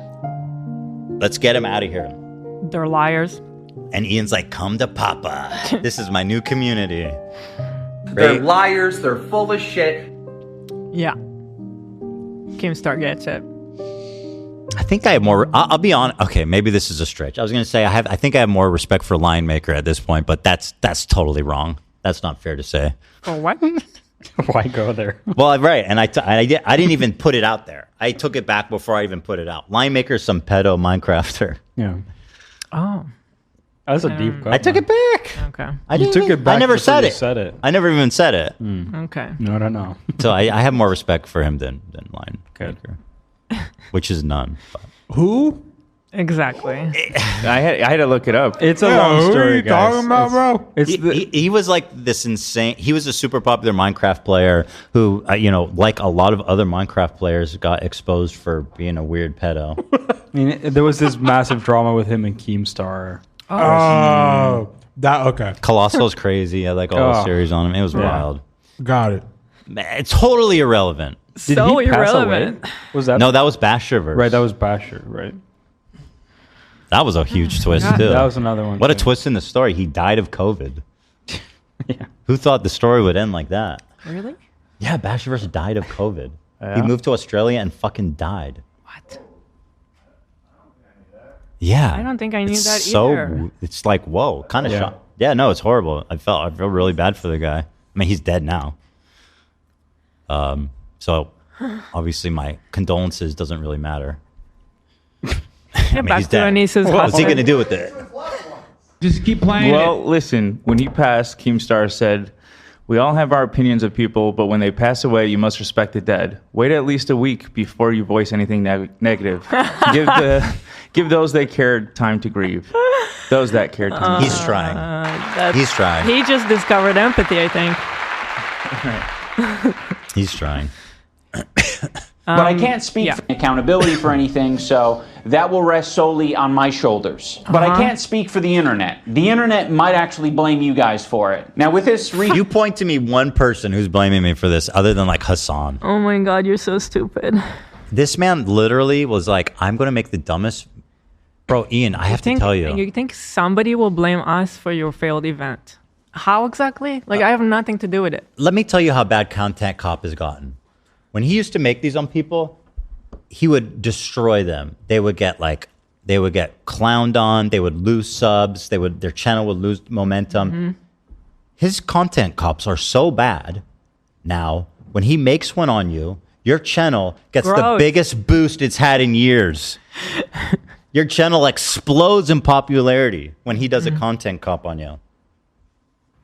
Let's get them out of here. They're liars. And Ian's like, come to Papa. This is my new community. They're liars. They're full of shit. Yeah. Keemstar gets it. I think I have more. I'll be honest. Okay, maybe this is a stretch. I was going to say I think I have more respect for Lion Maker at this point, but that's totally wrong. That's not fair to say. For what? Why go there? Well, right, and I didn't even put it out there. I took it back before I even put it out. Lion Maker is some pedo Minecrafter. Yeah. Oh. That's a deep cut. I took it back. Okay. You took it back. I never said it. Said it. I never even said it. Okay. No, I don't know. So I have more respect for him than Lion Maker, which is none. But. Who? Exactly. I had to look it up. It's a long story, who are you guys. talking about, bro? He was like this insane. He was a super popular Minecraft player who, like a lot of other Minecraft players, got exposed for being a weird pedo. I mean, there was this massive drama with him and Keemstar. Oh, that okay. Colossal's crazy. I like all the series on him. It was wild. Got it. Man, it's totally irrelevant. Did So he pass irrelevant. away? Was that No, that was Basherverse. right? That was Basher, right? That was a huge twist God. too. That was another one. What a too. twist in the story. He died of COVID. Yeah. Who thought the story would end like that? Really? Yeah, Basherverse died of COVID. Yeah. He moved to Australia and fucking died. What? Yeah. I don't think I knew It's that so, either. It's like, whoa, kind of Yeah. shocked. Yeah, no, it's horrible. I feel really bad for the guy. I mean, he's dead now. So obviously my condolences doesn't really matter. Get back he's to dead. Anis's What's he hustle. going to do with it? Just keep playing Well, listen, when he passed, Keemstar said, We all have our opinions of people, but when they pass away, you must respect the dead. Wait at least a week before you voice anything negative. Give those they cared time to grieve. Those that cared time. He's trying. He's trying. He just discovered empathy, I think. He's trying. But I can't speak for accountability for anything, so that will rest solely on my shoulders. But I can't speak for the internet. The internet might actually blame you guys for it. Now, with this... You point to me one person who's blaming me for this, other than like Hassan. Oh my God, you're so stupid. This man literally was like, I'm going to make the dumbest... Bro, Ian, I have to tell you. You think somebody will blame us for your failed event? How exactly? Like, I have nothing to do with it. Let me tell you how bad Content Cop has gotten. When he used to make these on people, he would destroy them. They would get clowned on. They would lose subs. Their channel would lose momentum. Mm-hmm. His Content Cops are so bad now. When he makes one on you, your channel gets the biggest boost it's had in years. Your channel explodes in popularity when he does a Content Cop on you.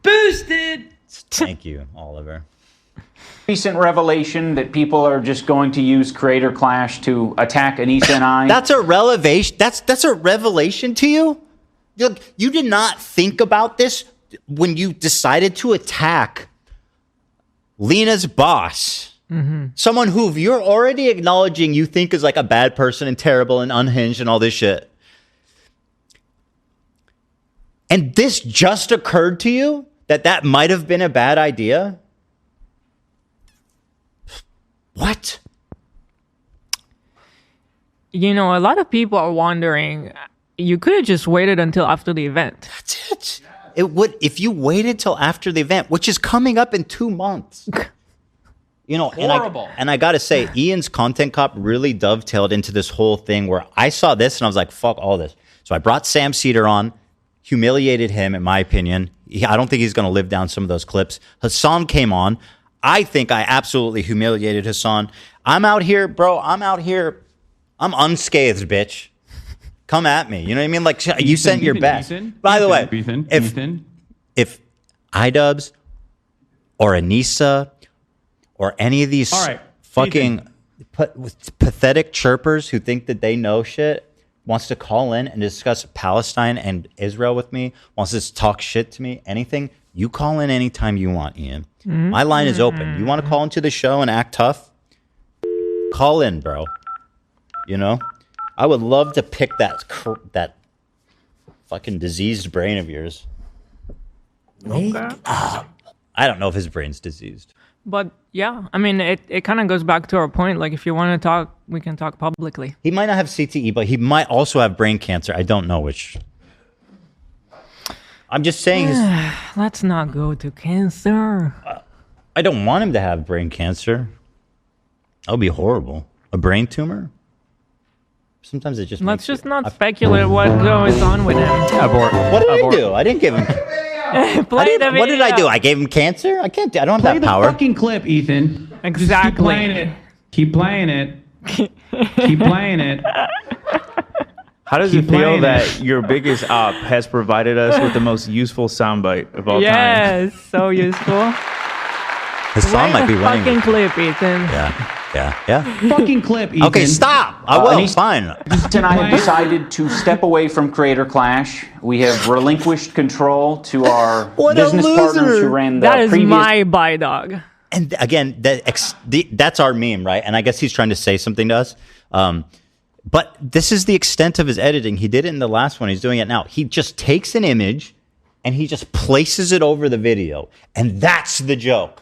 Boosted. Thank you, Oliver. Recent revelation that people are just going to use Creator Clash to attack Anissa and I. That's a revelation. That's a revelation to you. Look, you did not think about this when you decided to attack Lena's boss, someone who you're already acknowledging you think is like a bad person and terrible and unhinged and all this shit. And this just occurred to you that might have been a bad idea. What? You know, a lot of people are wondering, you could have just waited until after the event. That's it. It would, if you waited till after the event, which is coming up in 2 months. You know, horrible. And I gotta say, Ian's Content Cop really dovetailed into this whole thing where I saw this and I was like, fuck all this. So I brought Sam Cedar on, humiliated him, in my opinion. I don't think he's gonna live down some of those clips. Hassan came on. I think I absolutely humiliated Hassan. I'm out here, bro. I'm unscathed, bitch. Come at me. You know what I mean? Like, you sent your best. By the way, if Idubbbz or Anissa or any of these fucking pathetic chirpers who think that they know shit wants to call in and discuss Palestine and Israel with me, wants to talk shit to me, anything, you call in anytime you want, Ian. My line is open. You want to call into the show and act tough? Call in, bro. You know? I would love to pick that fucking diseased brain of yours. Okay. I don't know if his brain's diseased. But yeah, I mean, it kind of goes back to our point. Like, if you want to talk, we can talk publicly. He might not have CTE, but he might also have brain cancer. I don't know which. I'm just saying Let's not go to cancer. I don't want him to have brain cancer. That would be horrible. A brain tumor? Sometimes it just Let's just not speculate what goes on with him. Abort. What did I do? I didn't give him... What did I do? I gave him cancer? I don't have Play that power. the fucking clip, Ethan. Exactly. Keep playing it. Keep playing it. How does it feel that your biggest op has provided us with the most useful soundbite of all time? Yes, so useful. His song might be winning. Fucking clip, Ethan. Yeah. Fucking clip, Ethan. Okay, stop. I will. Fine. Anissa and I have decided to step away from Creator Clash. We have relinquished control to our business partners who ran the previous... That is my buy dog. And again, that's our meme, right? And I guess he's trying to say something to us. But this is the extent of his editing. He did it in the last one. He's doing it now. He just takes an image and he just places it over the video. And that's the joke.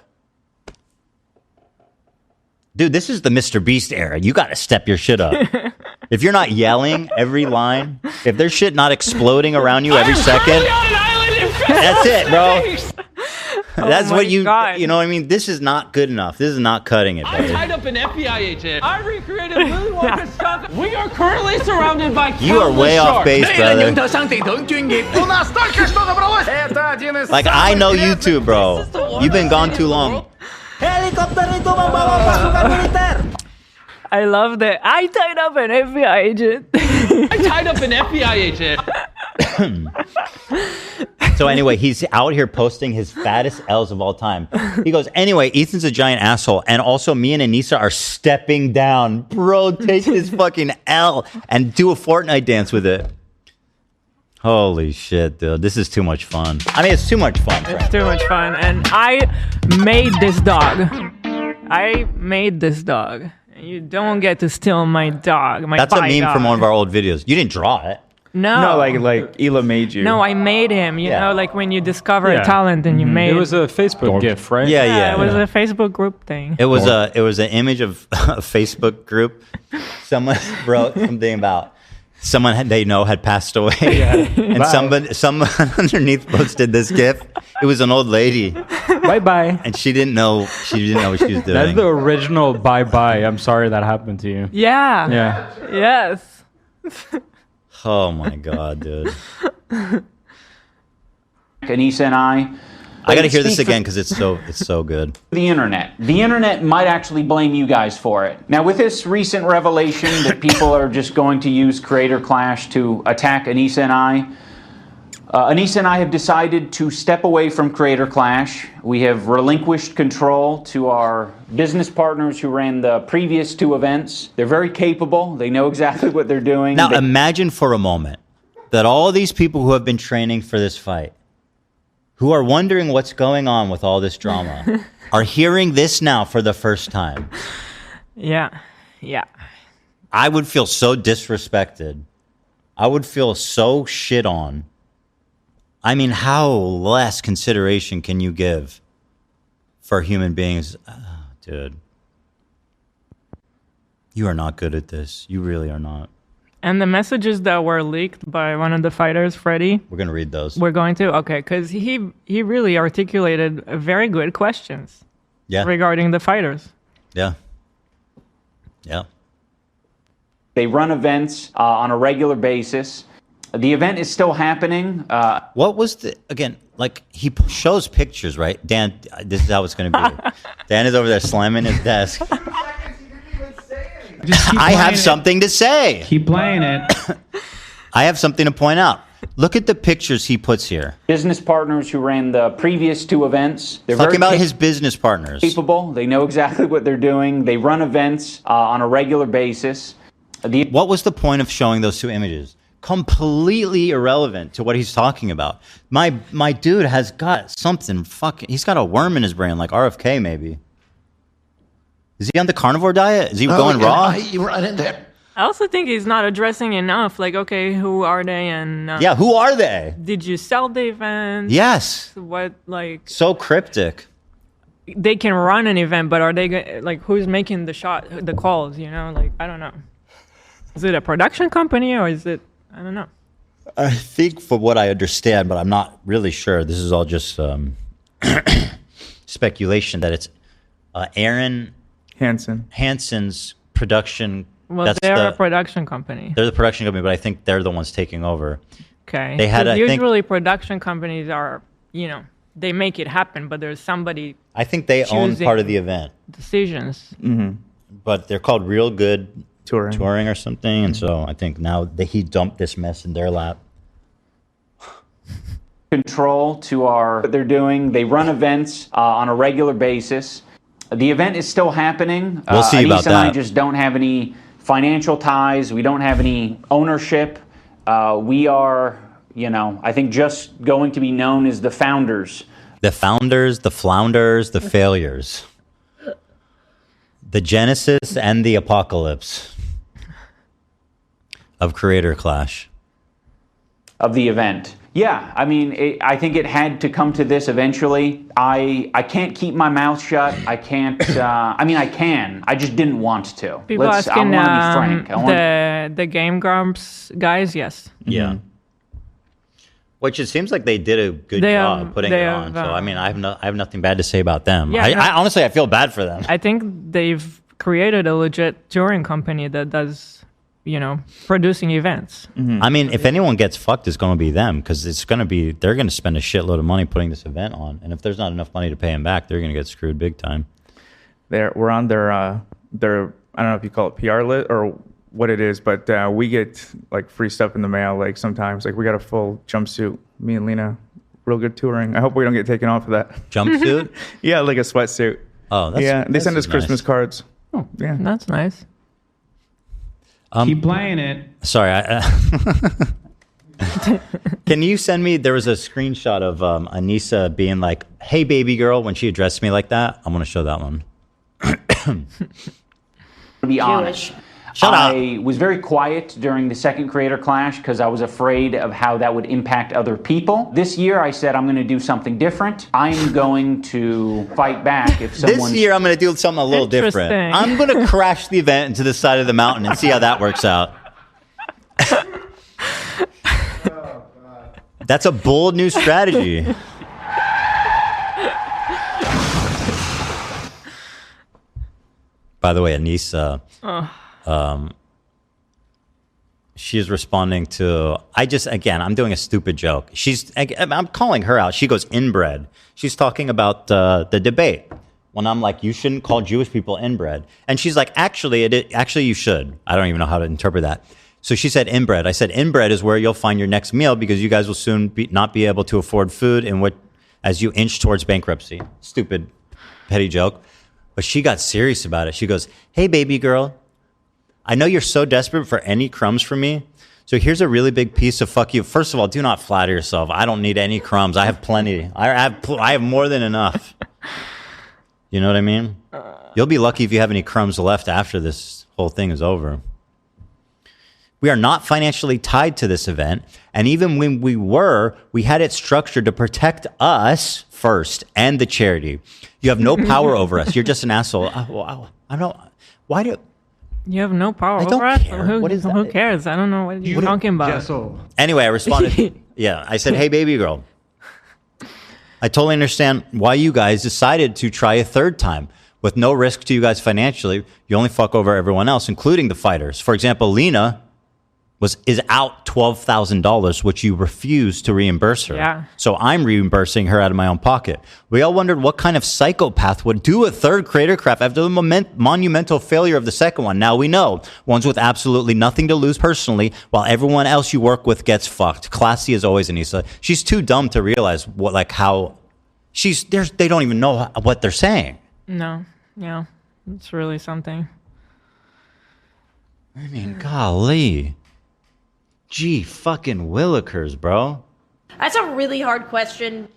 Dude, this is the Mr. Beast era. You got to step your shit up. If you're not yelling every line, if there's shit not exploding around you every second, that's it, bro. That's what you know what I mean? This is not good enough. This is not cutting it, buddy. I tied up an FBI agent. I recreated Willy Wonka's chocolate. We are currently surrounded by You are way off base, brother. Like, I know you too, bro. You've been gone too long. I love that. I tied up an FBI agent. I tied up an FBI agent. So anyway, he's out here posting his fattest L's of all time. He goes, anyway, Ethan's a giant asshole. And also me and Anissa are stepping down. Bro, take this fucking L and do a Fortnite dance with it. Holy shit, dude. This is too much fun. I mean, it's too much fun. It's too much fun. And I made this dog. You don't get to steal my dog. That's a meme from one of our old videos. You didn't draw it. No. No, like Hila made you. No, I made him. You know, like when you discover a talent and you made. It was a Facebook GIF, right? Yeah, it was a Facebook group thing. It was an image of a Facebook group. Someone wrote something about someone they know had passed away, and someone underneath posted this GIF. It was an old lady. Bye, and she didn't know what she was doing. That's the original bye. I'm sorry that happened to you. Yeah. Yeah. Yes. Oh my god, dude. Anissa and I got to hear this again because it's so good. The internet might actually blame you guys for it. Now, with this recent revelation that people are just going to use Creator Clash to attack Anissa and I have decided to step away from Creator Clash. We have relinquished control to our business partners who ran the previous 2 events. They're very capable. They know exactly what they're doing. Now, imagine for a moment that all these people who have been training for this fight, who are wondering what's going on with all this drama, are hearing this now for the first time. Yeah. I would feel so disrespected. I would feel so shit on. I mean, how less consideration can you give for human beings? Oh, dude. You are not good at this. You really are not. And the messages that were leaked by one of the fighters, Freddie. We're going to read those. We're going to? Okay, because he really articulated very good questions regarding the fighters. Yeah. They run events on a regular basis. The event is still happening. What was again, like he shows pictures, right? Dan, this is how it's going to be. Dan is over there slamming his desk. I have something to say. Keep playing it. I have something to point out. Look at the pictures he puts here. Business partners who ran the previous 2 events. They're talking about his business partners. Capable. They know exactly what they're doing. They run events on a regular basis. What was the point of showing those 2 images? Completely irrelevant to what he's talking about. My dude has got something he's got a worm in his brain, like RFK maybe. Is he on the carnivore diet? Is he going raw? You run in there. I also think he's not addressing enough. Like, okay, who are they? And who are they? Did you sell the event? Yes. What, like? So cryptic. They can run an event, but are they like who's making the calls? You know, like I don't know. Is it a production company or is it? I don't know. I think from what I understand, but I'm not really sure. This is all just speculation that it's Aaron Hansen's production. Well, they're a production company. They're the production company, but I think they're the ones taking over. Okay. They had usually production companies are, they make it happen, but there's somebody. I think they own part of the event. Decisions. Mm-hmm. But they're called Real Good Touring or something, and so I think now he dumped this mess in their lap. Control to what they're doing. They run events on a regular basis. The event is still happening. We'll see about that. Anissa and I just don't have any financial ties. We don't have any ownership. We are, I think just going to be known as the founders. The founders, the flounders, the failures. The genesis and the apocalypse of Creator Clash. Of the event. Yeah, I mean, I think it had to come to this eventually. I can't keep my mouth shut. I can't, I can. I just didn't want to. People asking I want to be frank. The Game Grumps guys, yes. Yeah. Which it seems like they did a good job putting it on. So, I mean, I have nothing bad to say about them. Yeah, I honestly, I feel bad for them. I think they've created a legit touring company that does, producing events. Mm-hmm. I mean, if anyone gets fucked, it's going to be them because they're going to spend a shitload of money putting this event on. And if there's not enough money to pay them back, they're going to get screwed big time. We're on their I don't know if you call it PR list or what it is, but we get like free stuff in the mail. Like sometimes, like we got a full jumpsuit. Me and Lena real good touring. I hope we don't get taken off of that. Jumpsuit? Yeah, like a sweatsuit. Oh, that's yeah. They send us nice. Christmas cards. Oh, yeah, that's nice. Keep playing it. Sorry. Can you send me? There was a screenshot of Anissa being like, "Hey, baby girl," when she addressed me like that. I'm gonna show that one. To be honest, I was very quiet during the second Creator Clash because I was afraid of how that would impact other people. This year, I said I'm going to do something different. I'm going to fight back if someone. This year, I'm going to do something a little different. I'm going to crash the event into the side of the mountain and see how that works out. That's a bold new strategy. By the way, Anissa, she's responding to, I'm doing a stupid joke. I'm calling her out. She goes, inbred. She's talking about the debate. When I'm like, you shouldn't call Jewish people inbred. And she's like, actually, you should. I don't even know how to interpret that. So she said inbred. I said, inbred is where you'll find your next meal because you guys will soon not be able to afford food as you inch towards bankruptcy. Stupid, petty joke. But she got serious about it. She goes, hey, baby girl, I know you're so desperate for any crumbs from me. So here's a really big piece of fuck you. First of all, do not flatter yourself. I don't need any crumbs. I have plenty. I have more than enough. You know what I mean? You'll be lucky if you have any crumbs left after this whole thing is over. We are not financially tied to this event. And even when we were, we had it structured to protect us first and the charity. You have no power over us. You're just an asshole. I don't. Why do you have no power I don't over us? care. Who cares? I don't know what you're talking about. Anyway, I responded. Yeah, I said, hey, baby girl. I totally understand why you guys decided to try a third time. With no risk to you guys financially, you only fuck over everyone else, including the fighters. For example, Lena is out $12,000, which you refused to reimburse her. Yeah. So I'm reimbursing her out of my own pocket. We all wondered what kind of psychopath would do a third Creator Craft after the monumental failure of the second one. Now we know. Ones with absolutely nothing to lose personally, while everyone else you work with gets fucked. Classy as always, Anissa. She's too dumb to realize they don't even know what they're saying. No. Yeah. It's really something. I mean, golly. Gee, fucking willikers, bro. That's a really hard question.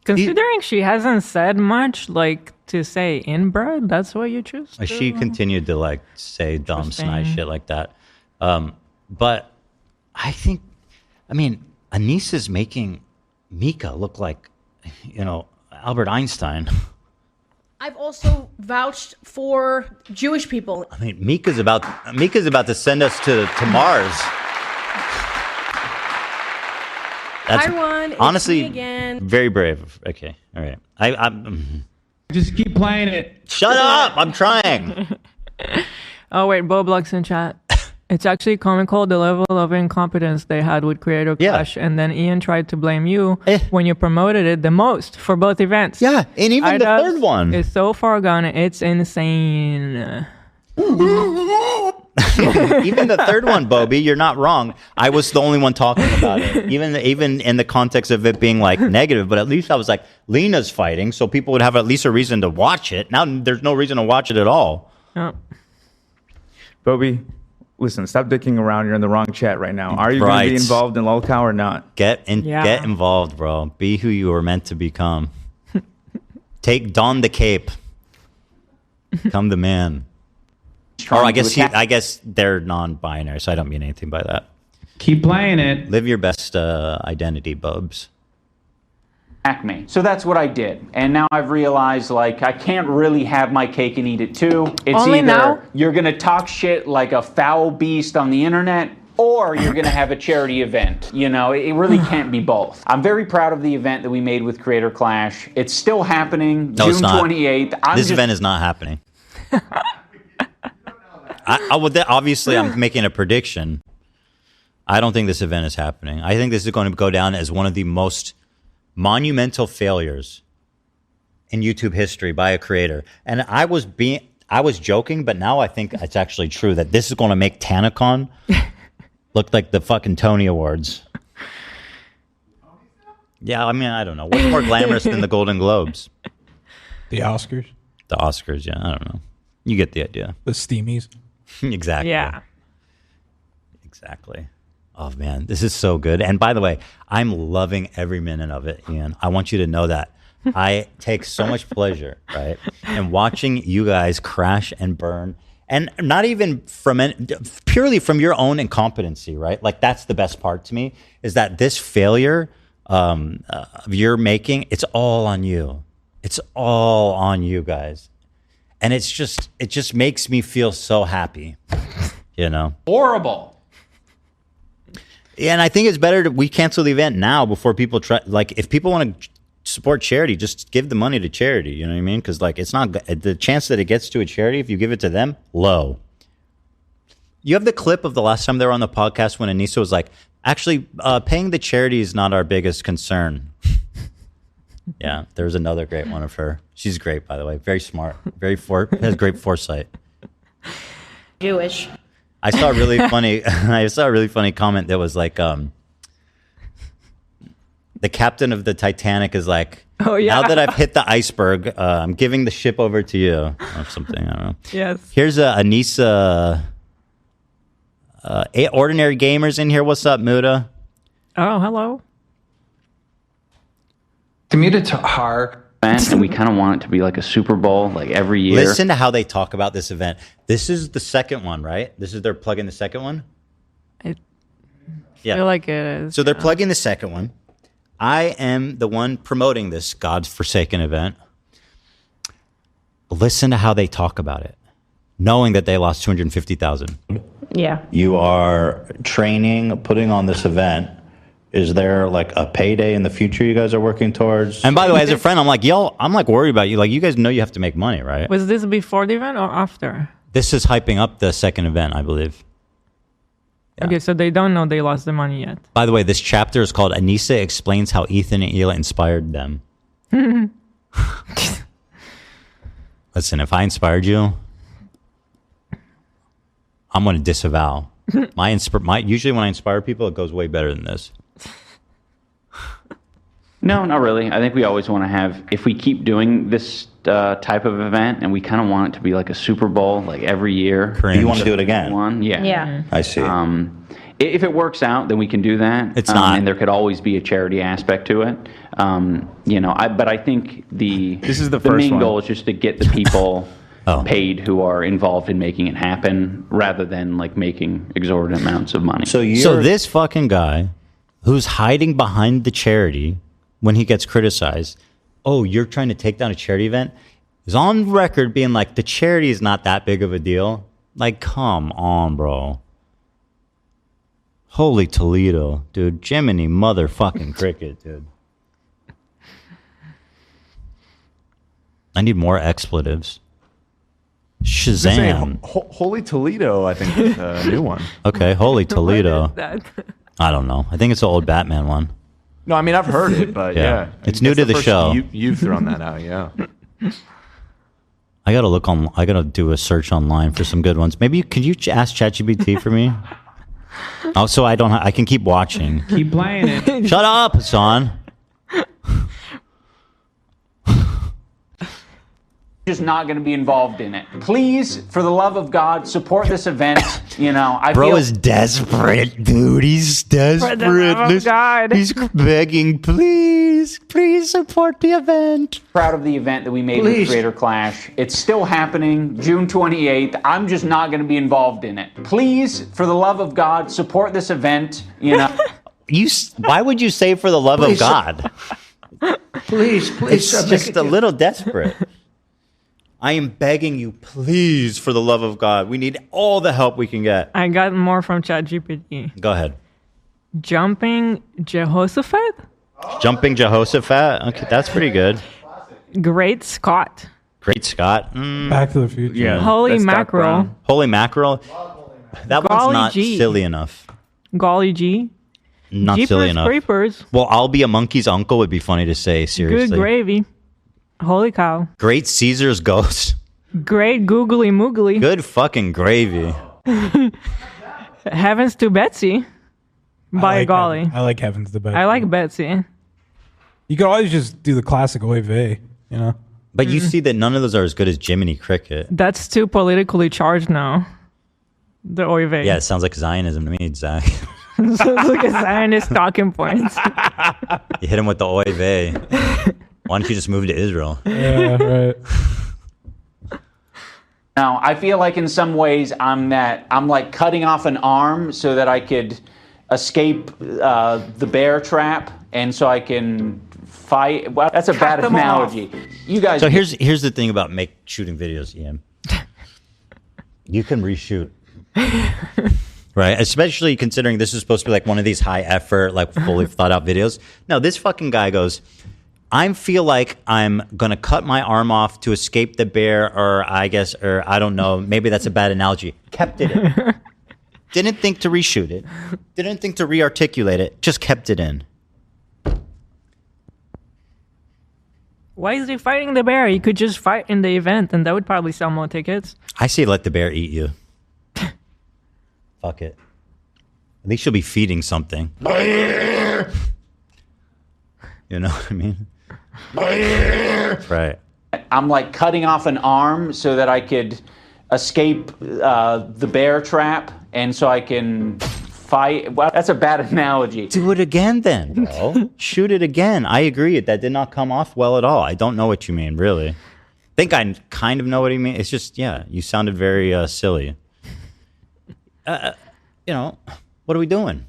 Considering she hasn't said much, to say inbred, that's what you choose. She continued to say dumb, snide shit like that. But I think, Anissa's making Mika look like, Albert Einstein. I've also vouched for Jewish people. Mika's about to send us to Mars. That's Hi, Ron. honestly it's me again. Very brave. Okay, all right. Just keep playing it. Shut up! I'm trying. Oh wait, Boblux in chat. It's actually comical the level of incompetence they had with Creator Clash, and then Ian tried to blame you when you promoted it the most for both events. Yeah, and even the third one. It's so far gone. It's insane. Even the third one, Bobby, you're not wrong. I was the only one talking about it. Even in the context of it being negative, but at least I was like, Lena's fighting, so people would have at least a reason to watch it. Now there's no reason to watch it at all. Oh. Bobby, listen, stop dicking around. You're in the wrong chat right now. Are you going to be involved in Lolcow or not? Get involved, bro. Be who you were meant to become. Don the cape. Become the man. Or I guess they're non-binary, so I don't mean anything by that. Keep playing it. Live your best identity, Bubs. Me. So that's what I did. And now I've realized, I can't really have my cake and eat it too. It's Only either now? You're going to talk shit like a foul beast on the internet, or you're going to have a charity event. It really can't be both. I'm very proud of the event that we made with Creator Clash. It's still happening, No, June it's not. 28th. This event is not happening. Obviously, I'm making a prediction. I don't think this event is happening. I think this is going to go down as one of the most monumental failures in YouTube history by a creator. And I was joking, but now I think it's actually true that this is going to make TanaCon look like the fucking Tony Awards. Yeah, I mean, I don't know. What's more glamorous than the Golden Globes? The Oscars. The Oscars, yeah. I don't know. You get the idea. The Steamies. Exactly. Yeah. Exactly. Oh, man. This is so good. And by the way, I'm loving every minute of it, Ian. I want you to know that. I take so much pleasure, right, in watching you guys crash and burn. And not even purely from your own incompetency, right? Like, that's the best part to me, is that this failure of your making, it's all on you. It's all on you guys. And it just makes me feel so happy, you know? Horrible. Yeah, and I think it's better we cancel the event now before people try. Like, if people want to support charity, just give the money to charity. You know what I mean? Because like, it's not the chance that it gets to a charity if you give it to them, low. You have the clip of the last time they were on the podcast when Anissa was like, actually, paying the charity is not our biggest concern. Yeah, there's another great one of her. She's great, by the way. Very smart. Has great foresight. Jewish. I saw a really funny. I saw a really funny comment that was like, the captain of the Titanic is like, oh, yeah. Now that I've hit the iceberg, I'm giving the ship over to you, or something. I don't know. Yes. Here's Anissa. Ordinary Gamers in here. What's up, Muda? Oh, hello. Committed to our event, and we kind of want it to be like a Super Bowl, like every year. Listen to how they talk about this event. This is the second one, right? This is they're plugging the second one. I feel like it is. So they're plugging the second one. I am the one promoting this godforsaken event. Listen to how they talk about it, knowing that they lost 250,000. Yeah. You are training, putting on this event. Is there like a payday in the future you guys are working towards? And by the way, as a friend, I'm like, I'm like worried about you. Like, you guys know you have to make money, right? Was this before the event or after? This is hyping up the second event, I believe. Yeah. Okay, so they don't know they lost the money yet. By the way, this chapter is called Anissa Explains How Ethan and Hila Inspired Them. Listen, if I inspired you, I'm going to disavow. Usually when I inspire people, it goes way better than this. No, not really. I think we always want to have, if we keep doing this type of event, and we kind of want it to be like a Super Bowl, like every year. Cringe. You want to do it again? Yeah. I see. If it works out, then we can do that. It's not. And there could always be a charity aspect to it. But I think this is the main one. goal is just to get the people paid who are involved in making it happen, rather than like making exorbitant amounts of money. So this fucking guy who's hiding behind the charity when he gets criticized, you're trying to take down a charity event, is on record being like, the charity is not that big of a deal. Like, come on, bro. Holy Toledo, dude. Jiminy motherfucking cricket, dude. I need more expletives. Shazam. Holy Toledo, I think, is a new one. Okay, Holy Toledo. What is that? I don't know. I think it's the old Batman one. No, I mean, I've heard it, but yeah. It's new to the show. You've thrown that out, yeah. I gotta do a search online for some good ones. Maybe could you ask ChatGPT for me? So I can keep watching. Keep playing it. Shut up, Hassan. Just not going to be involved in it. Please, for the love of God, support this event. Bro is desperate, dude. He's desperate. For the love of God. He's begging, please support the event. Proud of the event that we made with Creator Clash. It's still happening, June 28th. I'm just not going to be involved in it. Please, for the love of God, support this event. Why would you say for the love of God? Please. It's just a little desperate. I am begging you, please, for the love of God. We need all the help we can get. I got more from ChatGPT. Go ahead. Jumping Jehoshaphat? Jumping Jehoshaphat? Okay, that's pretty good. Great Scott. Great Scott. Back to the Future. Yeah. Holy mackerel. Holy mackerel. That Golly one's not G. silly enough. Golly G. Not Jeepers silly enough. Creepers. Well, I'll be a monkey's uncle would be funny to say, seriously. Good gravy. Holy cow. Great Caesar's ghost. Great googly moogly. Good fucking gravy. Heavens to Betsy. By golly. I like Heavens to Betsy. I like Betsy. You could always just do the classic oy vey, you know? But you see that none of those are as good as Jiminy Cricket. That's too politically charged now. The oy vey. Yeah, it sounds like Zionism to me, Zach. Sounds like a Zionist talking point. You hit him with the oy vey. Why don't you just move to Israel? Yeah, right. Now, I feel like in some ways I'm like cutting off an arm so that I could escape the bear trap, and so I can fight. Well, that's a bad analogy. You guys. So here's the thing about shooting videos, Ian. You can reshoot. Right? Especially considering this is supposed to be like one of these high effort, like fully thought out videos. No, this fucking guy goes, I feel like I'm going to cut my arm off to escape the bear, or I don't know, maybe that's a bad analogy. Kept it in. Didn't think to reshoot it. Didn't think to re-articulate it. Just kept it in. Why is he fighting the bear? He could just fight in the event, and that would probably sell more tickets. I say let the bear eat you. Fuck it. At least you'll be feeding something. You know what I mean? Right. I'm like cutting off an arm so that I could escape the bear trap, and so I can fight. Well, that's a bad analogy. Do it again then, bro. Shoot it again. I agree. That did not come off well at all. I don't know what you mean, really. I think I kind of know what you mean. It's just, yeah, you sounded very silly. What are we doing?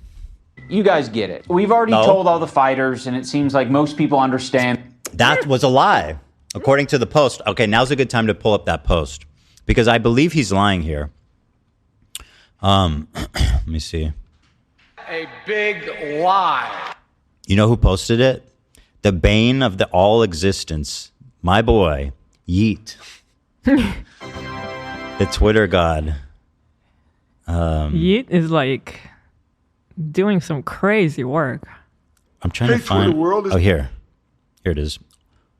You guys get it. We've already told all the fighters, and it seems like most people understand. That was a lie, according to the post. Okay, now's a good time to pull up that post, because I believe he's lying here. Let me see. A big lie. You know who posted it? The bane of the all existence, my boy, Yeet. The Twitter god. Yeet is like doing some crazy work. I'm trying to find. Here it is.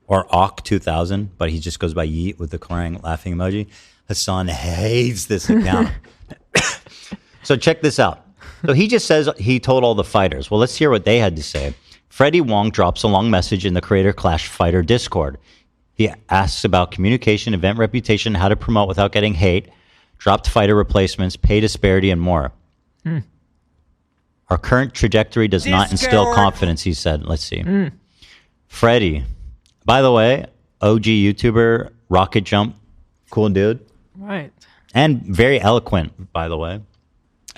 Or Awk 2000, but he just goes by Yeet with the crying, laughing emoji. Hassan hates this account. So check this out. So he just says he told all the fighters. Well, let's hear what they had to say. Freddie Wong drops a long message in the Creator Clash Fighter Discord. He asks about communication, event reputation, how to promote without getting hate, dropped fighter replacements, pay disparity, and more. Our current trajectory does not instill confidence, he said. Let's see. Freddie, by the way, OG YouTuber, rocket jump, cool dude. Right. And very eloquent, by the way.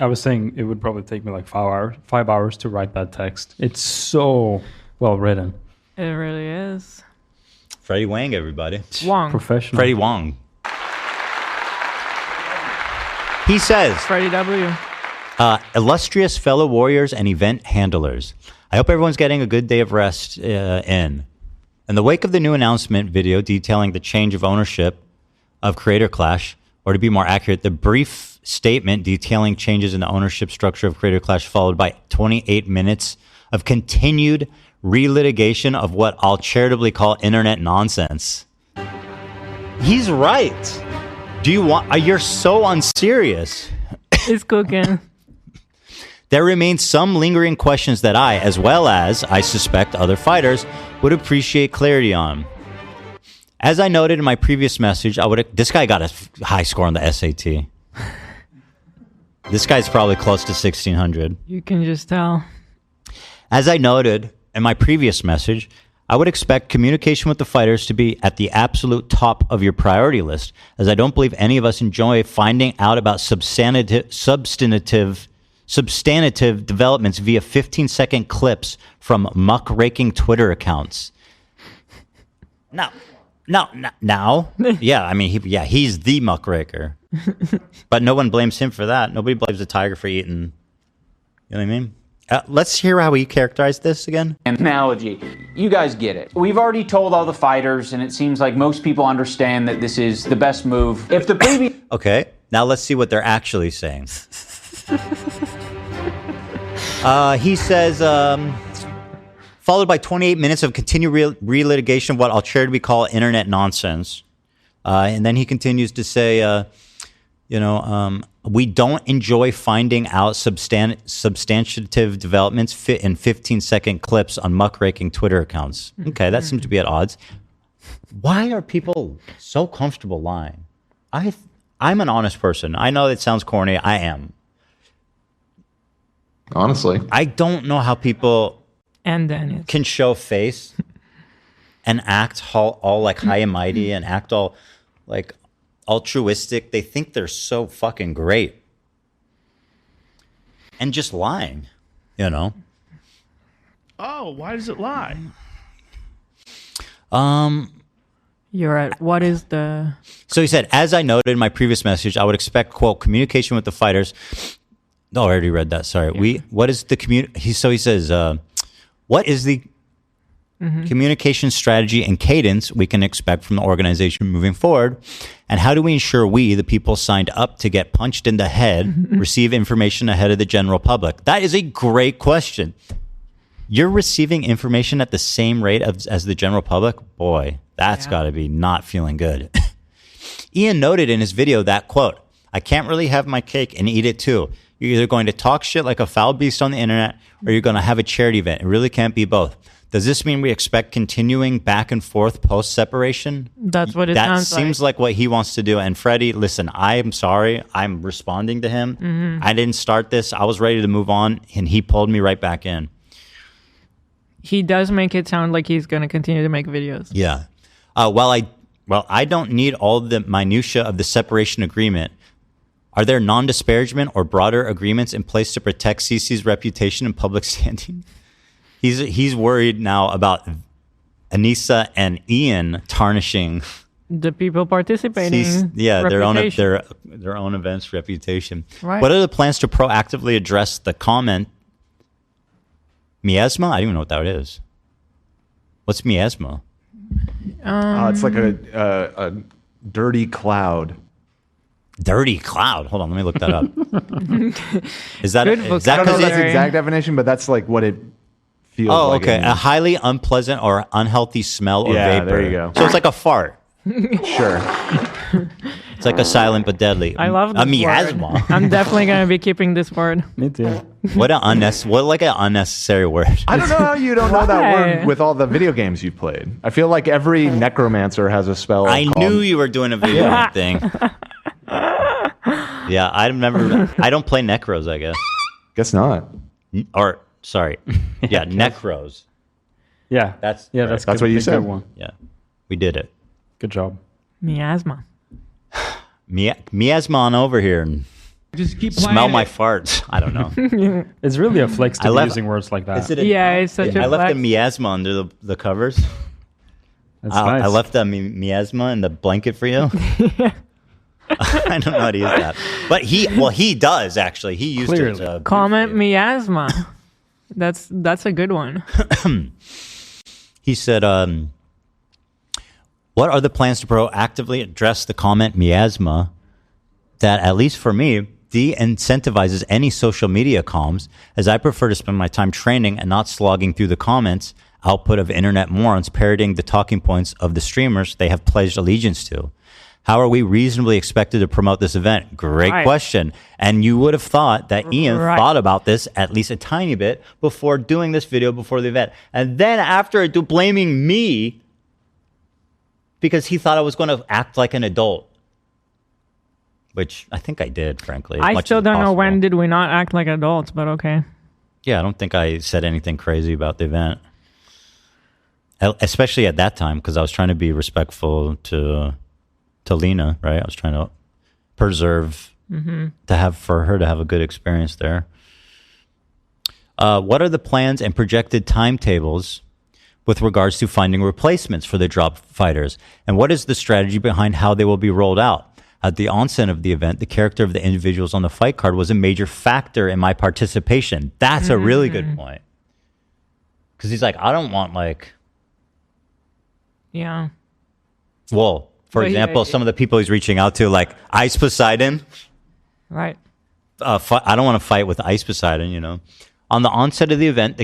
I was saying it would probably take me like 5 hours to write that text. It's so well written. It really is. Freddie Wang, everybody. Wong. Professional. Freddie Wong. He says, Freddie W. Illustrious fellow warriors and event handlers, I hope everyone's getting a good day of rest in. In the wake of the new announcement video detailing the change of ownership of Creator Clash, or to be more accurate, the brief statement detailing changes in the ownership structure of Creator Clash, followed by 28 minutes of continued relitigation of what I'll charitably call internet nonsense. He's right. You're so unserious. It's cooking. There remain some lingering questions that I, as well as, I suspect, other fighters, would appreciate clarity on. As I noted in my previous message, this guy got a high score on the SAT. This guy's probably close to 1,600. You can just tell. As I noted in my previous message, I would expect communication with the fighters to be at the absolute top of your priority list, as I don't believe any of us enjoy finding out about substantive developments via 15-second clips from muckraking Twitter accounts. Now. Yeah, I mean, he's the muckraker. But no one blames him for that. Nobody blames the tiger for eating. You know what I mean? Let's hear how he characterized this again. Analogy. You guys get it. We've already told all the fighters, and it seems like most people understand that this is the best move. If the previous... Okay, now let's see what they're actually saying. He says, followed by 28 minutes of continued relitigation of what I'll charitably call internet nonsense. And then he continues to say, We don't enjoy finding out substantive developments in 15-second clips on muckraking Twitter accounts. Okay, that seems to be at odds. Why are people so comfortable lying? I'm an honest person. I know it sounds corny. I am. Honestly. I don't know how people can show face and act all like high and mighty and act all like altruistic. They think they're so fucking great. And just lying, Oh, why does it lie? You're at what is the... So he said, as I noted in my previous message, I would expect, quote, communication with the fighters. No, I already read that. Sorry. Yeah. What is the he says, what is the communication strategy and cadence we can expect from the organization moving forward? And how do we ensure we, the people signed up to get punched in the head, receive information ahead of the general public? That is a great question. You're receiving information at the same rate as the general public? Boy, that's got to be not feeling good. Ian noted in his video that, quote, I can't really have my cake and eat it too. You're either going to talk shit like a foul beast on the internet or you're going to have a charity event. It really can't be both. Does this mean we expect continuing back and forth post-separation? That's what it sounds like. That seems like what he wants to do. And Freddie, listen, I am sorry. I'm responding to him. I didn't start this. I was ready to move on, and he pulled me right back in. He does make it sound like he's going to continue to make videos. Yeah. I don't need all the minutia of the separation agreement. Are there non-disparagement or broader agreements in place to protect CC's reputation and public standing? He's worried now about Anissa and Ian tarnishing the people participating. Their own events' reputation. Right. What are the plans to proactively address the comment miasma? I don't even know what that is. What's miasma? It's like a dirty cloud. Dirty cloud. Hold on, let me look that up. Is that I don't know if that's the exact definition, but that's like what it feels like. Oh, okay. A highly unpleasant or unhealthy smell or vapor. There you go. So it's like a fart. Sure. It's like a silent but deadly. I love this a miasma. word. I'm definitely going to be keeping this word. Me too. What an unnecessary word. I don't know how you don't know that word with all the video games you've played. I feel like every necromancer has a spell. I knew you were doing a video game thing. Yeah, I don't play necros, I guess. Guess not. Or sorry. Yeah, necros. Yeah. That's what you said. One. Yeah. We did it. Good job. Miasma. Miasma on over here and just keep smell my farts. I don't know. It's really a flex to be using words like that. It's such a I left flex. the miasma under the covers. That's nice. I left the miasma in the blanket for you. I don't know how to use that. But he does actually. He used it. Comment miasma. That's a good one. He said, what are the plans to proactively address the comment miasma that, at least for me, de-incentivizes any social media comms, as I prefer to spend my time training and not slogging through the comments output of internet morons parroting the talking points of the streamers they have pledged allegiance to? How are we reasonably expected to promote this event? Great question. And you would have thought that Ian thought about this at least a tiny bit before doing this video before the event. And then after blaming me because he thought I was going to act like an adult. Which I think I did, frankly. I still don't know when did we not act like adults, but okay. Yeah, I don't think I said anything crazy about the event. Especially at that time, because I was trying to be respectful to Lena, right? I was trying to preserve for her to have a good experience there. What are the plans and projected timetables with regards to finding replacements for the drop fighters? And what is the strategy behind how they will be rolled out? At the onset of the event, the character of the individuals on the fight card was a major factor in my participation. That's a really good point. Because he's like, I don't want Yeah. Well, for example, some of the people he's reaching out to, like Ice Poseidon. Right. I don't want to fight with Ice Poseidon, you know. On the onset of the event,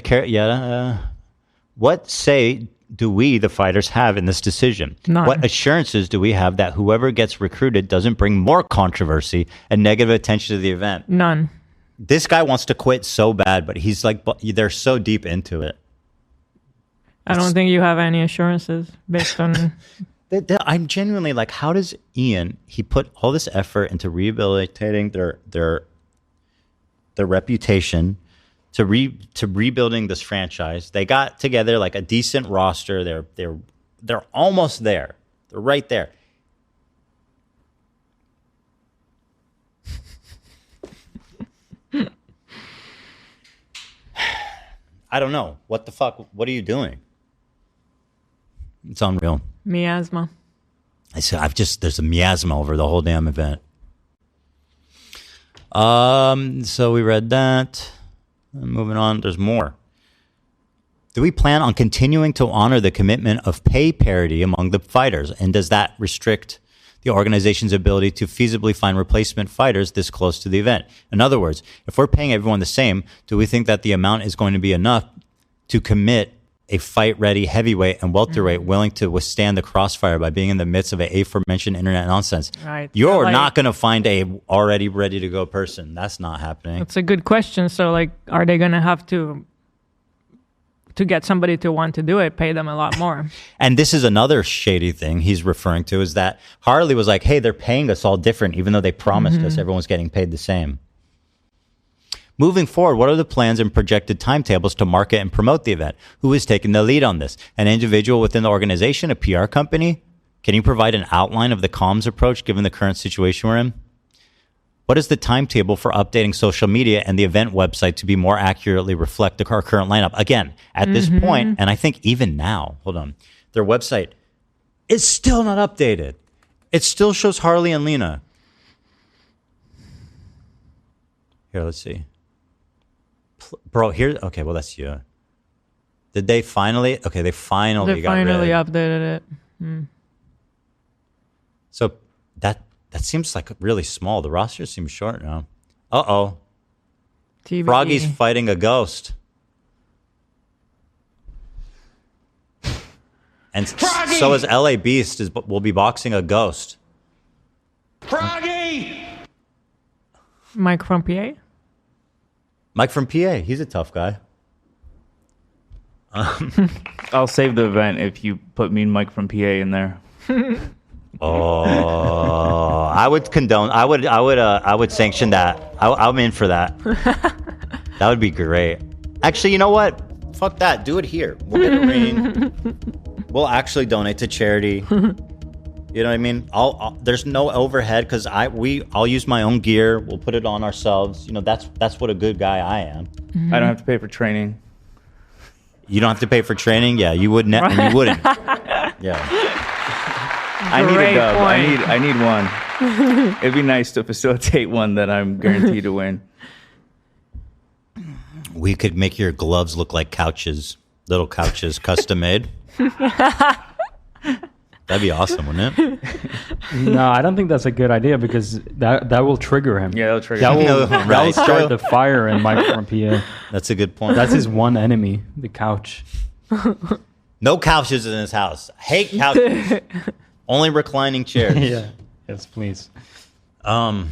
What say do we, the fighters, have in this decision? None. What assurances do we have that whoever gets recruited doesn't bring more controversy and negative attention to the event? None. This guy wants to quit so bad, but he's like, they're so deep into it. I don't think you have any assurances based on... I'm genuinely like, how does Ian, he put all this effort into rehabilitating their reputation, to rebuilding this franchise. They got together like a decent roster. They're almost there. They're right there. I don't know. What the fuck? What are you doing? It's unreal. Miasma. There's a miasma over the whole damn event. So we read that. Moving on, there's more. Do we plan on continuing to honor the commitment of pay parity among the fighters? And does that restrict the organization's ability to feasibly find replacement fighters this close to the event? In other words, if we're paying everyone the same, do we think that the amount is going to be enough to commit a fight-ready heavyweight and welterweight willing to withstand the crossfire by being in the midst of an aforementioned internet nonsense? Right. You're So, not going to find a already ready-to-go person. That's not happening. That's a good question. So, like, are they going to have to get somebody to want to do it, pay them a lot more? And this is another shady thing he's referring to, is that Harley was like, hey, they're paying us all different, even though they promised us everyone's getting paid the same. Moving forward, what are the plans and projected timetables to market and promote the event? Who is taking the lead on this? An individual within the organization, a PR company? Can you provide an outline of the comms approach given the current situation we're in? What is the timetable for updating social media and the event website to be more accurately reflect our current lineup? Again, at this point, and I think even now, hold on, their website is still not updated. It still shows Harley and Lena. Here, let's see. Bro, here, okay, well, that's you. Did they finally? Okay, they finally got rid. Updated it. So that seems like really small. The roster seems short now. Uh-oh. TBE. Froggy's fighting a ghost. And Froggy! so is LA Beast will be boxing a ghost. Froggy! Mike from PA? Mike from PA. He's a tough guy. I'll save the event if you put me and Mike from PA in there. Oh, I would condone. I would sanction that. I'm in for that. That would be great. Actually, you know what? Fuck that. Do it here. We'll get a ring. We'll actually donate to charity. You know what I mean? There's no overhead because I'll use my own gear. We'll put it on ourselves. You know, that's what a good guy I am. I don't have to pay for training. You don't have to pay for training? Yeah, you wouldn't. And you wouldn't. Yeah. I need a dub. I need one. It'd be nice to facilitate one that I'm guaranteed to win. We could make your gloves look like couches, little couches, custom made. That'd be awesome, wouldn't it? No, I don't think that's a good idea because that will trigger him. Yeah, that'll trigger him. That will start the fire in Mike from PA. That's a good point. That's his one enemy, the couch. No couches in his house. Hate couches. Only reclining chairs. Yeah. Yes, please. What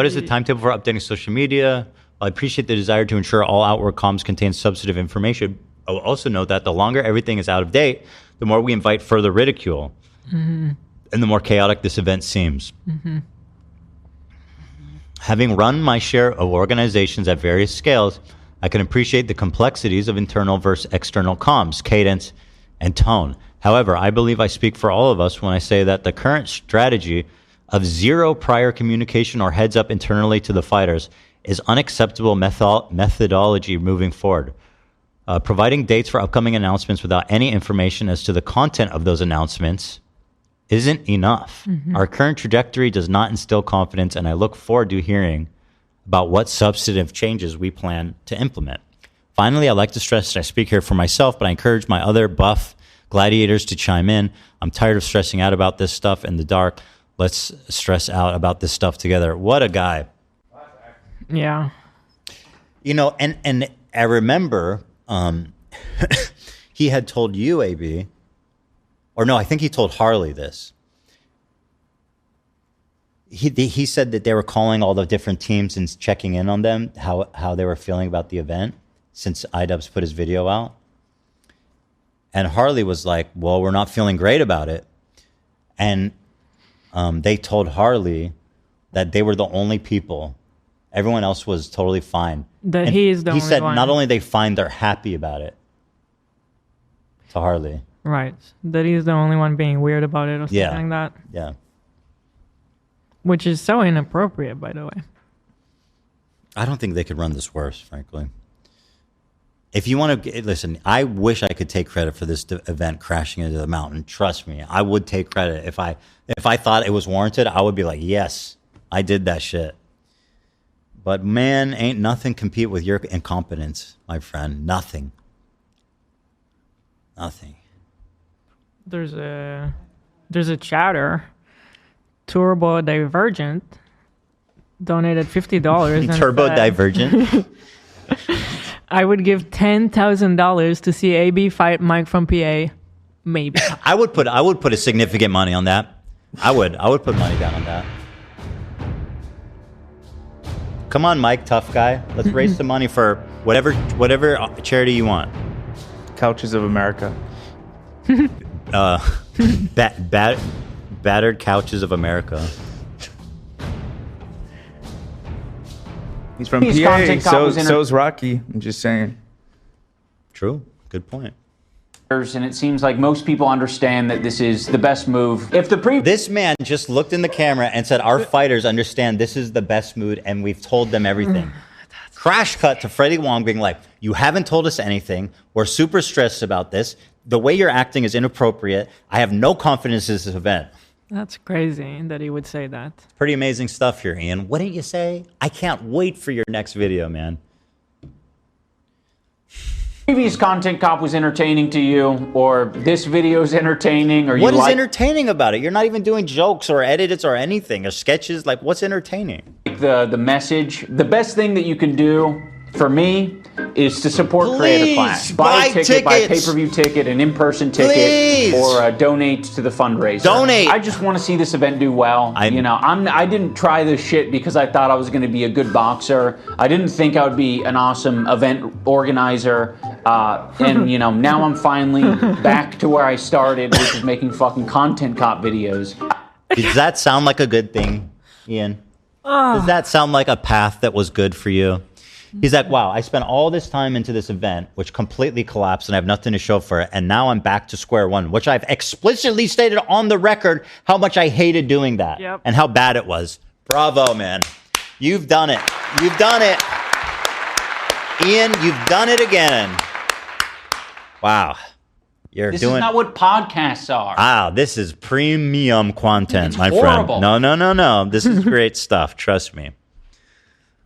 is the timetable for updating social media? I appreciate the desire to ensure all outward comms contain substantive information. I will also note that the longer everything is out of date, the more we invite further ridicule, and the more chaotic this event seems. Having run my share of organizations at various scales, I can appreciate the complexities of internal versus external comms, cadence, and tone. However, I believe I speak for all of us when I say that the current strategy of zero prior communication or heads up internally to the fighters is unacceptable methodology moving forward. Providing dates for upcoming announcements without any information as to the content of those announcements isn't enough. Our current trajectory does not instill confidence, and I look forward to hearing about what substantive changes we plan to implement. Finally, I'd like to stress that I speak here for myself, but I encourage my other buff gladiators to chime in. I'm tired of stressing out about this stuff in the dark. Let's stress out about this stuff together. What a guy. Yeah. You know, and I remember he had told you, AB, or no, I think he told Harley this. He said that they were calling all the different teams and checking in on them, how they were feeling about the event since Idubbbz put his video out. And Harley was like, well, we're not feeling great about it. And they told Harley that they were the only people. Everyone else was totally fine. That and he is the only said one. not only they fine, they're happy about it. To Harley. Right. That he's the only one being weird about it or something Yeah. like that. Yeah. Which is so inappropriate, by the way. I don't think they could run this worse, frankly. If you want to listen, I wish I could take credit for this event crashing into the mountain. Trust me, I would take credit. If I thought it was warranted, I would be like, yes, I did that shit. But man, ain't nothing compete with your incompetence, my friend. Nothing. Nothing. There's a chatter. Turbo Divergent donated $50. Turbo Divergent. I would give $10,000 to see AB fight Mike from PA. Maybe. I would put a significant money on that. I would put money down on that. Come on, Mike, tough guy. Let's raise some money for whatever charity you want. Couches of America. Battered Couches of America. He's from PA, so's Rocky. I'm just saying. True. Good point. And it seems like most people understand that this is the best move. This man just looked in the camera and said, our fighters understand this is the best mood and we've told them everything. Crash cut to Freddie Wong being like, you haven't told us anything. We're super stressed about this. The way you're acting is inappropriate. I have no confidence in this event. That's crazy that he would say that. Pretty amazing stuff here, Ian. Wouldn't you say? I can't wait for your next video, man. Previous Content Cop was entertaining to you, or this video is entertaining, or What is entertaining about it? You're not even doing jokes or edits or anything or sketches. Like, what's entertaining? the message. The best thing that you can do for me is to support Creative Class. Buy a ticket, buy a pay-per-view ticket, an in-person ticket, or donate to the fundraiser. Donate. I just want to see this event do well. I didn't try this shit because I thought I was going to be a good boxer. I didn't think I would be an awesome event organizer. And now I'm finally back to where I started, which is making fucking Content Cop videos. Does that sound like a good thing, Ian? Does that sound like a path that was good for you? He's like, wow, I spent all this time into this event, which completely collapsed and I have nothing to show for it. And now I'm back to square one, which I've explicitly stated on the record how much I hated doing that and how bad it was. Bravo, man. You've done it. You've done it. Ian, you've done it again. Wow. This is not what podcasts are. Wow, this is premium content, my horrible. friend. No. This is great stuff. Trust me.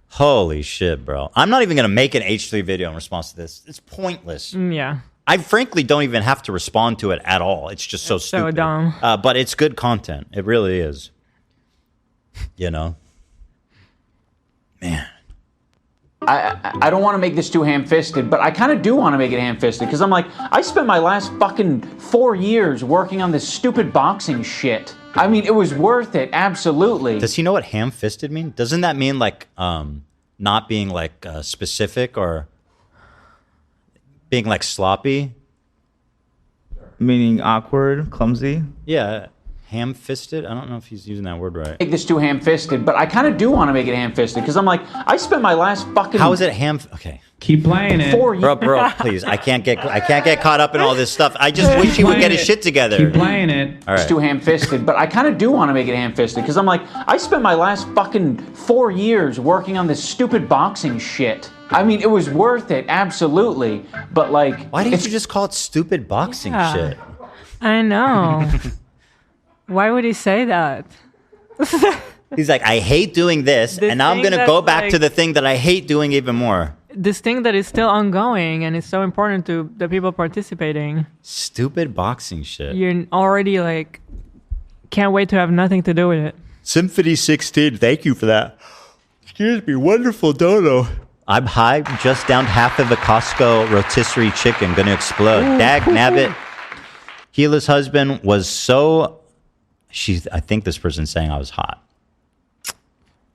Holy shit, bro. I'm not even going to make an H3 video in response to this. It's pointless. Yeah. I frankly don't even have to respond to it at all. It's just so stupid. So dumb. But it's good content. It really is. Man. I don't want to make this too ham-fisted, but I kind of do want to make it ham-fisted because I'm like, I spent my last fucking 4 years working on this stupid boxing shit. I mean, it was worth it, absolutely. Does he know what ham-fisted mean? Doesn't that mean like not being like specific or being like sloppy? Meaning awkward, clumsy? Yeah. Ham-fisted? I don't know if he's using that word right. Make this too ham-fisted, but I kind of do want to make it ham-fisted because I'm like, I spent my last fucking... How is it Okay. Keep playing it. Bro, please. I can't get caught up in all this stuff. I just wish he would get his shit together. Keep playing it. All right. It's too ham-fisted, but I kind of do want to make it ham-fisted because I'm like, I spent my last fucking 4 years working on this stupid boxing shit. I mean, it was worth it, absolutely, but like... Why didn't you just call it stupid boxing shit? I know. Why would he say that? He's like, I hate doing this, and now I'm going to go back to the thing that I hate doing even more. This thing that is still ongoing and is so important to the people participating. Stupid boxing shit. You're already like, can't wait to have nothing to do with it. Symphony 16, thank you for that. Excuse me, wonderful dono. I'm high. Just downed half of the Costco rotisserie chicken. Gonna explode. Dag nabbit. Hila's husband was so... I think this person's saying I was hot.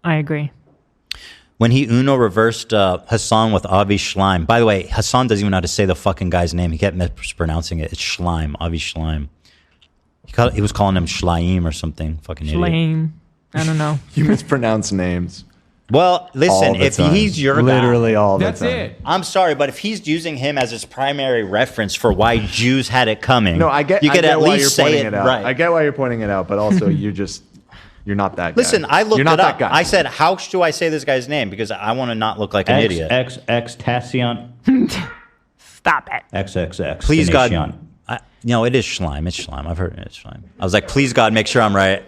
I agree. When he Uno reversed Hassan with Avi Schleim. By the way, Hassan doesn't even know how to say the fucking guy's name. He kept mispronouncing it. It's Schleim. Avi Schleim. He was calling him Schleim or something. Fucking idiot. Schleim. I don't know. You mispronounce names. Well, listen, if he's your guy, literally all the time. that's it. I'm sorry, but if he's using him as his primary reference for why Jews had it coming, No, I get. you could I get at why least you're say pointing it out. right. I get why you're pointing it out, but also you're not that guy. Listen, I looked You're not it up. that guy. I said, how do I say this guy's name? Because I want to not look like an idiot. Tassion. Stop it. XXX. Please, God. Tassion. No, it is Schleim. It's Schleim. I've heard it's Schleim. I was like, please, God, make sure I'm right.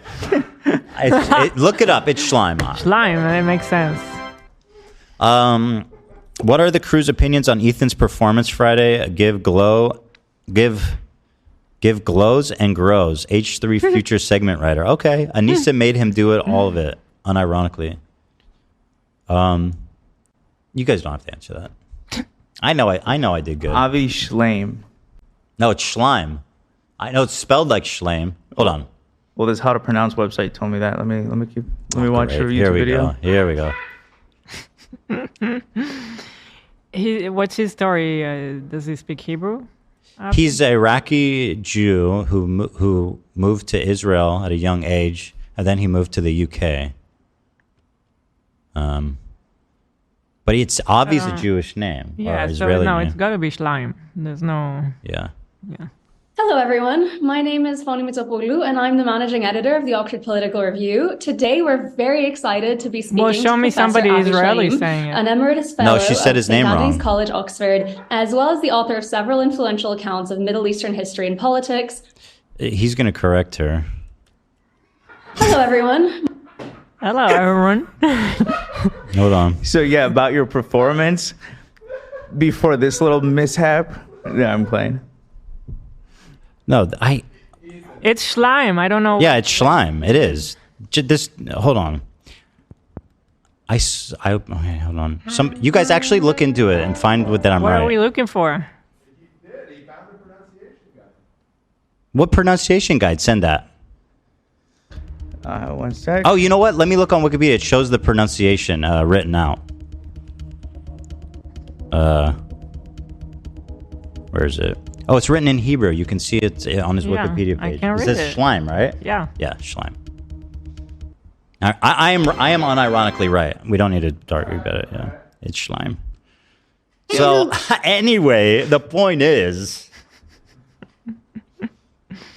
Look it up. It's Schleim. Schleim, that makes sense. What are the crew's opinions on Ethan's performance Friday? Give glows and grows. H3 future segment writer. Okay. Anissa made him do it, all of it, unironically. You guys don't have to answer that. I know I did good. Avi Schleim. No, it's Schleim. I know it's spelled like Schleim. Hold on. Well, this How to Pronounce website told me that. Let me watch your YouTube Here we video. go. Here we go. What's his story? Does he speak Hebrew? He's an Iraqi Jew who moved to Israel at a young age, and then he moved to the UK. But it's obviously a Jewish name. Yeah, or so Israeli no, name. it's gotta be Schleim. There's no. Yeah. Yeah. Hello, everyone. My name is Foni Mitsopoulou, and I'm the managing editor of the Oxford Political Review. Today, we're very excited to be speaking Well, show to me Professor somebody Avi Israeli Schleim, saying it. an emeritus fellow No, she said his of St. name Andrews wrong. College, Oxford, as well as the author of several influential accounts of Middle Eastern history and politics. He's going to correct her. Hello, everyone. Hello, everyone. Hold on. So yeah, about your performance before this little mishap. Yeah, I'm playing. No, It's Schleim. I don't know. Yeah, it's Schleim. It is. Hold on. Okay, hold on. You guys actually look into it and find that I'm What right. are we looking for? What pronunciation guide? Send that. 1 sec. Oh, you know what? Let me look on Wikipedia. It shows the pronunciation written out. Where is it? Oh, it's written in Hebrew. You can see it on his Yeah, Wikipedia I page. can It read says it. Schleim, right? Yeah. Yeah, Schleim. I am unironically right. We don't need to argue about it. Yeah, it's Schleim. So anyway, the point is,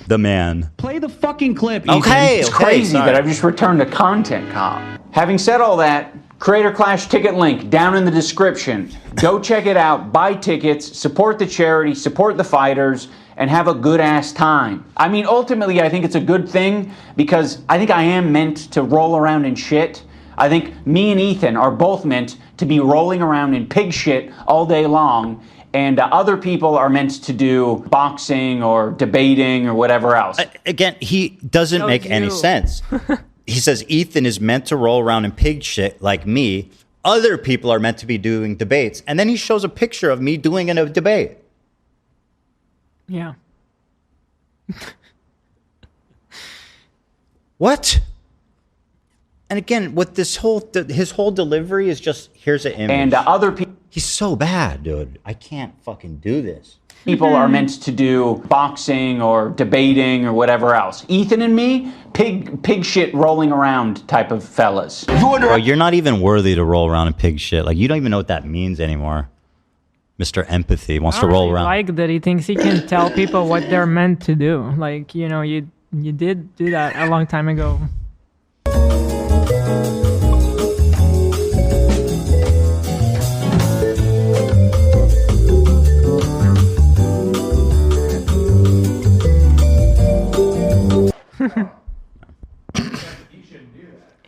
the man. Play the fucking clip. Okay, It's okay, crazy sorry. that I've just returned a content cop. Having said all that, Creator Clash ticket link down in the description. Go check it out, buy tickets, support the charity, support the fighters, and have a good ass time. I mean, ultimately, I think it's a good thing because I think I am meant to roll around in shit. I think me and Ethan are both meant to be rolling around in pig shit all day long, and other people are meant to do boxing or debating or whatever else. Again, he doesn't make any sense. He says Ethan is meant to roll around in pig shit like me. Other people are meant to be doing debates. And then he shows a picture of me doing a debate. Yeah. What? And again, with this his whole delivery is just, here's an image. And other people... He's so bad, dude. I can't fucking do this. People are meant to do boxing or debating or whatever else. Ethan and me, pig shit rolling around type of fellas. Bro, you're not even worthy to roll around in pig shit. Like, you don't even know what that means anymore. Mr. Empathy wants to roll around. I like that he thinks he can tell people what they're meant to do. Like, you know, you did do that a long time ago.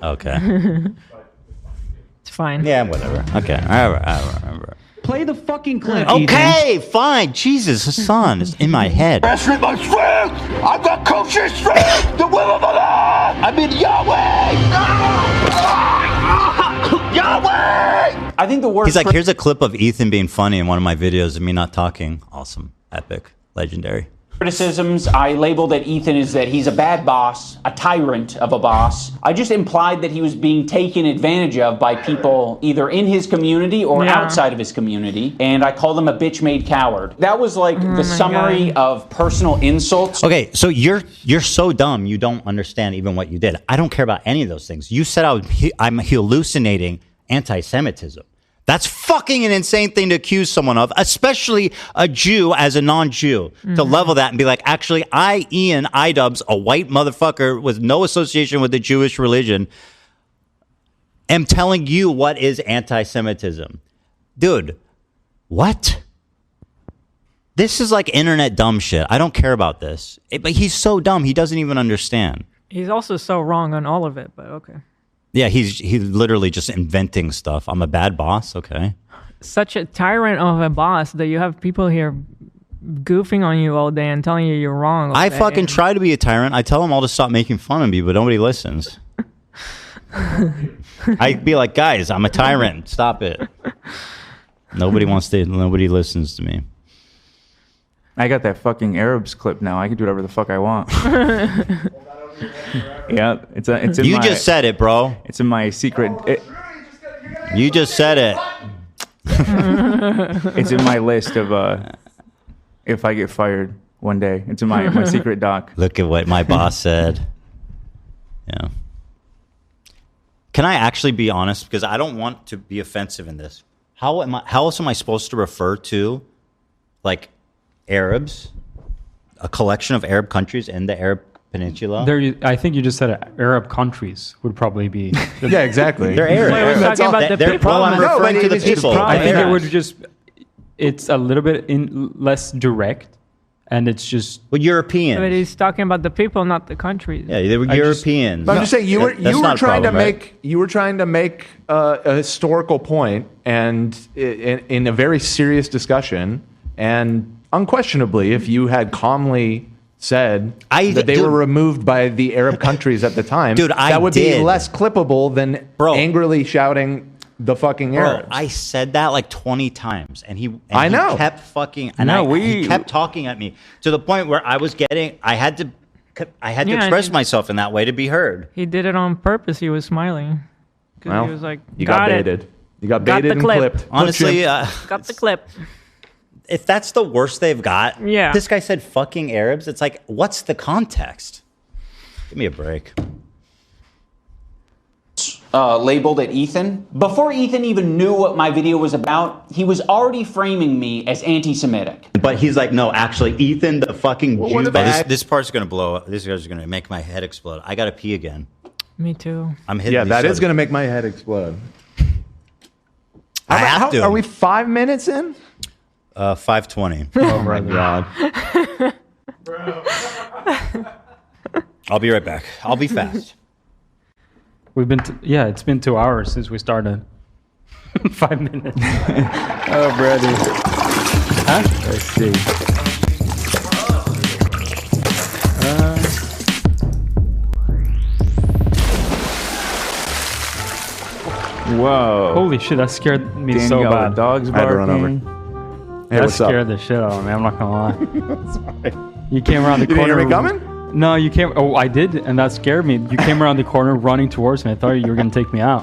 Okay. It's fine. Yeah, whatever. Okay. I remember. Play the fucking clip. Okay, fine. Jesus, Hassan is in my head. Wrestling my strength! I've got kosher strength! The will of the Lord! I'm in Yahweh! Yahweh! I think the worst. He's like, here's a clip of Ethan being funny in one of my videos and me not talking. Awesome, epic, legendary. Criticisms I labeled at Ethan is that he's a bad boss, a tyrant of a boss. I just implied that he was being taken advantage of by people either in his community or outside of his community, and I called him a bitch-made coward. That was like the summary of personal insults. Okay, so you're so dumb you don't understand even what you did. I don't care about any of those things. You said I'm hallucinating anti-Semitism. That's fucking an insane thing to accuse someone of, especially a Jew as a non-Jew, to level that and be like, actually, Ian Idubbbz, a white motherfucker with no association with the Jewish religion, am telling you what is anti-Semitism. Dude, what? This is like internet dumb shit. I don't care about this. But he's so dumb, he doesn't even understand. He's also so wrong on all of it, but okay. Yeah, he's literally just inventing stuff. I'm a bad boss, okay. Such a tyrant of a boss that you have people here goofing on you all day and telling you you're wrong. I fucking try to be a tyrant. I tell them all to stop making fun of me, but nobody listens. I'd be like, guys, I'm a tyrant. Stop it. Nobody listens to me. I got that fucking Idubbbz clip now. I can do whatever the fuck I want. Yeah, it's in you my, just said it, bro. It's in my secret. You just said it. It's in my list of if I get fired one day. It's in my secret doc. Look at what my boss said. Yeah. Can I actually be honest? Because I don't want to be offensive in this. How else am I supposed to refer to, like, Arabs, a collection of Arab countries in the Arab Peninsula? I think you just said Arab countries would probably be. Yeah, exactly. They're Arab. I'm referring to the people. I think it would just. It's a little bit less direct, and it's just. Well, European. But he's talking about the people, not the countries. Yeah, they were Europeans. I'm just saying you were trying to make a historical point, and in a very serious discussion, and unquestionably, if you had calmly said that they were removed by the Arab countries at the time, that would be less clippable than angrily shouting the fucking Arabs. I said that like 20 times, and he kept fucking. He kept talking at me to the point where I had to express myself in that way to be heard. He did it on purpose. He was smiling because he was like, "You got baited. You got baited and clipped." Honestly, got the clip. If that's the worst they've got, yeah. This guy said fucking Arabs. It's like, what's the context? Give me a break. Labeled at Ethan. Before Ethan even knew what my video was about, he was already framing me as anti-Semitic. But he's like, no, actually, Ethan, the fucking Jew bag. This part's going to blow up. This guy's going to make my head explode. I got to pee again. Me too. I'm hitting. Yeah, that is going to make my head explode. I have to. Are we 5 minutes in? 5:20. Oh my god. I'll be right back. I'll be fast. We've been it's been 2 hours since we started. 5 minutes. Oh, brother. Huh? Let's see. Whoa. Holy shit, that scared me Daniel, so bad. Dogs I had to run barking. over. Hey, That what's up? scared the shit out of me. I'm not gonna lie. Sorry. You came around the You didn't corner. hear me coming? No, you came. Oh, I did, and that scared me. You came around the corner, running towards me. I thought you were gonna take me out.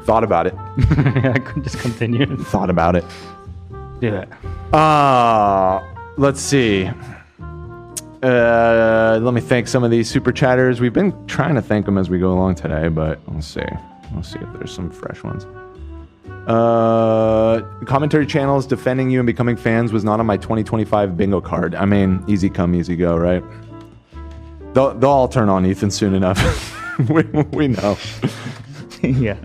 Thought about it. Yeah, I could just continue. Thought about it. Do it. Let's see. Let me thank some of these super chatters. We've been trying to thank them as we go along today, but let's see. Let's see if there's some fresh ones. Commentary channels defending you and becoming fans was not on my 2025 bingo card. I mean, easy come, easy go, right? They'll all turn on Ethan soon enough. we know. Yeah.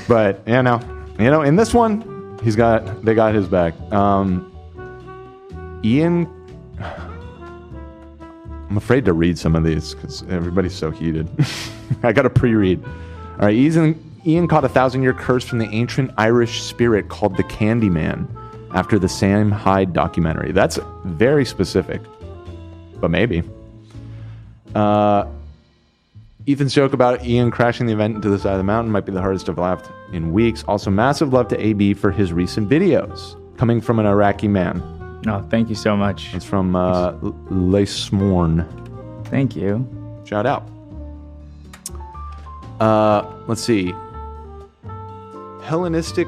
But in this one, they got his back. Ian, I'm afraid to read some of these because everybody's so heated. I got to pre-read. All right, Ian caught a 1,000-year curse from the ancient Irish spirit called the Candyman after the Sam Hyde documentary. That's very specific, but maybe. Ethan's joke about Ian crashing the event into the side of the mountain might be the hardest I've laughed in weeks. Also, massive love to AB for his recent videos. Coming from an Iraqi man. No, thank you so much. It's from Lesmorn. Thank you. Shout out. Let's see. Hellenistic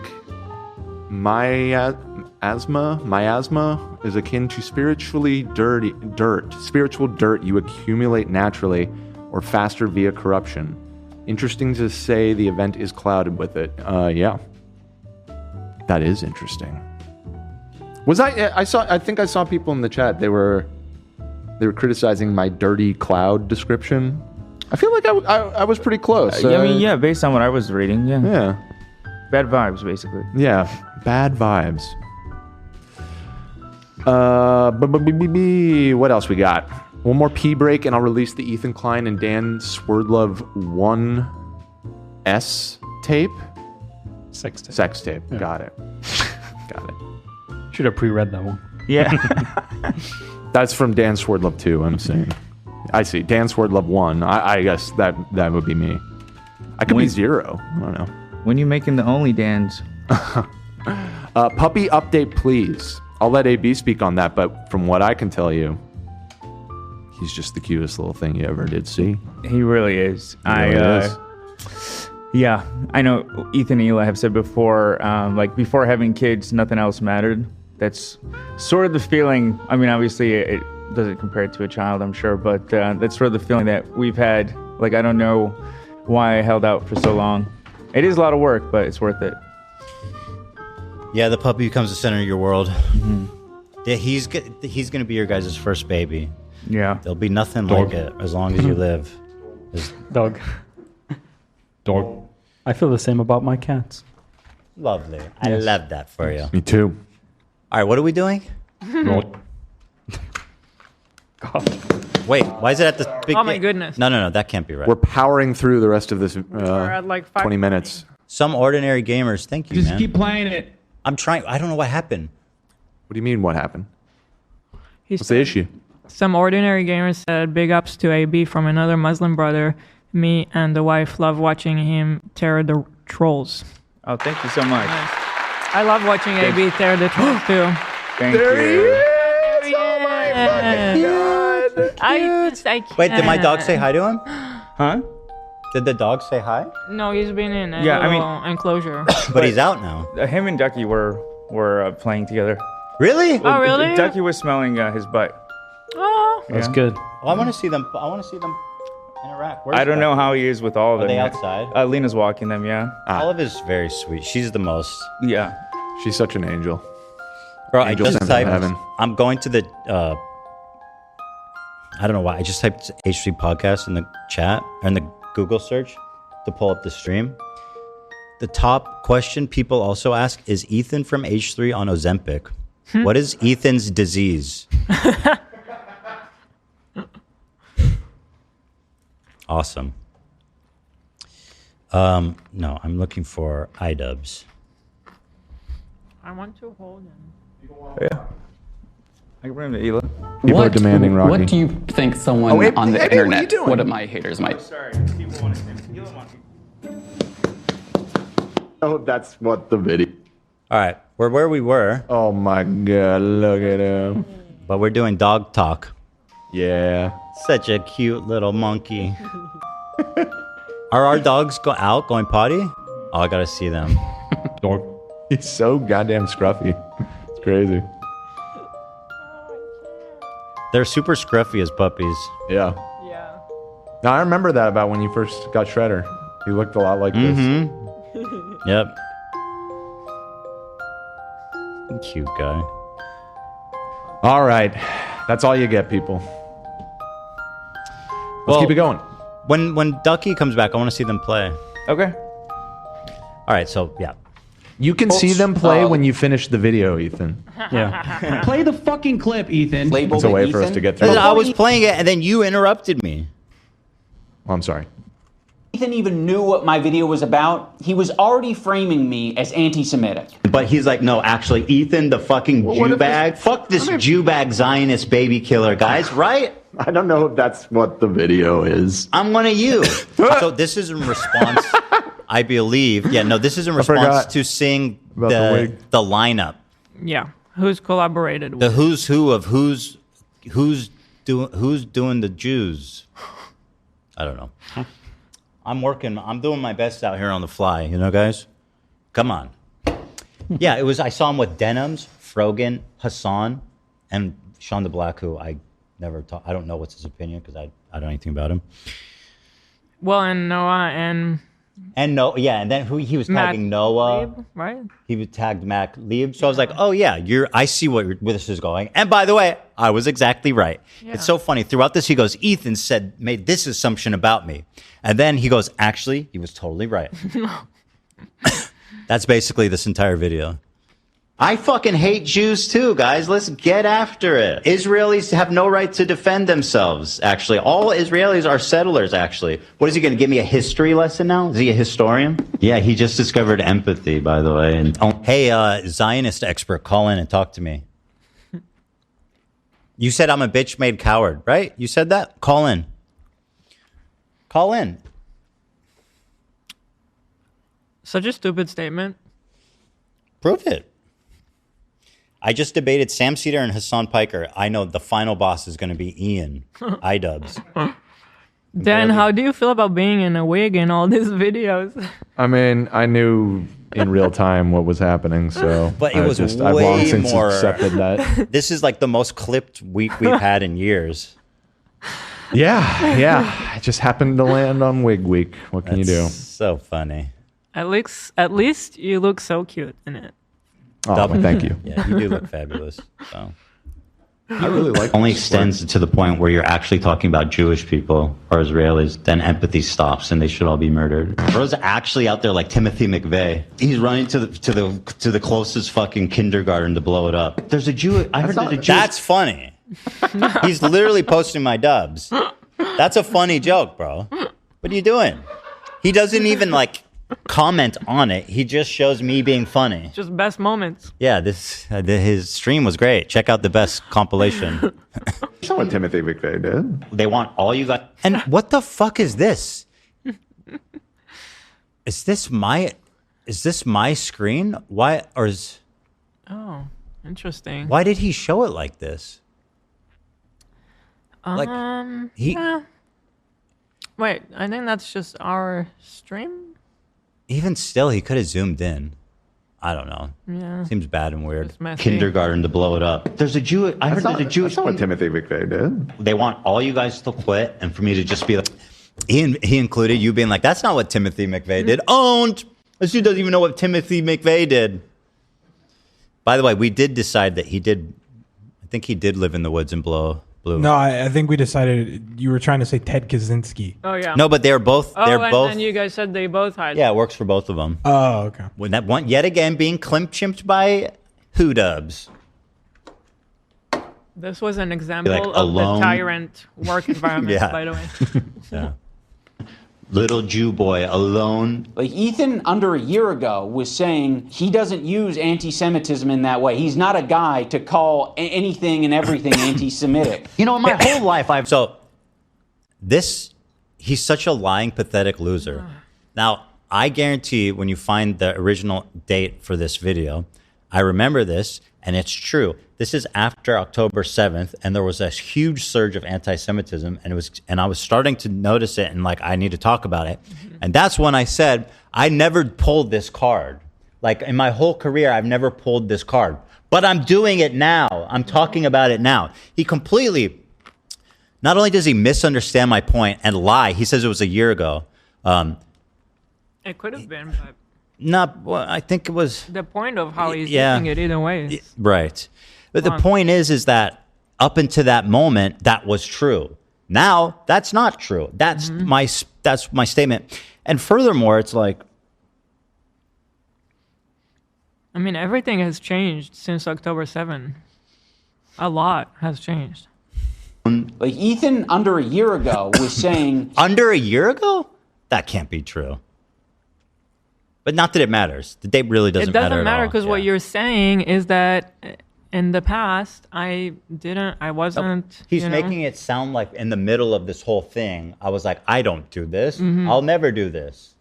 miasma is akin to spiritual dirt you accumulate naturally or faster via corruption. Interesting to say the event is clouded with it. Yeah. That is interesting. I think I saw people in the chat, they were criticizing my dirty cloud description. I feel like I was pretty close. I mean, yeah, based on what I was reading, yeah. Yeah. Bad vibes, basically. Yeah, bad vibes. What else we got? One more pee break, and I'll release the Ethan Klein and Dan Swerdlove 1S tape. Sex tape. Sex tape. Yeah. Got it. Got it. Should have pre-read that one. Yeah. That's from Dan Swerdlove 2, I'm saying. I see. Dan Swerdlove 1. I guess that would be me. I could be 0. I don't know. When you making the only Dans? Puppy update, please. I'll let AB speak on that, but from what I can tell you, he's just the cutest little thing you ever did see. He really is. He really is. Yeah, I know Ethan and Hila have said before, like before having kids, nothing else mattered. That's sort of the feeling. I mean, obviously it doesn't compare it to a child, I'm sure, but that's sort of the feeling that we've had. Like, I don't know why I held out for so long. It is a lot of work, but it's worth it. Yeah, the puppy becomes the center of your world. Mm-hmm. Yeah, he's going to be your guys' first baby. Yeah. There'll be nothing like it as long as you live. Dog. I feel the same about my cats. Lovely. I love that for you. Me too. All right, what are we doing? God. Wait, why is it at the big... Oh my goodness. No, that can't be right. We're powering through the rest of this We're at like 20 minutes. Some ordinary gamers, thank you, Just man. keep playing it. I'm trying... I don't know what happened. What do you mean, what happened? He What's the issue? Some ordinary gamers said, big ups to AB from another Muslim brother. Me and the wife love watching him tear the trolls. Oh, thank you so much. Nice. I love watching AB tear the trolls too. Thank you. I can't. Wait, did my dog say hi to him? Huh? Did the dog say hi? No, he's been in a Yeah, enclosure. But he's out now. Him and Ducky were playing together. Really? Oh, really? Ducky was smelling his butt. Oh. That's good. Well, I want to see them. Interact. I don't know how he is with all of them. Are they yet. outside? Lena's walking them, yeah. Olive is very sweet. She's the most. Yeah. She's such an angel. Bro, Angel I just sent from typed. heaven. I'm going to the. I don't know why. I just typed H3 podcast in the chat or in the Google search to pull up the stream. The top question people also ask is Ethan from H3 on Ozempic. What is Ethan's disease? Awesome. No, I'm looking for Idubbbz. I want to hold him. Yeah. I can bring him to Hila. People are demanding Rocky. What do you think someone on the internet, what of my haters might... Sorry, people want to Hila wants Oh, that's what the video. All right, we're where we were. Oh my God, look at him. But we're doing dog talk. Yeah. Such a cute little monkey. Are our dogs going potty? Oh, I gotta see them. Dog. He's so goddamn scruffy. It's crazy. They're super scruffy as puppies. Yeah. Yeah. Now I remember that about when you first got Shredder. He looked a lot like this. Yep. Cute guy. All right. That's all you get, people. Let's keep it going. When Ducky comes back, I want to see them play. Okay. All right, so yeah. You can see them play when you finish the video, Ethan. Yeah. Play the fucking clip, Ethan. It's a way for us to get through. I was playing it, and then you interrupted me. Oh, I'm sorry. Ethan even knew what my video was about. He was already framing me as anti-Semitic. But he's like, no, actually, Ethan, the fucking Jew bag. Fuck this Jew bag Zionist baby killer, guys, right? I don't know if that's what the video is. I'm one of you. So this is in response, I believe. Yeah, no, this is in response to seeing the lineup. Yeah, who's collaborated with the who's who of who's doing the Jews. I don't know. I'm doing my best out here on the fly, you know, guys. Come on. Yeah, I saw him with Denims, Frogan, Hassan, and Sean the Black, who I don't know what's his opinion because I don't know anything about him. Well, and Noah and then he was tagging Noah, Lieb, right? He was tagged Matt Lieb. So I was like, oh yeah, I see where this is going. And by the way, I was exactly right. Yeah. It's so funny. Throughout this, he goes, Ethan made this assumption about me. And then he goes, actually, he was totally right. That's basically this entire video. I fucking hate Jews too, guys. Let's get after it. Israelis have no right to defend themselves, actually. All Israelis are settlers, actually. What is he going to give me a history lesson now? Is he a historian? Yeah, he just discovered empathy, by the way. And hey, Zionist expert, call in and talk to me. You said I'm a bitch-made coward, right? You said that? Call in. Call in. Such a stupid statement. Prove it. I just debated Sam Cedar and Hassan Piker. I know the final boss is going to be Ian Idubbbz. Dan, how do you feel about being in a wig in all these videos? I mean, I knew in real time what was happening, so but it was I've long since accepted that. This is like the most clipped week we've had in years. Yeah. It just happened to land on Wig Week. What can you do? So funny. At least you look so cute in it. Oh, well, thank you. Yeah, you do look fabulous. So. I really like it. Only extends to the point where you're actually talking about Jewish people or Israelis, then empathy stops and they should all be murdered. Bro's actually out there like Timothy McVeigh. He's running to the closest fucking kindergarten to blow it up. There's a Jew. I heard there's a Jew. That's funny. He's literally posting my dubs. That's a funny joke, bro. What are you doing? He doesn't even comment on it. He just shows me being funny. Just best moments. Yeah, his stream was great. Check out the best compilation. That's not what Timothy McVeigh did. They want all you got. And what the fuck is this? Is this my screen? Why Oh, interesting. Why did he show it like this? Yeah. Wait, I think that's just our stream. Even still, he could have zoomed in. I don't know. Yeah. Seems bad and weird. Kindergarten to blow it up. There's a Jew. I heard there's a Jewish. That's not what Timothy McVeigh did. They want all you guys to quit and for me to just be like. He included you being like, that's not what Timothy McVeigh did. Owned. This dude doesn't even know what Timothy McVeigh did. By the way, we did decide that I think he did live in the woods and blow blue. No, I think we decided you were trying to say Ted Kaczynski. Oh yeah. No, but they're both. And you guys said they both had. Yeah, it works for both of them. Oh, okay. When that one yet again being chimped by Idubbbz. This was an example of the tyrant work environment, by the way. Yeah. Little Jew boy alone. Like Ethan under a year ago was saying he doesn't use anti-Semitism in that way. He's not a guy to call anything and everything anti-Semitic. You know, my whole life he's such a lying, pathetic loser. Now, I guarantee when you find the original date for this video, I remember this, and it's true. This is after October 7th, and there was a huge surge of anti-Semitism, and I was starting to notice it, and I need to talk about it. Mm-hmm. And that's when I said, I never pulled this card. In my whole career, I've never pulled this card. But I'm doing it now. I'm talking about it now. He completely, not only does he misunderstand my point and lie, he says it was a year ago. It could have been, but... I think it was... The point of how he's using it either way. Right. But the point is that up until that moment, that was true. Now, that's not true. That's my statement. And furthermore, it's like... I mean, everything has changed since October 7. A lot has changed. Like Ethan under a year ago was saying... Under a year ago? That can't be true. But not that it matters. The date really doesn't matter. It doesn't matter because what you're saying is that in the past, I wasn't. He's making it sound like in the middle of this whole thing, I was like, I don't do this. I'll never do this.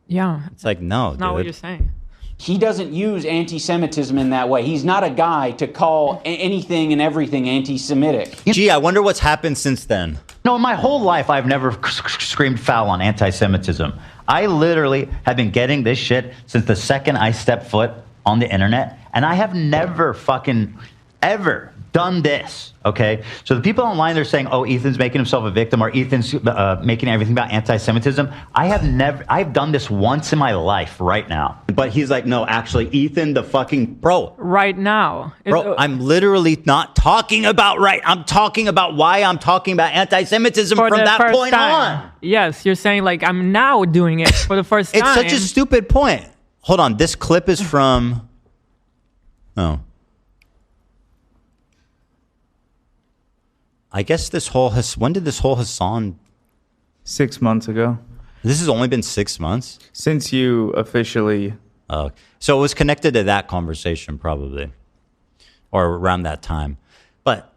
Yeah. It's like, no, That's not what you're saying. He doesn't use anti-Semitism in that way. He's not a guy to call anything and everything anti-Semitic. Gee, I wonder what's happened since then. No, my whole life I've never screamed foul on anti-Semitism. I literally have been getting this shit since the second I stepped foot on the internet, and I have never fucking ever done this, okay? So the people online, they're saying, oh, Ethan's making himself a victim, or Ethan's making everything about anti-Semitism. I've done this once in my life right now. But he's like, no, actually, Ethan, the fucking bro. Right now. Bro, I'm literally not talking about I'm talking about why I'm talking about anti-Semitism from that point on. Yes, you're saying like I'm now doing it for the first time. It's such a stupid point. Hold on, this clip is from... Oh. I guess when did this whole Hassan... 6 months ago. This has only been 6 months? Since you officially... So it was connected to that conversation, probably. Or around that time. But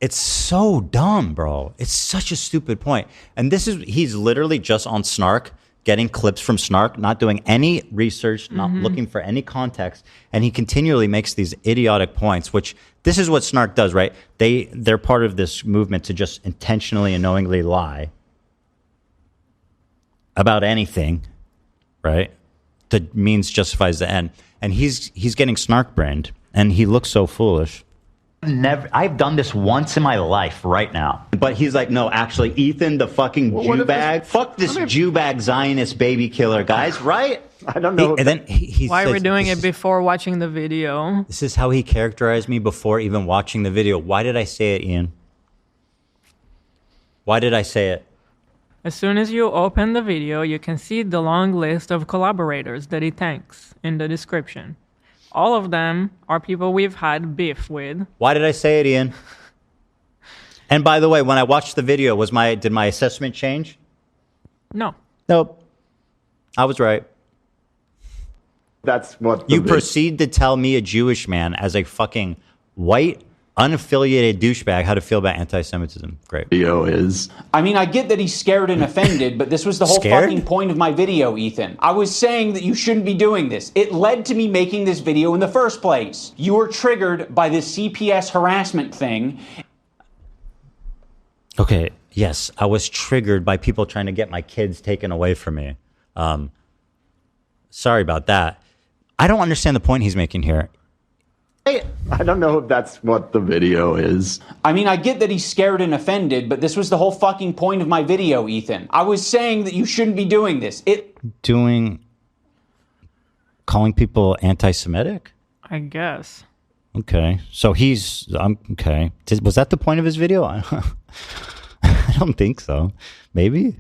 it's so dumb, bro. It's such a stupid point. And he's literally just on Snark, getting clips from Snark, not doing any research, not looking for any context. And he continually makes these idiotic points, which this is what Snark does, right? They're part of this movement to just intentionally and knowingly lie about anything, right? The means justifies the end. And he's getting Snark brained, and he looks so foolish. I've done this once in my life right now. But he's like, no, actually, Ethan, the fucking Jew bag. Fuck this Jew bag Zionist baby killer, guys, right? I don't know. And then he Why says, we're doing it before watching the video. This is how he characterized me before even watching the video. Why did I say it, Ian? Why did I say it? As soon as you open the video, you can see the long list of collaborators that he thanks in the description. All of them are people we've had beef with. Why did I say it, Ian? And by the way, when I watched the video, did my assessment change? No. Nope. I was right. That's what you proceed to tell me, a Jewish man, as a fucking white, unaffiliated douchebag, how to feel about anti-Semitism. Great. Video is. I mean, I get that he's scared and offended, but this was the whole fucking point of my video, Ethan. I was saying that you shouldn't be doing this. It led to me making this video in the first place. You were triggered by this CPS harassment thing. Okay, yes, I was triggered by people trying to get my kids taken away from me. Sorry about that. I don't understand the point he's making here. I don't know if that's what the video is. I mean, I get that he's scared and offended, but this was the whole fucking point of my video, Ethan. I was saying that you shouldn't be doing this. Calling people anti-Semitic? I guess. Okay, so okay. Was that the point of his video? I don't think so. Maybe?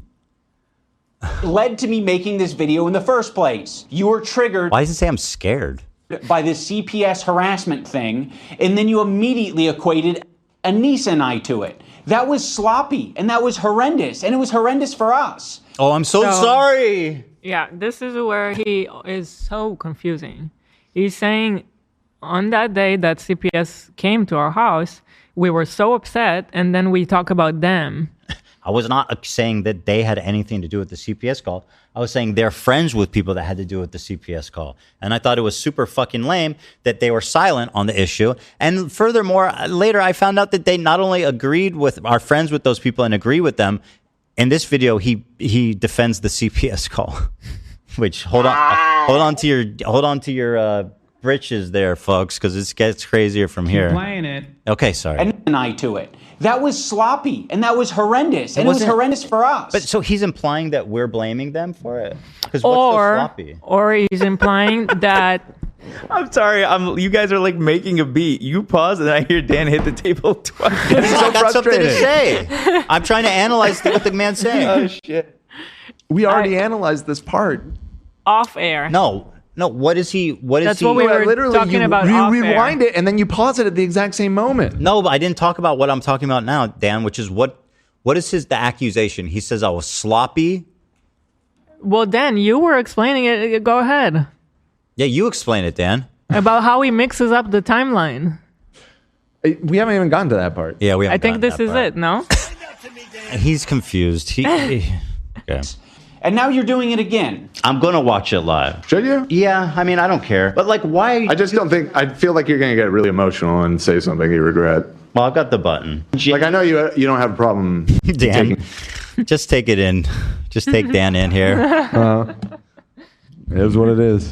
Led to me making this video in the first place. You were triggered. Why does it say I'm scared? By this CPS harassment thing, and then you immediately equated Anissa and I to it. That was sloppy, and that was horrendous, and it was horrendous for us. Oh, I'm so sorry. Yeah, this is where he is so confusing. He's saying on that day that CPS came to our house, we were so upset, and then we talk about them. I was not saying that they had anything to do with the CPS call. I was saying they're friends with people that had to do with the CPS call. And I thought it was super fucking lame that they were silent on the issue. And furthermore, later I found out that they not only are friends with those people and agree with them. In this video, he defends the CPS call. Which hold on to your britches there, folks, because it gets crazier from here. Playing it. Okay, sorry. And I to it. That was sloppy, and that was horrendous, and it was horrendous for us. But so he's implying that we're blaming them for it? Because what's so sloppy? Or he's implying that... I'm sorry, you guys are like making a beat. You pause, and I hear Dan hit the table twice. I got something to say. I'm trying to analyze what the man's saying. Oh, shit. We already analyzed this part. Off air. No, what is he? That's what we were talking about. You rewind it and then you pause it at the exact same moment. No, but I didn't talk about what I'm talking about now, Dan. Which is what is the accusation? He says I was sloppy. Well, Dan, you were explaining it. Go ahead. Yeah, you explain it, Dan. About how he mixes up the timeline. We haven't even gotten to that part. Yeah, we I haven't think gotten this that is part. it, no? He's confused. Okay. And now you're doing it again. I'm going to watch it live. Should you? Yeah, I mean, I don't care. But, like, why are you... I just don't think... I feel like you're going to get really emotional and say something you regret. Well, I've got the button. Like, I know you don't have a problem... Dan, just take it in. Just take Dan in here. It is what it is.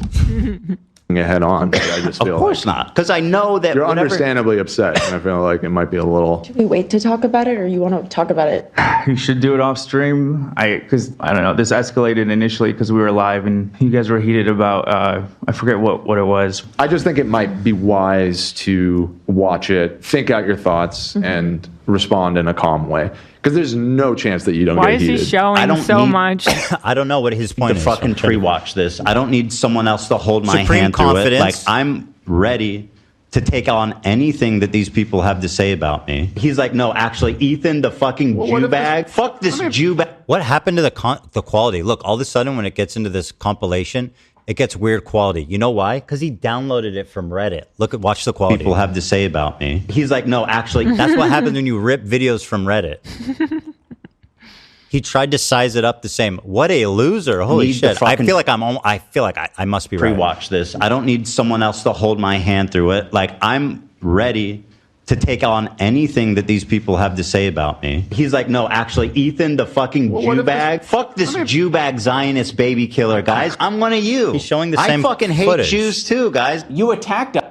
Head on. I just feel of course not, because I know that you're understandably upset, and I feel like it might be a little. Should we wait to talk about it, or you want to talk about it? You should do it off stream. Because I don't know. This escalated initially because we were live and you guys were heated about. I forget what it was. I just think it might be wise to watch it, think out your thoughts, and respond in a calm way. Because there's no chance that you don't Why get heated. is he showing so much? I don't know what his point is. Fucking pre-watch this. I don't need someone else to hold my Supreme hand through it. confidence. Like, I'm ready to take on anything that these people have to say about me. He's like, no, actually, Ethan, the fucking Jew bag. Fuck this Jew bag. What happened to the quality? Look, all of a sudden when it gets into this compilation, it gets weird quality. You know why? Because he downloaded it from Reddit. Watch the quality. People have to say about me. He's like, no, actually, that's what happens when you rip videos from Reddit. He tried to size it up the same. What a loser! Holy shit! I feel like I must be right. Pre-watch this. I don't need someone else to hold my hand through it. Like, I'm ready to take on anything that these people have to say about me. He's like, no, actually, Ethan, the fucking Jew bag. Fuck this Jew bag Zionist baby killer, guys. I'm one of you. He's showing the same I fucking hate footage. Jews too, guys. You attacked us.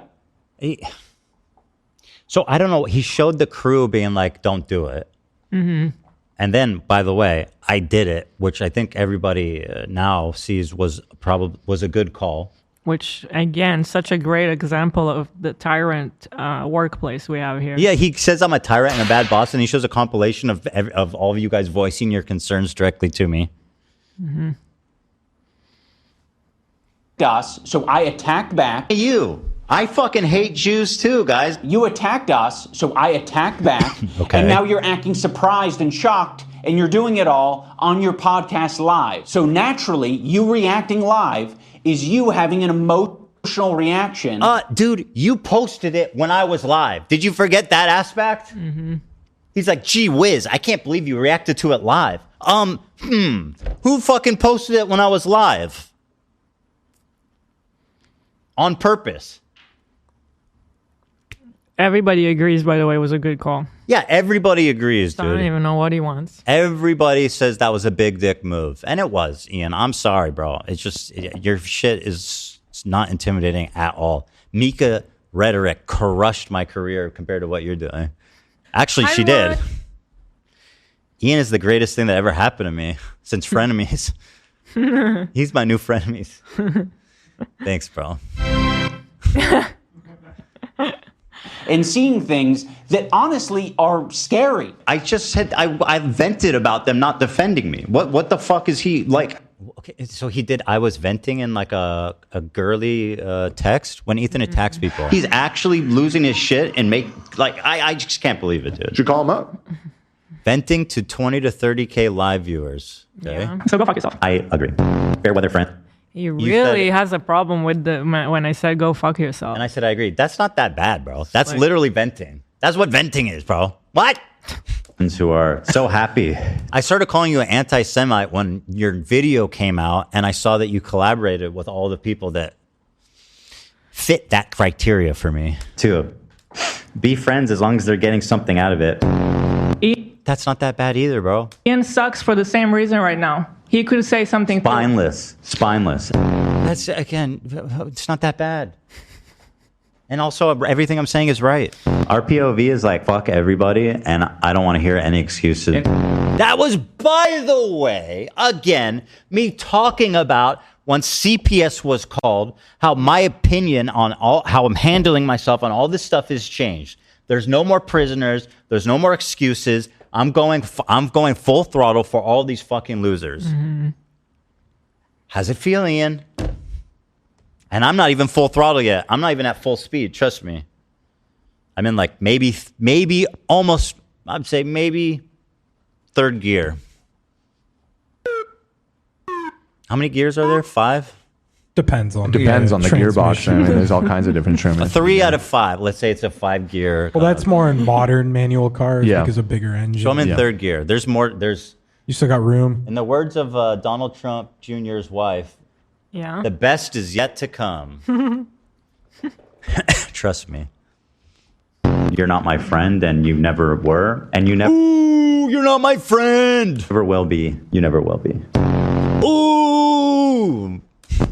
So I don't know. He showed the crew being like, "Don't do it." Mm-hmm. And then, by the way, I did it, which I think everybody now sees was a good call. Which, again, such a great example of the tyrant workplace we have here. Yeah, he says I'm a tyrant and a bad boss, and he shows a compilation of all of you guys voicing your concerns directly to me. Mm-hmm. Us, so I attacked back. You. I fucking hate Jews too, guys. You attacked us, so I attacked back. Okay. And now you're acting surprised and shocked, and you're doing it all on your podcast live. So naturally, you reacting live is you having an emotional reaction. Dude, you posted it when I was live. Did you forget that aspect? Mm-hmm. He's like, gee whiz, I can't believe you reacted to it live. Who fucking posted it when I was live? On purpose. Everybody agrees, by the way, it was a good call. Yeah, everybody agrees, dude. I don't even know what he wants. Everybody says that was a big dick move. And it was, Ian. I'm sorry, bro. It's just, your shit is not intimidating at all. Mika rhetoric crushed my career compared to what you're doing. Actually, she did. Ian is the greatest thing that ever happened to me since frenemies. He's my new frenemies. Thanks, bro. And seeing things that honestly are scary. I just said I vented about them not defending me. What the fuck is he like? Okay, so he did. I was venting in like a girly text when Ethan attacks people. He's actually losing his shit and I just can't believe it, dude. Should call him up. Venting to 20 to 30K live viewers. Okay. Yeah. So go fuck yourself. I agree. Fair weather friend. He really has a problem with when I said go fuck yourself. And I said, I agree. That's not that bad, bro. That's literally venting. That's what venting is, bro. What? Who are so happy. I started calling you an anti-Semite when your video came out, and I saw that you collaborated with all the people that fit that criteria for me. To be friends as long as they're getting something out of it. That's not that bad either, bro. Ian sucks for the same reason right now. He could say something. Spineless. That's, again, it's not that bad. And also, everything I'm saying is right. Our POV is like, fuck everybody, and I don't want to hear any excuses. That was, by the way, again, me talking about when CPS was called, how my opinion on how I'm handling myself on all this stuff has changed. There's no more prisoners. There's no more excuses. I'm going full throttle for all these fucking losers. Mm-hmm. How's it feel, Ian? And I'm not even full throttle yet. I'm not even at full speed. Trust me. I'm in like maybe almost, I'd say maybe third gear. How many gears are there? 5? Depends on the gearbox. I mean, there's all kinds of different A trimmings. 3 out of 5. Let's say it's a 5 gear. Well, that's more in modern manual cars Yeah. because of bigger engine. So I'm in 3rd gear. There's more. You still got room. In the words of Donald Trump Jr.'s wife, Yeah. the best is yet to come. Trust me. You're not my friend, and you never were, and you never. Ooh, you're not my friend. Never will be. You never will be. Ooh.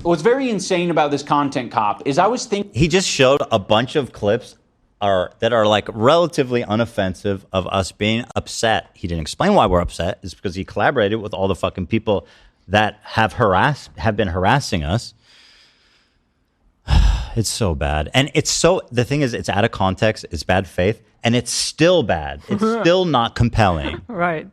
What's very insane about this content cop is I was thinking. He just showed a bunch of clips that are like relatively unoffensive of us being upset. He didn't explain why we're upset. It's because he collaborated with all the fucking people that have been harassing us. It's so bad. And the thing is, it's out of context, it's bad faith, and it's still bad. It's still not compelling. Right.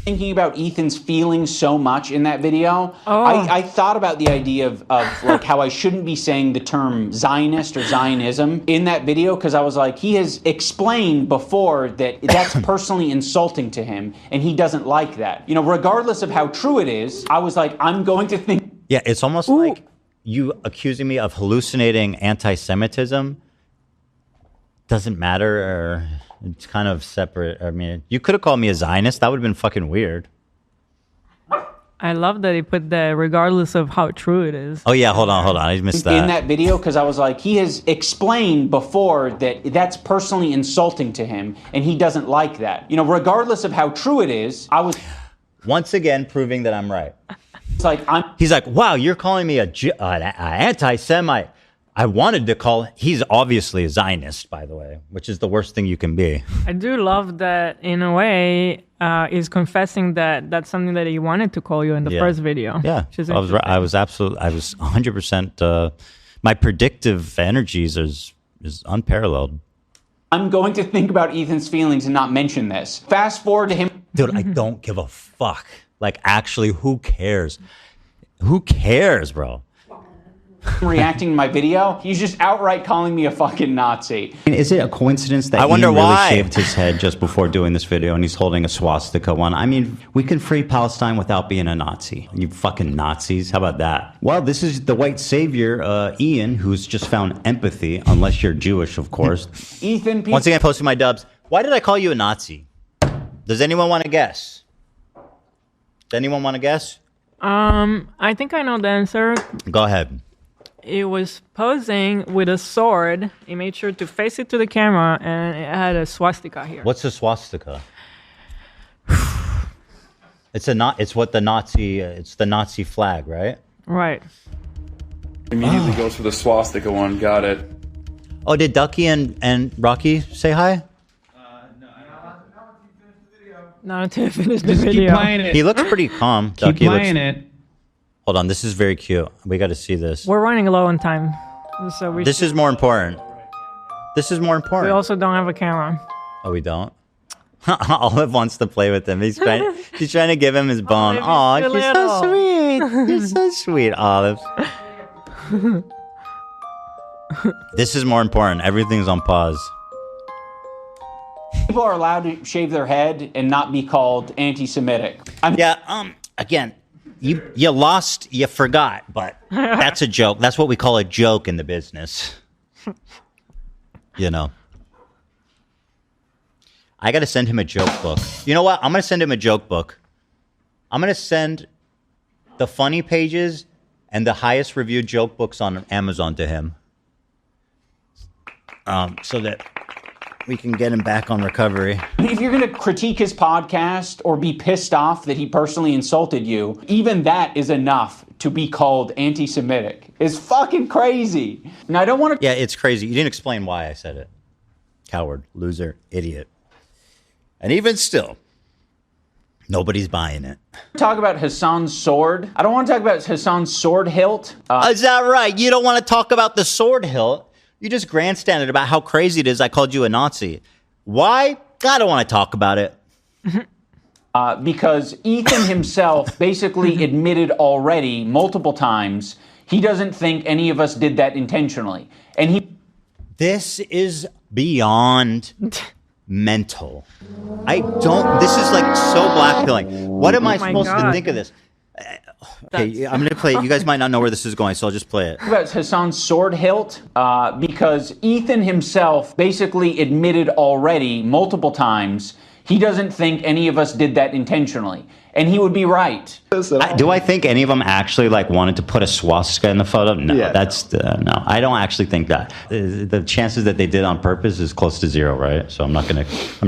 Thinking about Ethan's feelings so much in that video, I thought about the idea of like how I shouldn't be saying the term Zionist or Zionism in that video, because I was like, he has explained before that that's personally insulting to him, and he doesn't like that. You know, regardless of how true it is, I was like, I'm going to think. Yeah, it's almost like you accusing me of hallucinating anti-Semitism. Doesn't matter, or it's kind of separate. I mean, you could have called me a Zionist. That would have been fucking weird. I love that he put that regardless of how true it is. Oh, yeah, hold on. I missed that. In that video, because I was like, he has explained before that that's personally insulting to him, and he doesn't like that. You know, regardless of how true it is, I was... Once again, proving that I'm right. It's like, He's like, wow, you're calling me an anti-Semite. I wanted to call... He's obviously a Zionist, by the way, which is the worst thing you can be. I do love that, in a way, he's confessing that that's something that he wanted to call you in the first video. Yeah, I was 100%... my predictive energies is unparalleled. I'm going to think about Ethan's feelings and not mention this. Fast forward to him... Dude, I don't give a fuck. Like, actually, who cares? Who cares, bro? Reacting to my video, he's just outright calling me a fucking Nazi. Is it a coincidence that Ian really shaved his head just before doing this video and he's holding a swastika one? I mean, we can free Palestine without being a Nazi. You fucking Nazis. How about that? Well, this is the white savior, Ian, who's just found empathy, unless you're Jewish, of course. Ethan... Once again, posting my dubs. Why did I call you a Nazi? Does anyone want to guess? Does anyone want to guess? I think I know the answer. Go ahead. It was posing with a sword. He made sure to face it to the camera, and it had a swastika here. What's a swastika? It's what the Nazi. It's the Nazi flag, right? Right. Immediately goes for the swastika one. Got it. Oh, did Ducky and Rocky say hi? Not until I finish the Just video. keep playing it. He looks pretty calm. Keep Ducky playing looks... it. Hold on, this is very cute. We got to see this. We're running low on time, so we. This is more important. This is more We important. also don't have a camera. Oh, we don't. Olive wants to play with him. He's trying to give him his bone. Oh, you're she's so sweet. You're so sweet, Olive. This is more important. Everything's on pause. People are allowed to shave their head and not be called anti-Semitic. Again, you lost, you forgot, but that's a joke. That's what we call a joke in the business. You know. I got to send him a joke book. You know what? I'm going to send him a joke book. I'm going to send the funny pages and the highest reviewed joke books on Amazon to him. So that we can get him back on recovery. If you're going to critique his podcast or be pissed off that he personally insulted you, even that is enough to be called anti-Semitic. It's fucking crazy. Now, I don't want to... Yeah, it's crazy. You didn't explain why I said it. Coward, loser, idiot. And even still, nobody's buying it. talk about Hassan's sword. I don't want to talk about Hassan's sword hilt. Is that right? You don't want to talk about the sword hilt? You just grandstanded about how crazy it is I called you a Nazi. Why? I don't want to talk about it. Because Ethan himself basically admitted already multiple times he doesn't think any of us did that intentionally. And he... This is beyond mental. This is like so blackpilling. What am I supposed to think of this? Okay, I'm going to play it. You guys might not know where this is going, so I'll just play it. That's Hassan's sword hilt because Ethan himself basically admitted already multiple times he doesn't think any of us did that intentionally. And he would be right. Do I think any of them actually like wanted to put a swastika in the photo? No, no. I don't actually think that. The chances that they did on purpose is close to zero, right? So I'm not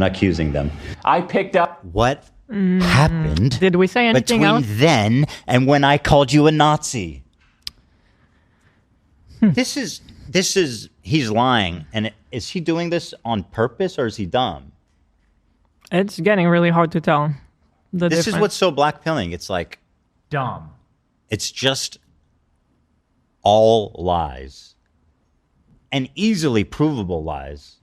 accusing them. I picked up what happened. Did we say anything between else? then and when I called you a Nazi? This is he's lying, and is he doing this on purpose or is he dumb? It's getting really hard to tell. This is what's so blackpilling. It's like dumb. It's just all lies and easily provable lies.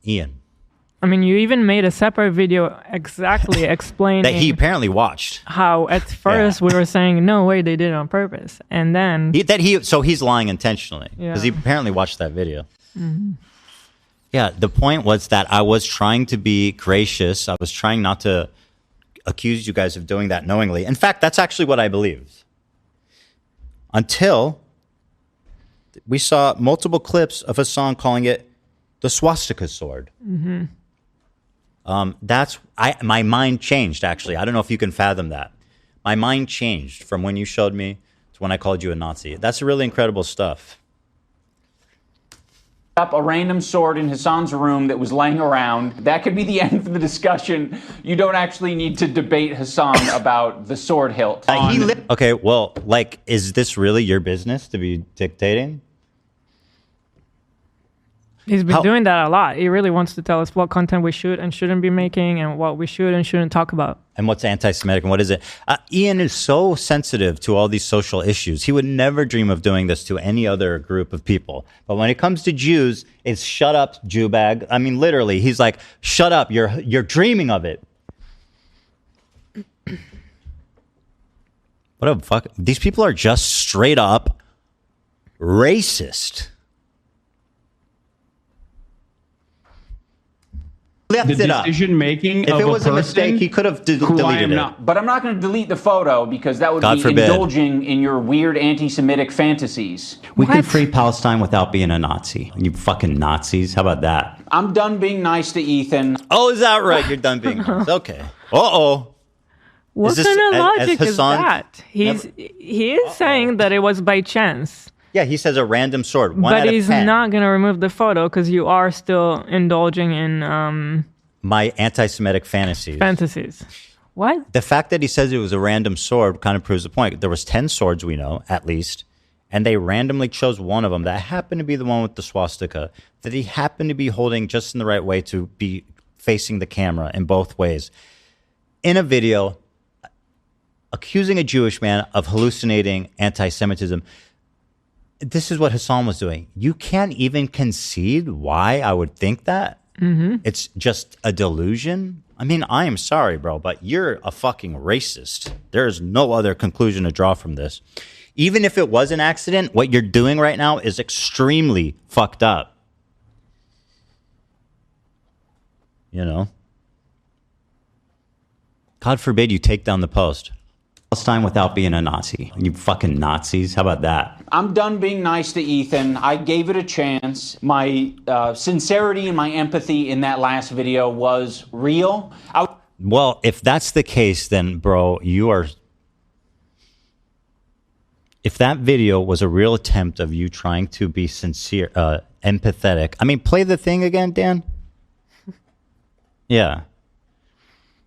Ian. I mean, you even made a separate video exactly explaining that he apparently watched. How at first we were saying, no way, they did it on purpose. And then so he's lying intentionally because he apparently watched that video. Mm-hmm. Yeah, the point was that I was trying to be gracious. I was trying not to accuse you guys of doing that knowingly. In fact, that's actually what I believed. Until we saw multiple clips of Hassan calling it the swastika sword. Mm-hmm. My mind changed, actually. I don't know if you can fathom that. My mind changed from when you showed me to when I called you a Nazi. That's really incredible stuff. Up a random sword in Hassan's room that was laying around. That could be the end of the discussion. You don't actually need to debate Hassan about the sword hilt. Okay, well, like, is this really your business to be dictating? He's been doing that a lot. He really wants to tell us what content we should and shouldn't be making and what we should and shouldn't talk about. And what's anti-Semitic and what is it? Ian is so sensitive to all these social issues. He would never dream of doing this to any other group of people. But when it comes to Jews, it's shut up, Jew bag. I mean, literally, he's like, shut up. You're dreaming of it. What a fuck. These people are just straight up racist. The decision making. If it was a mistake, he could have deleted it. But I'm not going to delete the photo because that would God be forbid. indulging in your weird anti-Semitic fantasies. We can free Palestine without being a Nazi. You fucking Nazis. How about that? I'm done being nice to Ethan. Oh, is that right? You're done being nice. Okay. Uh-oh. What kind of logic is that? He is saying that it was by chance. Yeah, he says a random sword. But he's not going to remove the photo because you are still indulging in my anti-Semitic fantasies. What? The fact that he says it was a random sword kind of proves the point. There was 10 swords we know, at least, and they randomly chose one of them that happened to be the one with the swastika, that he happened to be holding just in the right way to be facing the camera in both ways. In a video, accusing a Jewish man of hallucinating anti-Semitism. This is what Hassan was doing. You can't even concede why I would think that. Mm-hmm. It's just a delusion. I mean, I am sorry, bro, but you're a fucking racist. There's no other conclusion to draw from this. Even if it was an accident, what you're doing right now is extremely fucked up. You know? God forbid you take down the post. Palestine without being a Nazi. You fucking Nazis. How about that? I'm done being nice to Ethan. I gave it a chance. My sincerity and my empathy in that last video was real. Well, if that's the case, then, bro, you are... If that video was a real attempt of you trying to be sincere, empathetic... I mean, play the thing again, Dan? Yeah.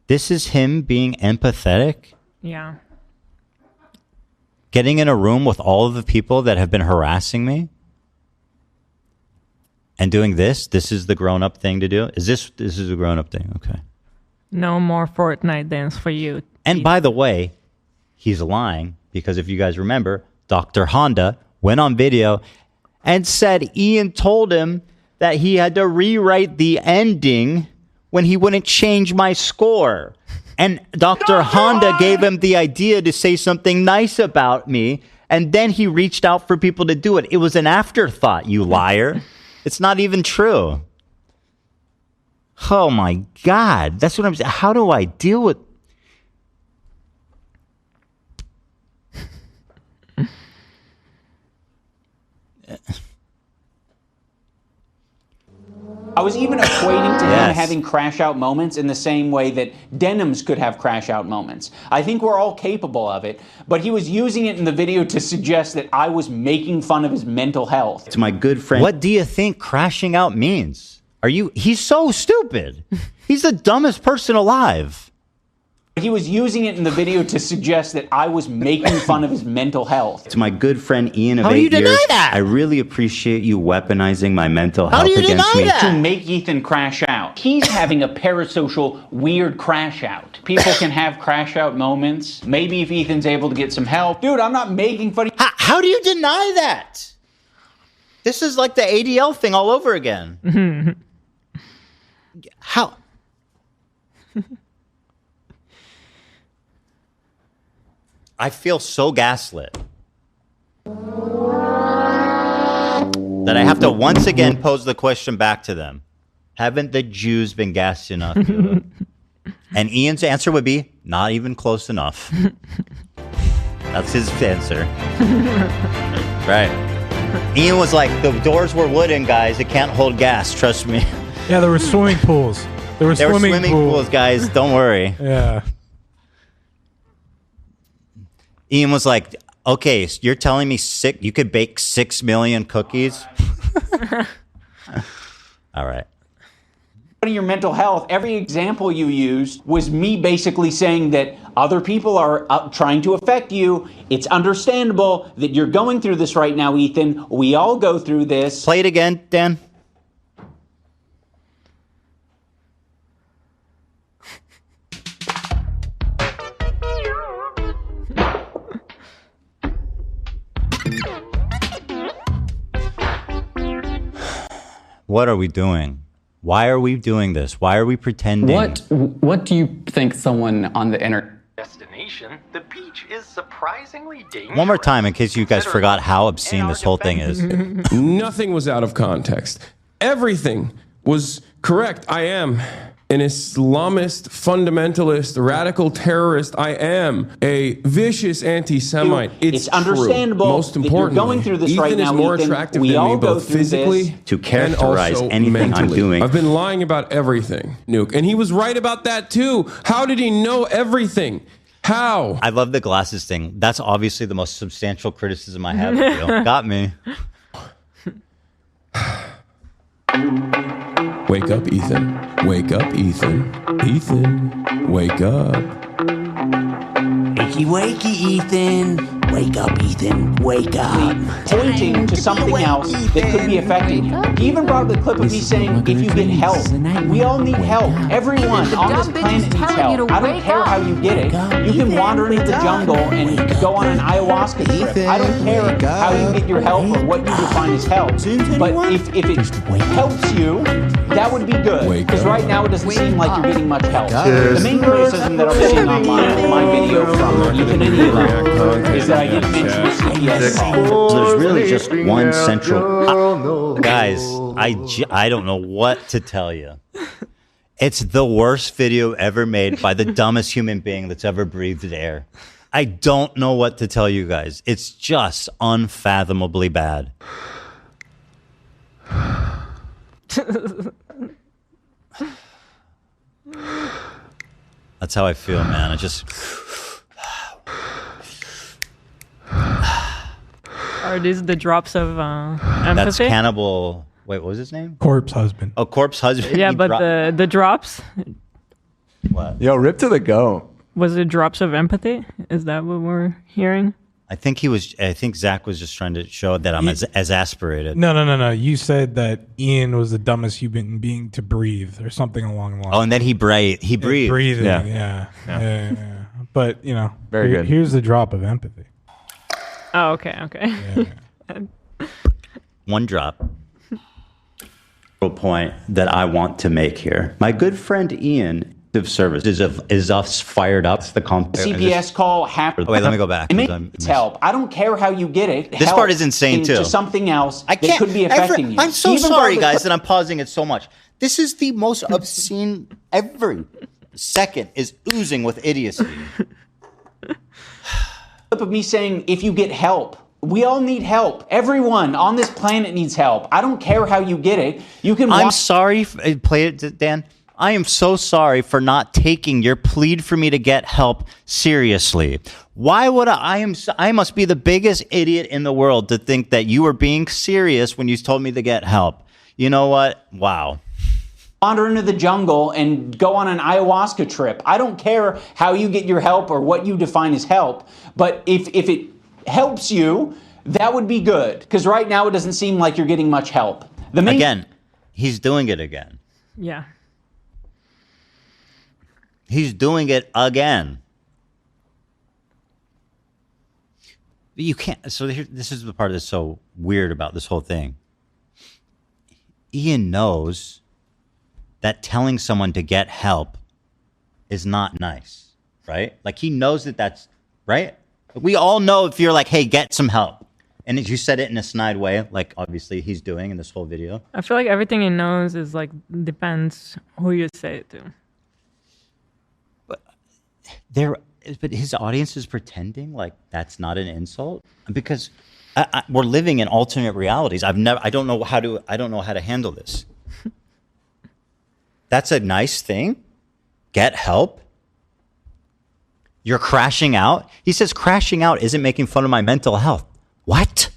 This is him being empathetic? Yeah. Getting in a room with all of the people that have been harassing me and doing this is the grown-up thing to do? This is a grown-up thing, okay. No more Fortnite dance for you. And by the way, he's lying because if you guys remember, Dr. Honda went on video and said Ian told him that he had to rewrite the ending when he wouldn't change my score. And Dr. Honda gave him the idea to say something nice about me, and then he reached out for people to do it. It was an afterthought, you liar. It's not even true. Oh my God. That's what I'm saying. How do I deal with... I was even equating to him having crash out moments in the same way that denims could have crash out moments. I think we're all capable of it, but he was using it in the video to suggest that I was making fun of his mental health. To my good friend. What do you think crashing out means? He's so stupid. He's the dumbest person alive. He was using it in the video to suggest that I was making fun of his mental health. To my good friend Ian of How do 8 you deny years, that? I really appreciate you weaponizing my mental How health do you against deny me. that? To make Ethan crash out. He's having a parasocial, weird crash out. People can have crash out moments. Maybe if Ethan's able to get some help. Dude, I'm not making fun of... How do you deny that? This is like the ADL thing all over again. How? I feel so gaslit that I have to once again pose the question back to them. Haven't the Jews been gassed enough? And Ian's answer would be, not even close enough. That's his answer. Right. Ian was like, the doors were wooden, guys. It can't hold gas. Trust me. Yeah, there were swimming pools. There were swimming pools, guys. Don't worry. Yeah. Ian was like, okay, so you're telling me you could bake 6 million cookies? All right. Your mental health, every example you used was me basically saying that other people are trying to affect you. It's understandable that you're going through this right now, Ethan. We all go through this. Play it again, Dan. What are we doing? Why are we doing this? Why are we pretending? What do you think someone on the internet... Destination, the beach is surprisingly dangerous. One more time, in case you guys forgot how obscene this whole thing is. Nothing was out of context. Everything was correct. I am an Islamist, fundamentalist, radical terrorist. I am a vicious anti-Semite. It's understandable Most that you're importantly, going through this Ethan right now, is more Ethan. attractive We than all me, go both through physically this. To and characterize also anything I'm mentally. doing. I've been lying about everything, Nuke, and he was right about that too. How did he know everything? How? I love the glasses thing. That's obviously the most substantial criticism I have of you. Got me. Wake up, Ethan. Wake up, Ethan. Ethan, wake up. Wakey, wakey, Ethan. Wake up, Ethan. Wake up. Pointing to something else that could be affecting you. He even brought up the clip of me saying, if you get help. We all need help. Everyone on this planet needs help. I don't care how you get it. You can wander into the jungle and go on an ayahuasca trip. I don't care how you get your help or what you define as help. But if it helps you, that would be good. Because right now it doesn't seem like you're getting much help. The main criticism that I'm seeing online with my video from Ethan Hila is that I didn't mention the CPS call. There's really just one central... Guys, I don't know what to tell you. It's the worst video ever made by the dumbest human being that's ever breathed air. I don't know what to tell you guys. It's just unfathomably bad. That's how I feel, man. I just... Are these the drops of empathy? That's Cannibal... Wait, what was his name? Corpse Husband. Oh, Corpse Husband. Yeah, He but the drops... What? Yo, rip to the goat. Was it drops of empathy? Is that what we're hearing? I think Zach was just trying to show that I'm as aspirated. No. You said that Ian was the dumbest human being to breathe or something along the lines. Oh, and then he breathed. Breathing, Yeah. Yeah. But, Very good. Here's the drop of empathy. Oh, okay. One drop. Point that I want to make here. My good friend Ian of service is us fired up. The CPS call happened. Oh, wait, let me go back. It's help. I don't care how you get it. This part is insane too. To something else I can't, that could be affecting you. I'm so Even sorry, though guys, that I'm pausing it so much. This is the most obscene. Every second is oozing with idiocy. Clip of me saying, if you get help. We all need help. Everyone on this planet needs help. I don't care how you get it. You can. I'm sorry. Play it, Dan. I am so sorry for not taking your plead for me to get help seriously. Why would I must be the biggest idiot in the world to think that you were being serious when you told me to get help. You know what? Wow. Wander into the jungle and go on an ayahuasca trip. I don't care how you get your help or what you define as help, but if it helps you, that would be good. Because right now it doesn't seem like you're getting much help. Again, he's doing it again. Yeah. He's doing it again. You can't. So this is the part that's so weird about this whole thing. Ian knows that telling someone to get help is not nice, right? Like he knows that that's right. We all know if you're like, hey, get some help. And if you said it in a snide way, like obviously he's doing in this whole video. I feel like everything he knows is like, depends who you say it to. But his audience is pretending like that's not an insult because we're living in alternate realities. I don't know how to handle this. That's a nice thing. Get help. You're crashing out. He says crashing out isn't making fun of my mental health. What?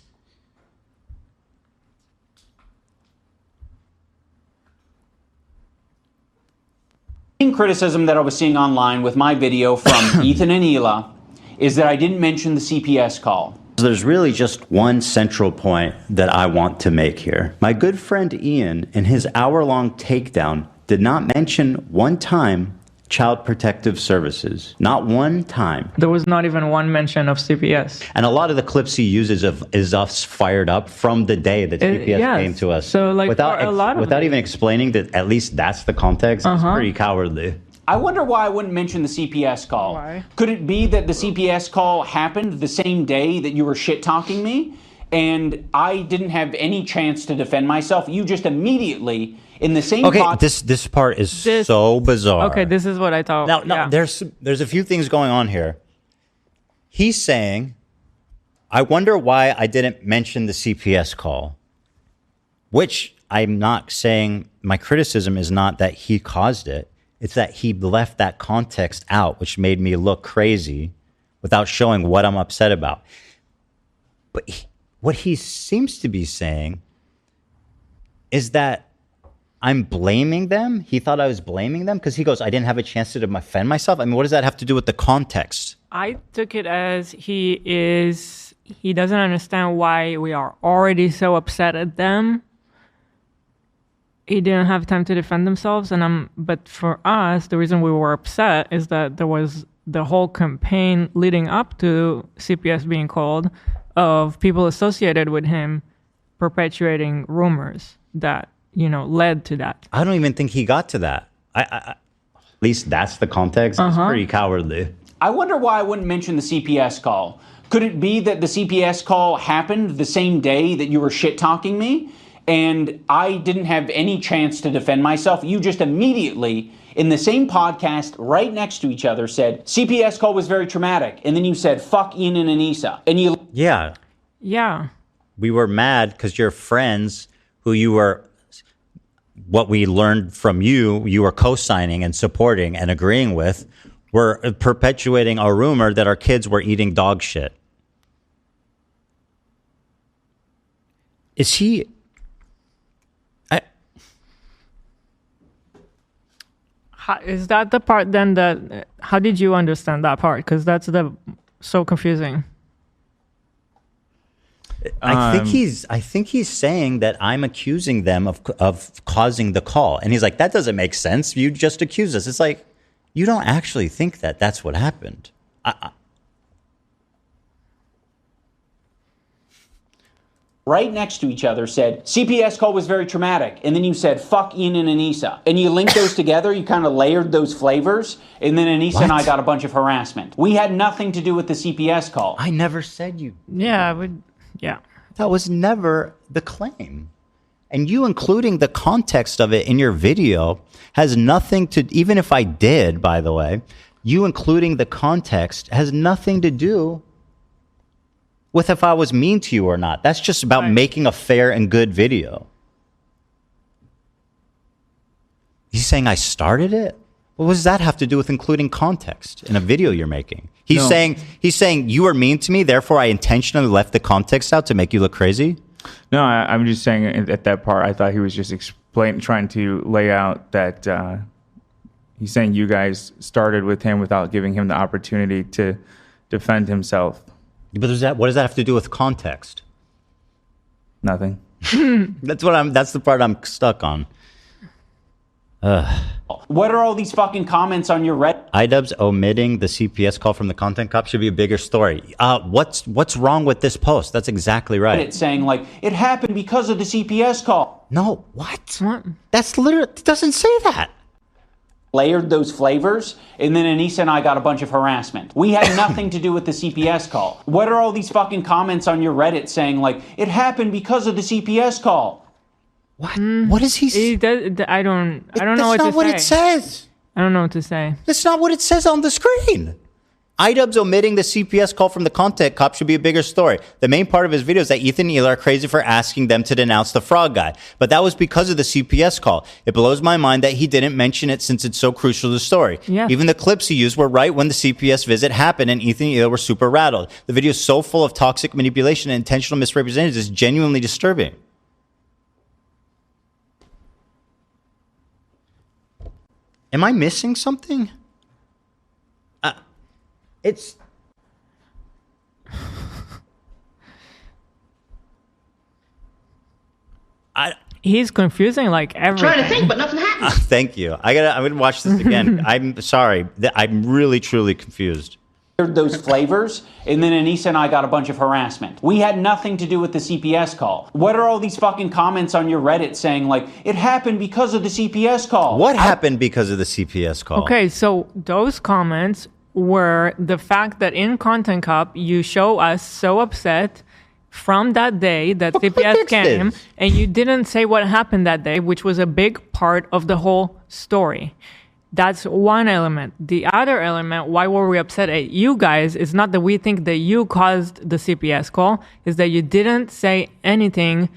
Criticism that I was seeing online with my video from Ethan Hila is that I didn't mention the CPS call. There's really just one central point that I want to make here. My good friend Ian, in his hour-long takedown, did not mention one time Child Protective Services. Not one time. There was not even one mention of CPS. And a lot of the clips he uses is us fired up from the day that CPS came to us. So like without even explaining that at least that's the context, it's pretty cowardly. I wonder why I wouldn't mention the CPS call. Why? Could it be that the CPS call happened the same day that you were shit-talking me? And I didn't have any chance to defend myself. You just immediately, in the same this part is so bizarre. Okay, this is what I thought. Now there's a few things going on here. He's saying, I wonder why I didn't mention the CPS call, which I'm not saying, my criticism is not that he caused it. It's that he left that context out, which made me look crazy without showing what I'm upset about. But what he seems to be saying is that I'm blaming them. He thought I was blaming them because he goes, I didn't have a chance to defend myself. I mean, what does that have to do with the context? I took it as he doesn't understand why we are already so upset at them. He didn't have time to defend themselves. But for us, the reason we were upset is that there was the whole campaign leading up to CPS being called of people associated with him perpetuating rumors that, led to that. I don't even think he got to that. At least that's the context. It's pretty cowardly. I wonder why I wouldn't mention the CPS call. Could it be that the CPS call happened the same day that you were shit-talking me? And I didn't have any chance to defend myself. You just immediately, in the same podcast, right next to each other, said, CPS call was very traumatic. And then you said, fuck Ian and Anissa. And you... Yeah. Yeah. We were mad because your friends who you were... What we learned from you were co-signing and supporting and agreeing with, were perpetuating a rumor that our kids were eating dog shit. Is he... Is that the part then that... How did you understand that part? Because that's so confusing. I think he's saying that I'm accusing them of causing the call. And he's like, that doesn't make sense. You just accused us. It's like, you don't actually think that that's what happened. Right next to each other said, CPS call was very traumatic. And then you said, fuck Ian and Anissa. And you linked those together, you kind of layered those flavors, and then Anissa and I got a bunch of harassment. We had nothing to do with the CPS call. I never said you... Yeah, yeah. That was never the claim. And you including the context of it in your video has nothing to... Even if I did, by the way, you including the context has nothing to do with if I was mean to you or not. That's just about making a fair and good video. He's saying I started it? What does that have to do with including context in a video you're making? He's saying you were mean to me, therefore I intentionally left the context out to make you look crazy? No, I'm just saying at that part, I thought he was just trying to lay out that he's saying you guys started with him without giving him the opportunity to defend himself. But what does that have to do with context? Nothing. That's the part I'm stuck on. What are all these fucking comments on your Idubbbz omitting the CPS call from the content cop should be a bigger story. What's wrong with this post? That's exactly right. It's saying like it happened because of the CPS call. No, what? That's literally, it doesn't say that. Layered those flavors, and then Anissa and I got a bunch of harassment. We had nothing to do with the CPS call. What are all these fucking comments on your Reddit saying like it happened because of the CPS call? What? What is he? I don't know what to say. That's not what it says. I don't know what to say. That's not what it says on the screen. Idubbbz omitting the CPS call from the content cop should be a bigger story. The main part of his video is that Ethan Hila are crazy for asking them to denounce the frog guy. But that was because of the CPS call. It blows my mind that he didn't mention it since it's so crucial to the story. Yeah. Even the clips he used were right when the CPS visit happened and Ethan Hila were super rattled. The video is so full of toxic manipulation and intentional misrepresentations, it's genuinely disturbing. Am I missing something? It's... He's confusing like everything. Trying to think, but nothing happened. Thank you. I'm gonna watch this again. I'm sorry. I'm really, truly confused. Those flavors, and then Anissa and I got a bunch of harassment. We had nothing to do with the CPS call. What are all these fucking comments on your Reddit saying like it happened because of the CPS call? What happened because of the CPS call? Okay, so those comments were the fact that in Content Cop you show us so upset from that day that CPS came and you didn't say what happened that day, which was a big part of the whole story. That's one element. The other element, why were we upset at you guys, is not that we think that you caused the CPS call, is that you didn't say anything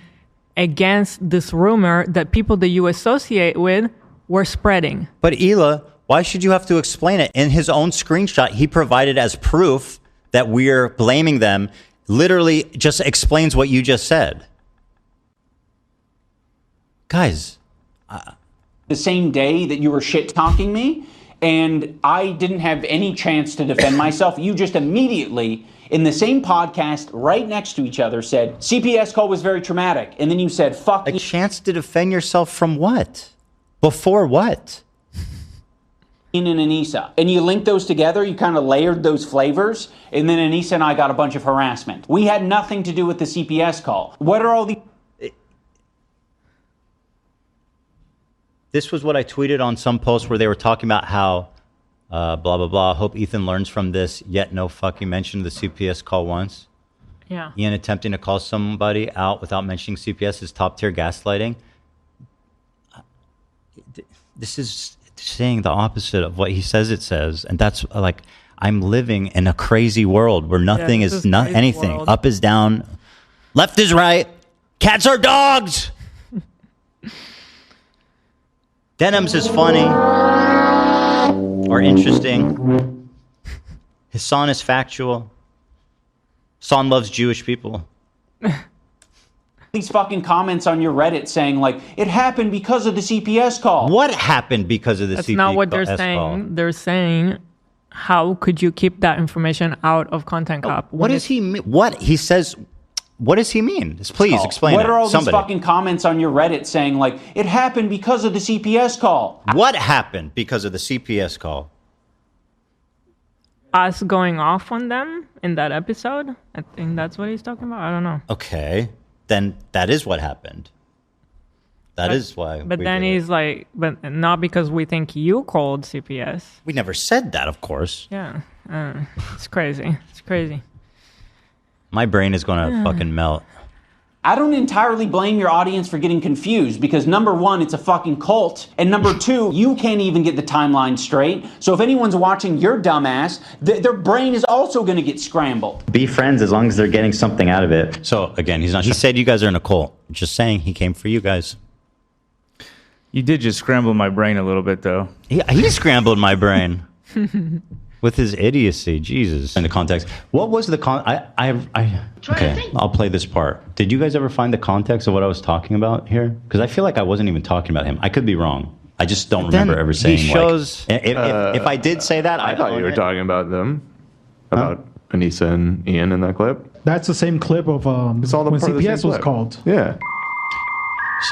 against this rumor that people that you associate with were spreading. But Hila, why should you have to explain it? In his own screenshot, he provided as proof that we're blaming them, literally just explains what you just said. Guys, the same day that you were shit-talking me, and I didn't have any chance to defend myself. You just immediately, in the same podcast, right next to each other, said, CPS call was very traumatic. And then you said, fuck. A chance to defend yourself from what? Before what? And Anissa. And you linked those together, you kind of layered those flavors, and then Anissa and I got a bunch of harassment. We had nothing to do with the CPS call. What are all the... This was what I tweeted on some post where they were talking about how blah, blah, blah. Hope Ethan learns from this, yet no fucking mention of the CPS call once. Yeah. Ian attempting to call somebody out without mentioning CPS is top tier gaslighting. This is saying the opposite of what he says it says. And that's like, I'm living in a crazy world where nothing is not anything. World. Up is down. Left is right. Cats are dogs. Denims is funny or interesting. Hassan is factual. Hassan loves Jewish people. These fucking comments on your Reddit saying like it happened because of the CPS call. What happened because of the CPS call? That's not what they're saying. They're saying, how could you keep that information out of Content Cop? What does he mean? What he says? What does he mean? Please explain. What are all these fucking comments on your Reddit saying like it happened because of the CPS call? What happened because of the CPS call? Us going off on them in that episode? I think that's what he's talking about. I don't know. Okay. Then that is what happened. That is why. But then he's like, but not because we think you called CPS. We never said that, of course. Yeah. It's crazy. It's crazy. My brain is going to fucking melt. I don't entirely blame your audience for getting confused because number one, it's a fucking cult. And number two, you can't even get the timeline straight. So if anyone's watching your dumbass, their brain is also going to get scrambled. Be friends as long as they're getting something out of it. So again, he's not. He said you guys are in a cult. Just saying, he came for you guys. You did just scramble my brain a little bit, though. He scrambled my brain with his idiocy. Jesus. In the context, what was the Okay, I'll play this part. Did you guys ever find the context of what I was talking about here? Because I feel like I wasn't even talking about him. I could be wrong. I just don't remember ever saying. He shows. Like, if I did say that, I thought you were talking about them, about Anissa and Ian in that clip. That's the same clip of it's all the when part of the same CPS was clip. called. Yeah.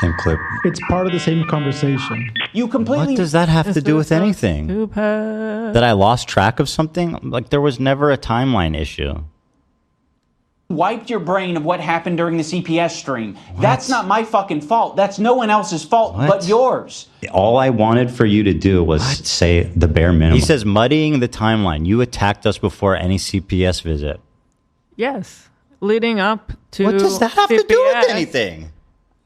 Same clip. It's part of the same conversation. You completely. What does that have to do with anything? That I lost track of something? Like there was never a timeline issue. Wiped your brain of what happened during the CPS stream. That's not my fucking fault. That's no one else's fault but yours. All I wanted for you to do was say the bare minimum. He says muddying the timeline. You attacked us before any CPS visit. Yes. Leading up to What does that have to do with anything?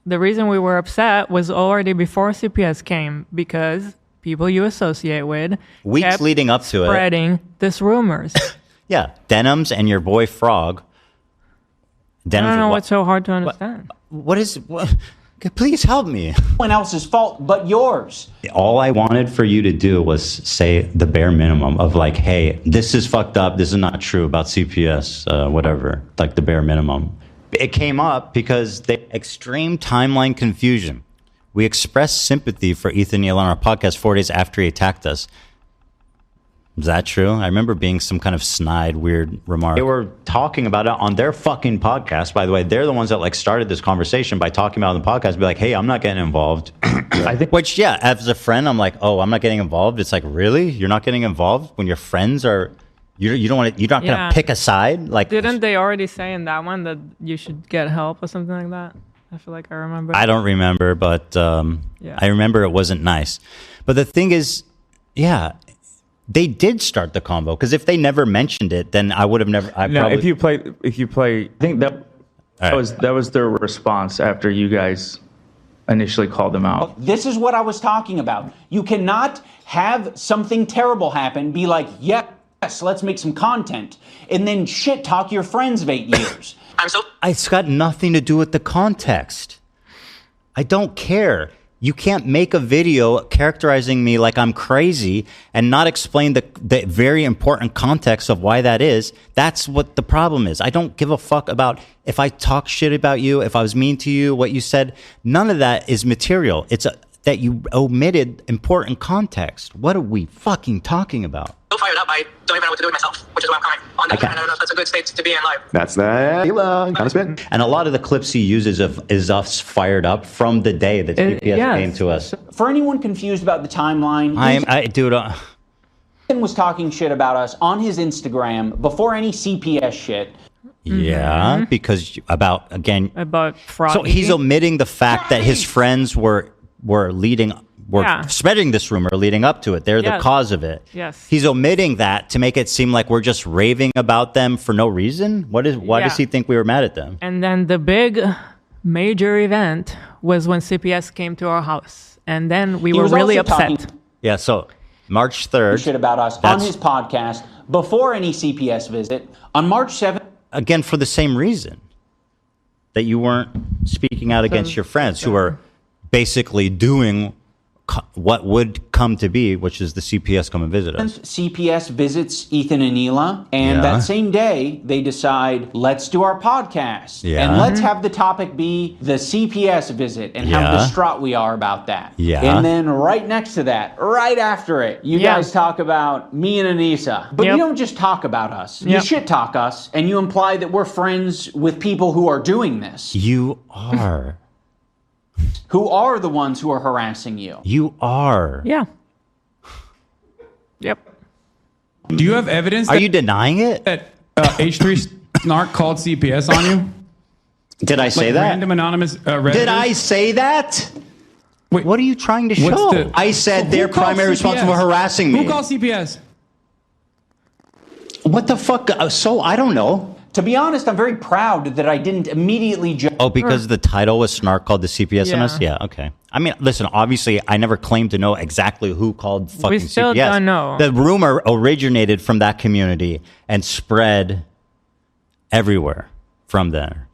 The reason we were upset was already before CPS came because people you associate with Weeks kept leading up to it. spreading this rumors. Yeah, Denims and your boy Frog. I don't know what's so hard to understand. What is... Please help me. No one else's fault but yours. All I wanted for you to do was say the bare minimum of like, hey, this is fucked up. This is not true about CPS, whatever. Like the bare minimum. It came up because the extreme timeline confusion. We expressed sympathy for Ethan Hila on our podcast 4 days after he attacked us. Is that true? I remember being some kind of snide, weird remark. They were talking about it on their fucking podcast. By the way, they're the ones that like started this conversation by talking about it on the podcast. Be like, hey, I'm not getting involved. I think, which, yeah, as a friend, I'm like, oh, I'm not getting involved. It's like, really? You're not getting involved when your friends are... You don't want to. You're not gonna pick a side. Like, didn't they already say in that one that you should get help or something like that? I feel like I remember. I don't remember, but I remember it wasn't nice. But the thing is, yeah, they did start the combo because if they never mentioned it, then I would have never. If you play, I think that was their response after you guys initially called them out. This is what I was talking about. You cannot have something terrible happen, be like, yes, let's make some content, and then shit talk your friends of 8 years. It's got nothing to do with the context. I don't care. You can't make a video characterizing me like I'm crazy and not explain the very important context of why that is. That's what the problem is. I don't give a fuck about if I talk shit about you, if I was mean to you, what you said. None of that is material. It's that you omitted important context. What are we fucking talking about? So fired up, I don't even know what to do with myself, which is why I'm crying. On that, I don't know if that's a good state to be in live. That's that. Kind of spitting. And a lot of the clips he uses is us fired up from the day that CPS came to us. For anyone confused about the timeline, Ethan was talking shit about us on his Instagram before any CPS shit. Yeah, because about fraud. So he's omitting the fact that his friends were spreading this rumor leading up to it. They're the cause of it. Yes. He's omitting that to make it seem like we're just raving about them for no reason. Why does he think we were mad at them? And then the big major event was when CPS came to our house. And then we were really upset. Yeah, so March 3rd. Shit about us on his podcast before any CPS visit. On March 7th. Again, for the same reason. That you weren't speaking out against your friends who are basically doing what would come to be, which is the CPS come and visit us. CPS visits Ethan and Hila, and that same day they decide, let's do our podcast. Yeah. And let's have the topic be the CPS visit and how distraught we are about that. Yeah. And then right next to that, right after it, you guys talk about me and Anissa. But you don't just talk about us. You shit talk us, and you imply that we're friends with people who are doing this. You are. Who are the ones who are harassing you? You are. Yeah. Yep. Do you have evidence? Are you denying it? That H3 Snark called CPS on you? Did I say that? Random anonymous Redditors? Did I say that? Wait, what are you trying to show? I said they're primarily responsible for harassing me. Who called CPS? What the fuck? So I don't know. To be honest, I'm very proud that I didn't immediately jump. Oh, because the title was Snark called the CPS on us? Yeah, okay. I mean, listen, obviously, I never claimed to know exactly who called fucking We still CPS. don't know. The rumor originated from that community and spread everywhere from there.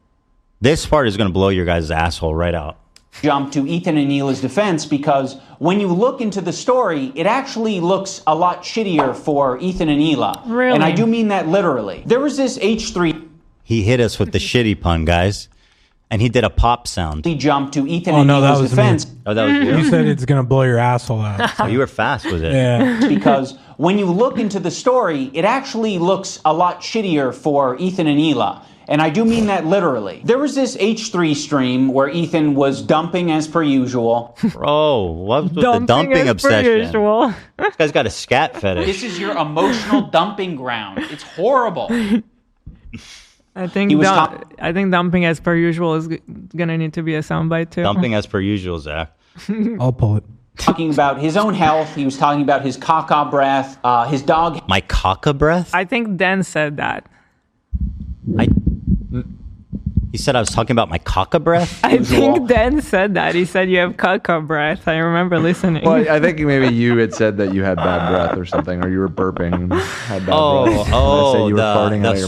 This part is going to blow your guys' asshole right out. Jump to Ethan and Hila's defense because when you look into the story, it actually looks a lot shittier for Ethan and Hila. Really? And I do mean that literally. There was this H3. He hit us with the shitty pun, guys. And he did a pop sound. He jumped to Ethan and Hila's defense. Oh, that was you? You said it's going to blow your asshole out. Oh, you were fast with it. Yeah. Because when you look into the story, it actually looks a lot shittier for Ethan and Hila. And I do mean that literally. There was this H3 stream where Ethan was dumping as per usual. Bro, what's with the dumping obsession? This guy's got a scat fetish. This is your emotional dumping ground. It's horrible. I think I think dumping as per usual is gonna need to be a soundbite too. Dumping as per usual, Zach. I'll pull it. Talking about his own health. He was talking about his caca breath. His dog. My caca breath? I think Dan said that. He said I was talking about my caca breath? I think Dan said that. He said you have caca breath. I remember listening. Well, I think maybe you had said that you had bad breath or something, or you were burping and had bad breath. Oh, you were farting out of your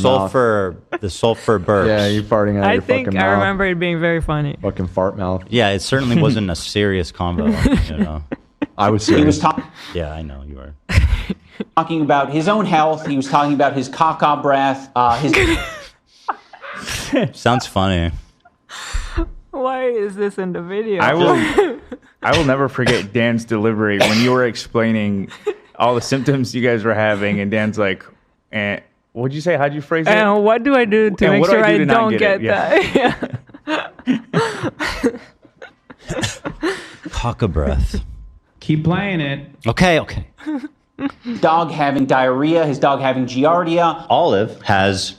the sulfur burps. Yeah, you farting out of your fucking mouth. I remember it being very funny. Fucking fart mouth. Yeah, it certainly wasn't a serious combo. You know, I was serious. He was talking. Yeah, I know you were. Talking about his own health. He was talking about his caca breath. Sounds funny. Why is this in the video? I will never forget Dan's delivery when you were explaining all the symptoms you guys were having, and Dan's like, what'd you say? How'd you phrase it? And what do I do to make sure I don't get that? Caca breath. Keep playing it. Okay. Dog having diarrhea, his dog having giardia. Olive has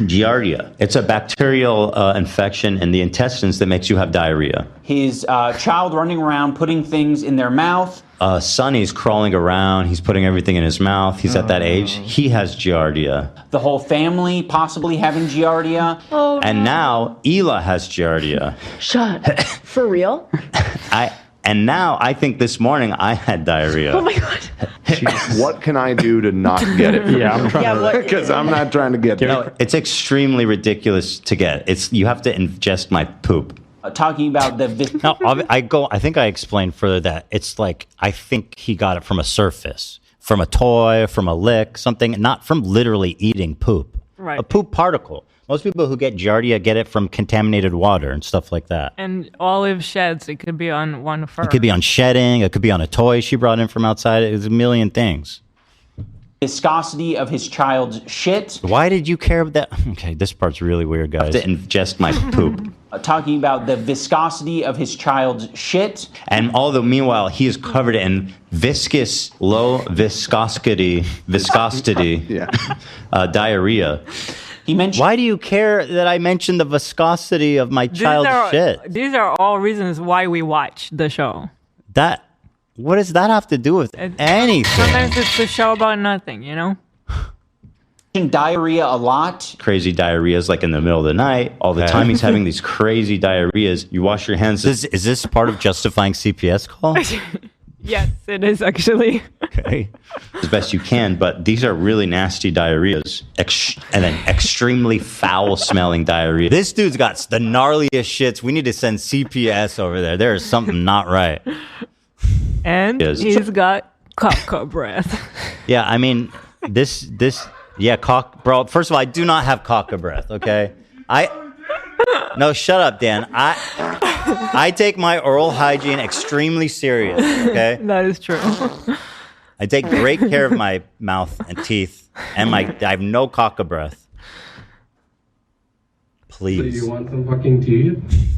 giardia. It's a bacterial infection in the intestines that makes you have diarrhea. His child running around putting things in their mouth. Sonny's crawling around. He's putting everything in his mouth. He's at that age. He has giardia. The whole family possibly having giardia. Oh, and now Hila has giardia. Shut. For real? And now I think this morning I had diarrhea. Oh my God. What can I do to not get it? Yeah, I'm trying because I'm not trying to get it. No, it's extremely ridiculous to get. You have to ingest my poop. Talking about the... No, I think I explained further that it's like, I think he got it from a surface, from a toy, from a lick, something, not from literally eating poop. Right. A poop particle. Most people who get giardia get it from contaminated water and stuff like that. And Olive sheds. It could be on one fur. It could be on shedding. It could be on a toy she brought in from outside. It's a million things. Viscosity of his child's shit. Why did you care about that? Okay, this part's really weird, guys. I have to ingest my poop. Talking about the viscosity of his child's shit. And although meanwhile he is covered in viscous, low viscosity diarrhea. He mentioned. Why do you care that I mentioned the viscosity of my child's shit? These are all reasons why we watch the show. What does that have to do with anything? Sometimes it's a show about nothing, you know? Diarrhea a lot. Crazy diarrheas like in the middle of the night. All the time he's having these crazy diarrheas. You wash your hands. Is this part of justifying CPS call? Yes, it is actually. Okay. As best you can, but these are really nasty diarrheas. And then extremely foul smelling diarrhea. This dude's got the gnarliest shits. We need to send CPS over there. There is something not right. And he's got caca breath. Yeah, I mean, bro, first of all, I do not have caca breath, okay? No, shut up, Dan. I take my oral hygiene extremely serious, okay? That is true. I take great care of my mouth and teeth, and I have no caca breath. Please. So you want some fucking tea?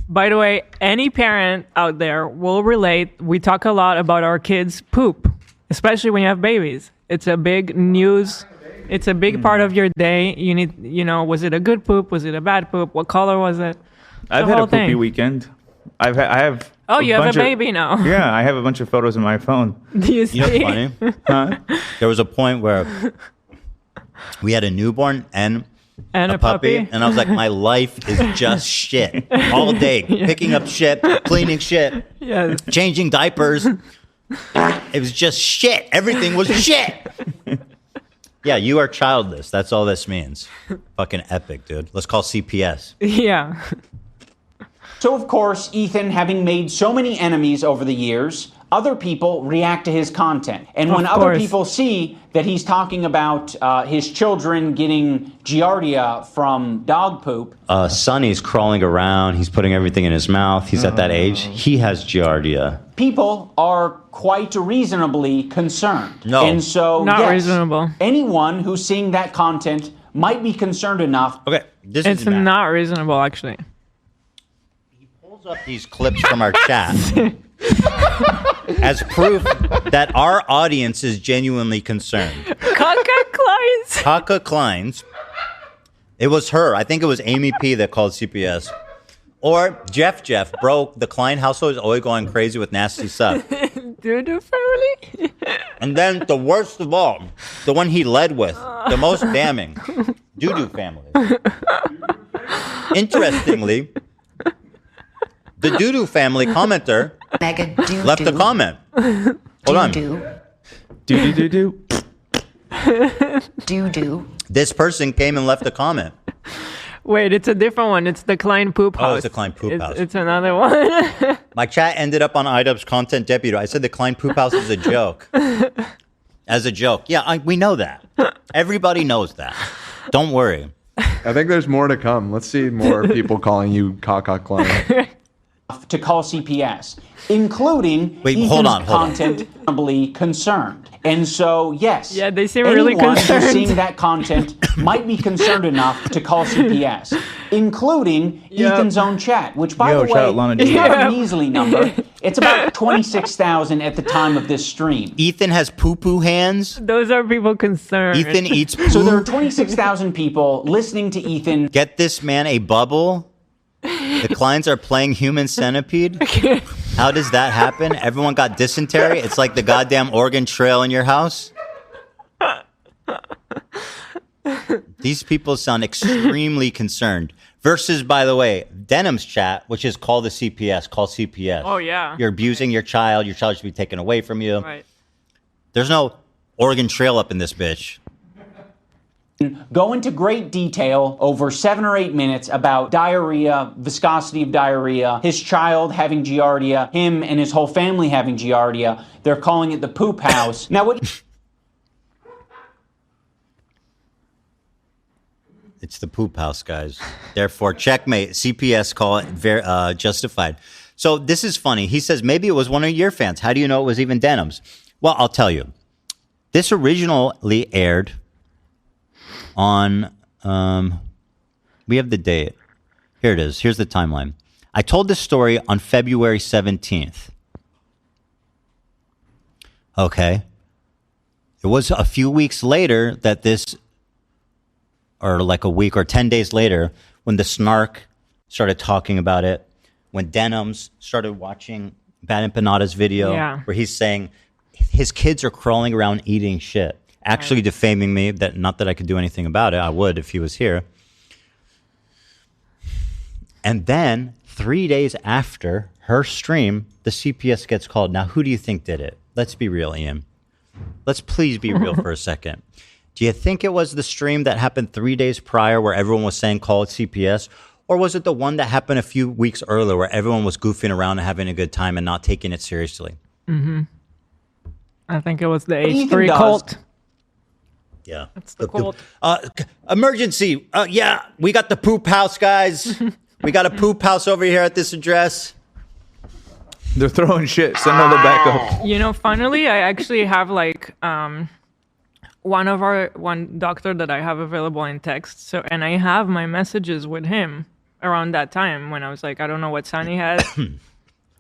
By the way, any parent out there will relate. We talk a lot about our kids' poop, especially when you have babies. It's a big news. It's a big part of your day. You need, was it a good poop? Was it a bad poop? What color was it? I've had a poopy weekend. I have. Oh, you have a baby now. Yeah, I have a bunch of photos in my phone. Do you see? You know what's funny? There was a point where we had a newborn and And a puppy. And I was like, my life is just shit. All day, picking up shit, cleaning shit, changing diapers. It was just shit. Everything was shit. Yeah, you are childless. That's all this means. Fucking epic, dude. Let's call CPS. Yeah. So, of course, Ethan, having made so many enemies over the years, other people react to his content. And when other people see that he's talking about his children getting giardia from dog poop. Sonny's crawling around. He's putting everything in his mouth. He's at that age. He has giardia. People are quite reasonably concerned. No. And so, Not reasonable. Anyone who's seeing that content might be concerned enough. Okay, It's not reasonable, actually. Pulls up these clips from our chat as proof that our audience is genuinely concerned. Kaka Klein's. It was her. I think it was Amy P that called CPS. Or Jeff, bro. The Klein household is always going crazy with nasty stuff. Doo-doo family. And then the worst of all, the one he led with, the most damning, Doo-doo family. Interestingly, the Doo-doo family commenter left a comment. Hold on. Do-do-do-do. Do-do. This person came and left a comment. Wait, it's a different one. It's the Klein Poop House. Oh, it's the Klein Poop House. It's another one. My chat ended up on Idubbbz content deputy. I said the Klein Poop House is a joke. As a joke. Yeah, we know that. Everybody knows that. Don't worry. I think there's more to come. Let's see more people calling you Kaka Klein. To call CPS, including content concerned. And so, yes, they seem really concerned. Who's seeing that content might be concerned enough to call CPS, including Ethan's own chat, which, by the way, is not a measly number. It's about 26,000 at the time of this stream. Ethan has poo-poo hands. Those are people concerned. Ethan eats poo. So there are 26,000 people listening to Ethan. Get this man a bubble. The Kleins are playing Human Centipede. How does that happen? Everyone got dysentery. It's like the goddamn Oregon Trail in your house. These people sound extremely concerned. Versus, by the way, Denim's chat, which is call the CPS. Call CPS. Oh, yeah. You're abusing your child. Your child should be taken away from you. Right. There's no Oregon Trail up in this bitch. Go into great detail over 7 or 8 minutes about diarrhea, viscosity of diarrhea, his child having giardia, him and his whole family having giardia. They're calling it the poop house. Now, what? It's the poop house, guys. Therefore, checkmate. CPS call it justified. So this is funny. He says, maybe it was one of your fans. How do you know it was even Denim's? Well, I'll tell you. This originally aired on, we have the date. Here it is. Here's the timeline. I told this story on February 17th. Okay. It was a few weeks later that this, or like a week or 10 days later, when the Snark started talking about it, when Denim's started watching Bad Empanada's video, where he's saying his kids are crawling around eating shit. Actually defaming me, that not that I could do anything about it. I would if he was here. And then 3 days after her stream, the CPS gets called. Now, who do you think did it? Let's be real, Ian. Let's please be real for a second. Do you think it was the stream that happened 3 days prior where everyone was saying call it CPS? Or was it the one that happened a few weeks earlier where everyone was goofing around and having a good time and not taking it seriously? Mm-hmm. I think it was the H3 cult. Yeah. That's the cult. Emergency. Yeah, we got the poop house, guys. We got a poop house over here at this address. They're throwing shit. Send all the backup. You know, finally, I actually have like one doctor that I have available in text. So, and I have my messages with him around that time when I was like, I don't know what Sunny has.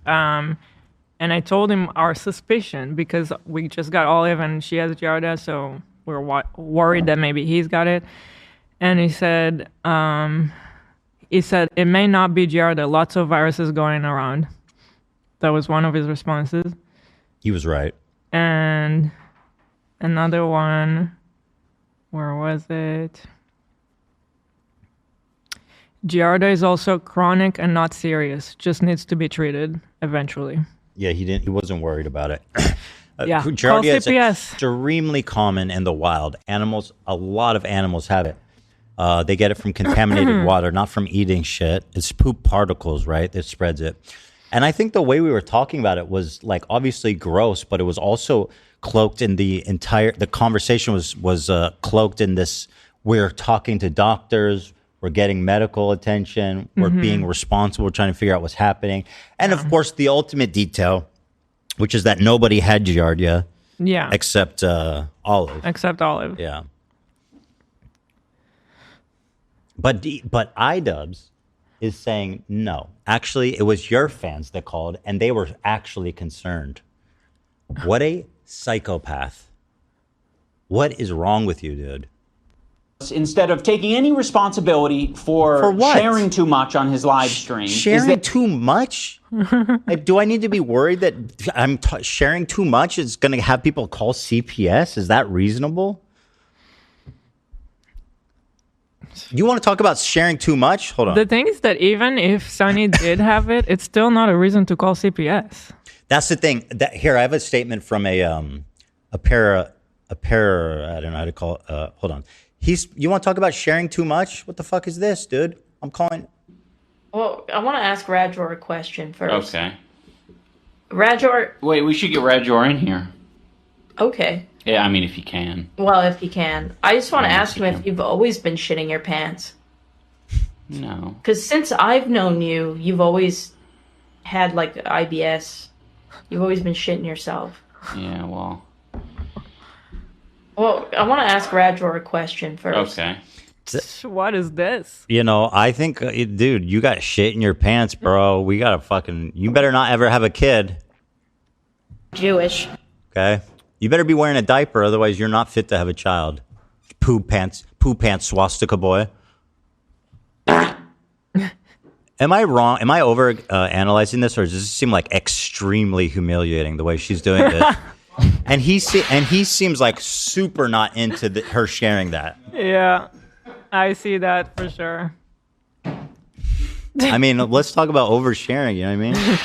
And I told him our suspicion because we just got Olive and she has giardia, so we're worried that maybe he's got it. And he said it may not be giardia. Lots of viruses going around. That was one of his responses. He was right. And another one, where was it? Giardia is also chronic and not serious. Just needs to be treated eventually. Yeah, he wasn't worried about it. Yeah, call Giardia is CPS. extremely common in the wild. Animals, a lot of animals have it. They get it from contaminated water, not from eating shit. It's poop particles, right? That spreads it. And I think the way we were talking about it was like obviously gross, but it was also cloaked in the conversation was cloaked in this. We're talking to doctors. We're getting medical attention. We're being responsible. We're trying to figure out what's happening. And of course, the ultimate detail, which is that nobody had Giardia. Yeah. Except Olive. Except Olive. Yeah. But Idubbbz is saying no. Actually, it was your fans that called, and they were actually concerned. What a psychopath. What is wrong with you, dude? Instead of taking any responsibility for what? sharing too much on his live stream. Sharing too much? Like, do I need to be worried that I'm sharing too much is going to have people call CPS? Is that reasonable? You want to talk about sharing too much? Hold on. The thing is that even if Sunny did have it, it's still not a reason to call CPS. That's the thing. Here, I have a statement from a para, I don't know how to call it. Hold on. You want to talk about sharing too much? What the fuck is this, dude? I'm calling. Well, I want to ask Rajor a question first. Okay. Rajor. Wait, we should get Rajor in here. Okay. Yeah, I mean, if you can. Well, if you can. I just want to ask him if you've always been shitting your pants. No. Because since I've known you, you've always had, like, IBS. You've always been shitting yourself. Yeah, well. Well, I want to ask Rajor a question first. Okay. What is this? You know, I think, dude, you got shit in your pants, bro. We got to fucking... You better not ever have a kid. Jewish. Okay? You better be wearing a diaper, otherwise you're not fit to have a child. Poo pants swastika boy. Am I wrong? Am I over analyzing this, or does this seem like extremely humiliating the way she's doing it? And he seems like super not into her sharing that. Yeah, I see that for sure. I mean, let's talk about oversharing. You know what I mean?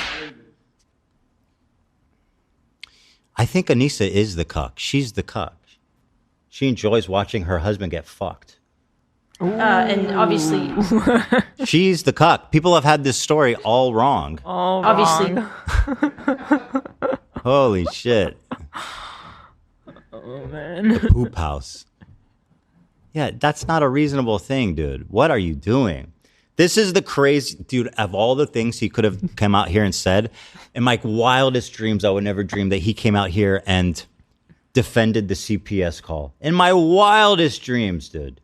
I think Anissa is the cuck. She's the cuck. She enjoys watching her husband get fucked. And obviously... She's the cuck. People have had this story all wrong. All obviously. wrong. Holy shit. Oh, man. The poop house. Yeah, that's not a reasonable thing, dude. What are you doing? This is the crazy... Dude, of all the things he could have come out here and said, in my wildest dreams, I would never dream that he came out here and defended the CPS call. In my wildest dreams, dude.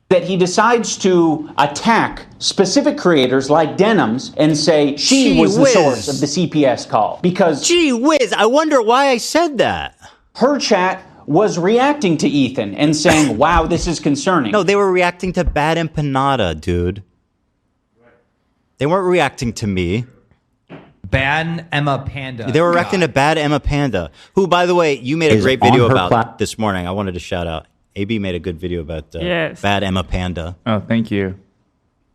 That he decides to attack specific creators like Denims and say she was the source of the CPS call. Because... Gee whiz, I wonder why I said that. Her chat was reacting to Ethan and saying, wow, this is concerning. No, they were reacting to Bad Empanada, dude. They weren't reacting to me. Bad Emma Panda. They were reacting to Bad Emma Panda, who, by the way, you made a great video about this morning. I wanted to shout out. AB made a good video about Bad Emma Panda. Oh, thank you.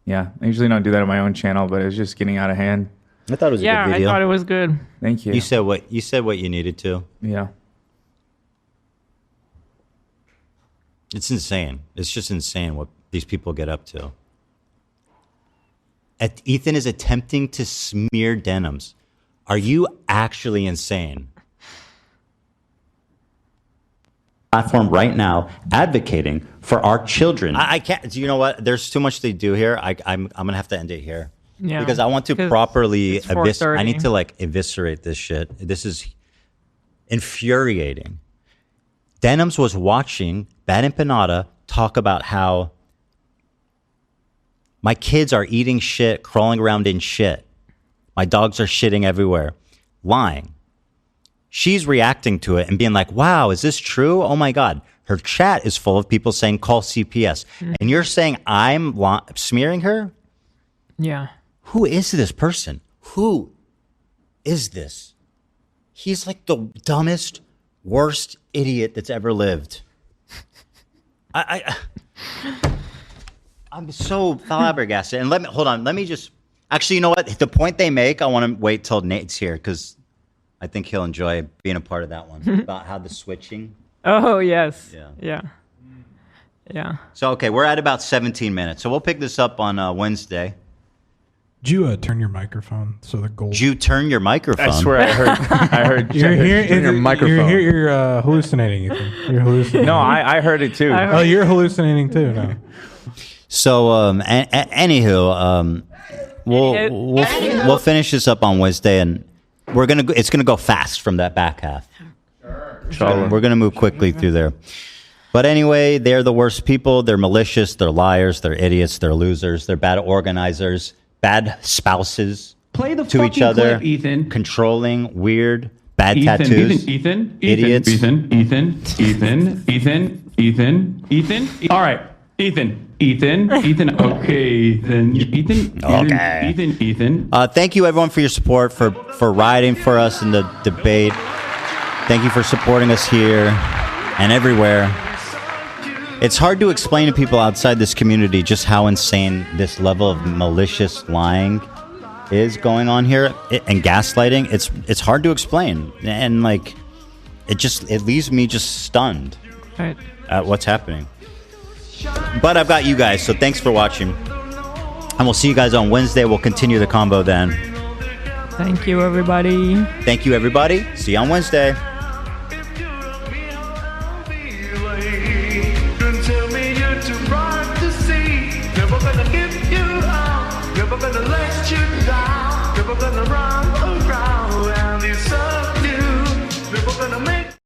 Yeah, I usually don't do that on my own channel, but it was just getting out of hand. I thought it was a good video. I thought it was good. Thank you. You said what you needed to. Yeah. It's insane. It's just insane what these people get up to. Ethan is attempting to smear Denims. Are you actually insane? Platform right now advocating for our children. I can't. Do you know what? There's too much to do here. I'm gonna have to end it here. Yeah, because I want to properly eviscerate. I need to eviscerate this shit. This is infuriating. Denims was watching Bad Empanada talk about how my kids are eating shit, crawling around in shit. My dogs are shitting everywhere. Lying. She's reacting to it and being like, wow, is this true? Oh my God. Her chat is full of people saying, call CPS. And you're saying I'm smearing her? Yeah. Who is this person? Who is this? He's like the dumbest, worst idiot that's ever lived. I'm so flabbergasted. And hold on. Let me just. Actually, you know what? The point they make, I want to wait till Nate's here because I think he'll enjoy being a part of that one about how the switching. Oh yes. Yeah. So okay, we're at about 17 minutes. So we'll pick this up on Wednesday. Did you turn your microphone so the gold? Did you turn your microphone? I swear I heard. You're here. your microphone. You're hallucinating. Ethan. You're hallucinating. No, I heard it too. Oh, you're hallucinating too. No. So anywho, we'll finish this up on Wednesday, and it's gonna go fast from that back half. Sure. We're gonna move quickly through there. But anyway, they're the worst people. They're malicious. They're liars. They're idiots. They're losers. They're bad organizers. Bad spouses. Play the to each fucking other. clip, Ethan. Controlling. Weird. Bad tattoos. Ethan. Idiots. Ethan. All right. Ethan. Okay, Ethan. Okay. Ethan. Thank you, everyone, for your support, for riding for us in the debate. Thank you for supporting us here and everywhere. It's hard to explain to people outside this community just how insane this level of malicious lying is going on here and gaslighting. It's hard to explain, and like it leaves me just stunned at what's happening. But I've got you guys, so thanks for watching, and we'll see you guys on Wednesday. We'll continue the combo then. Thank you, everybody. Thank you, everybody. See you on Wednesday.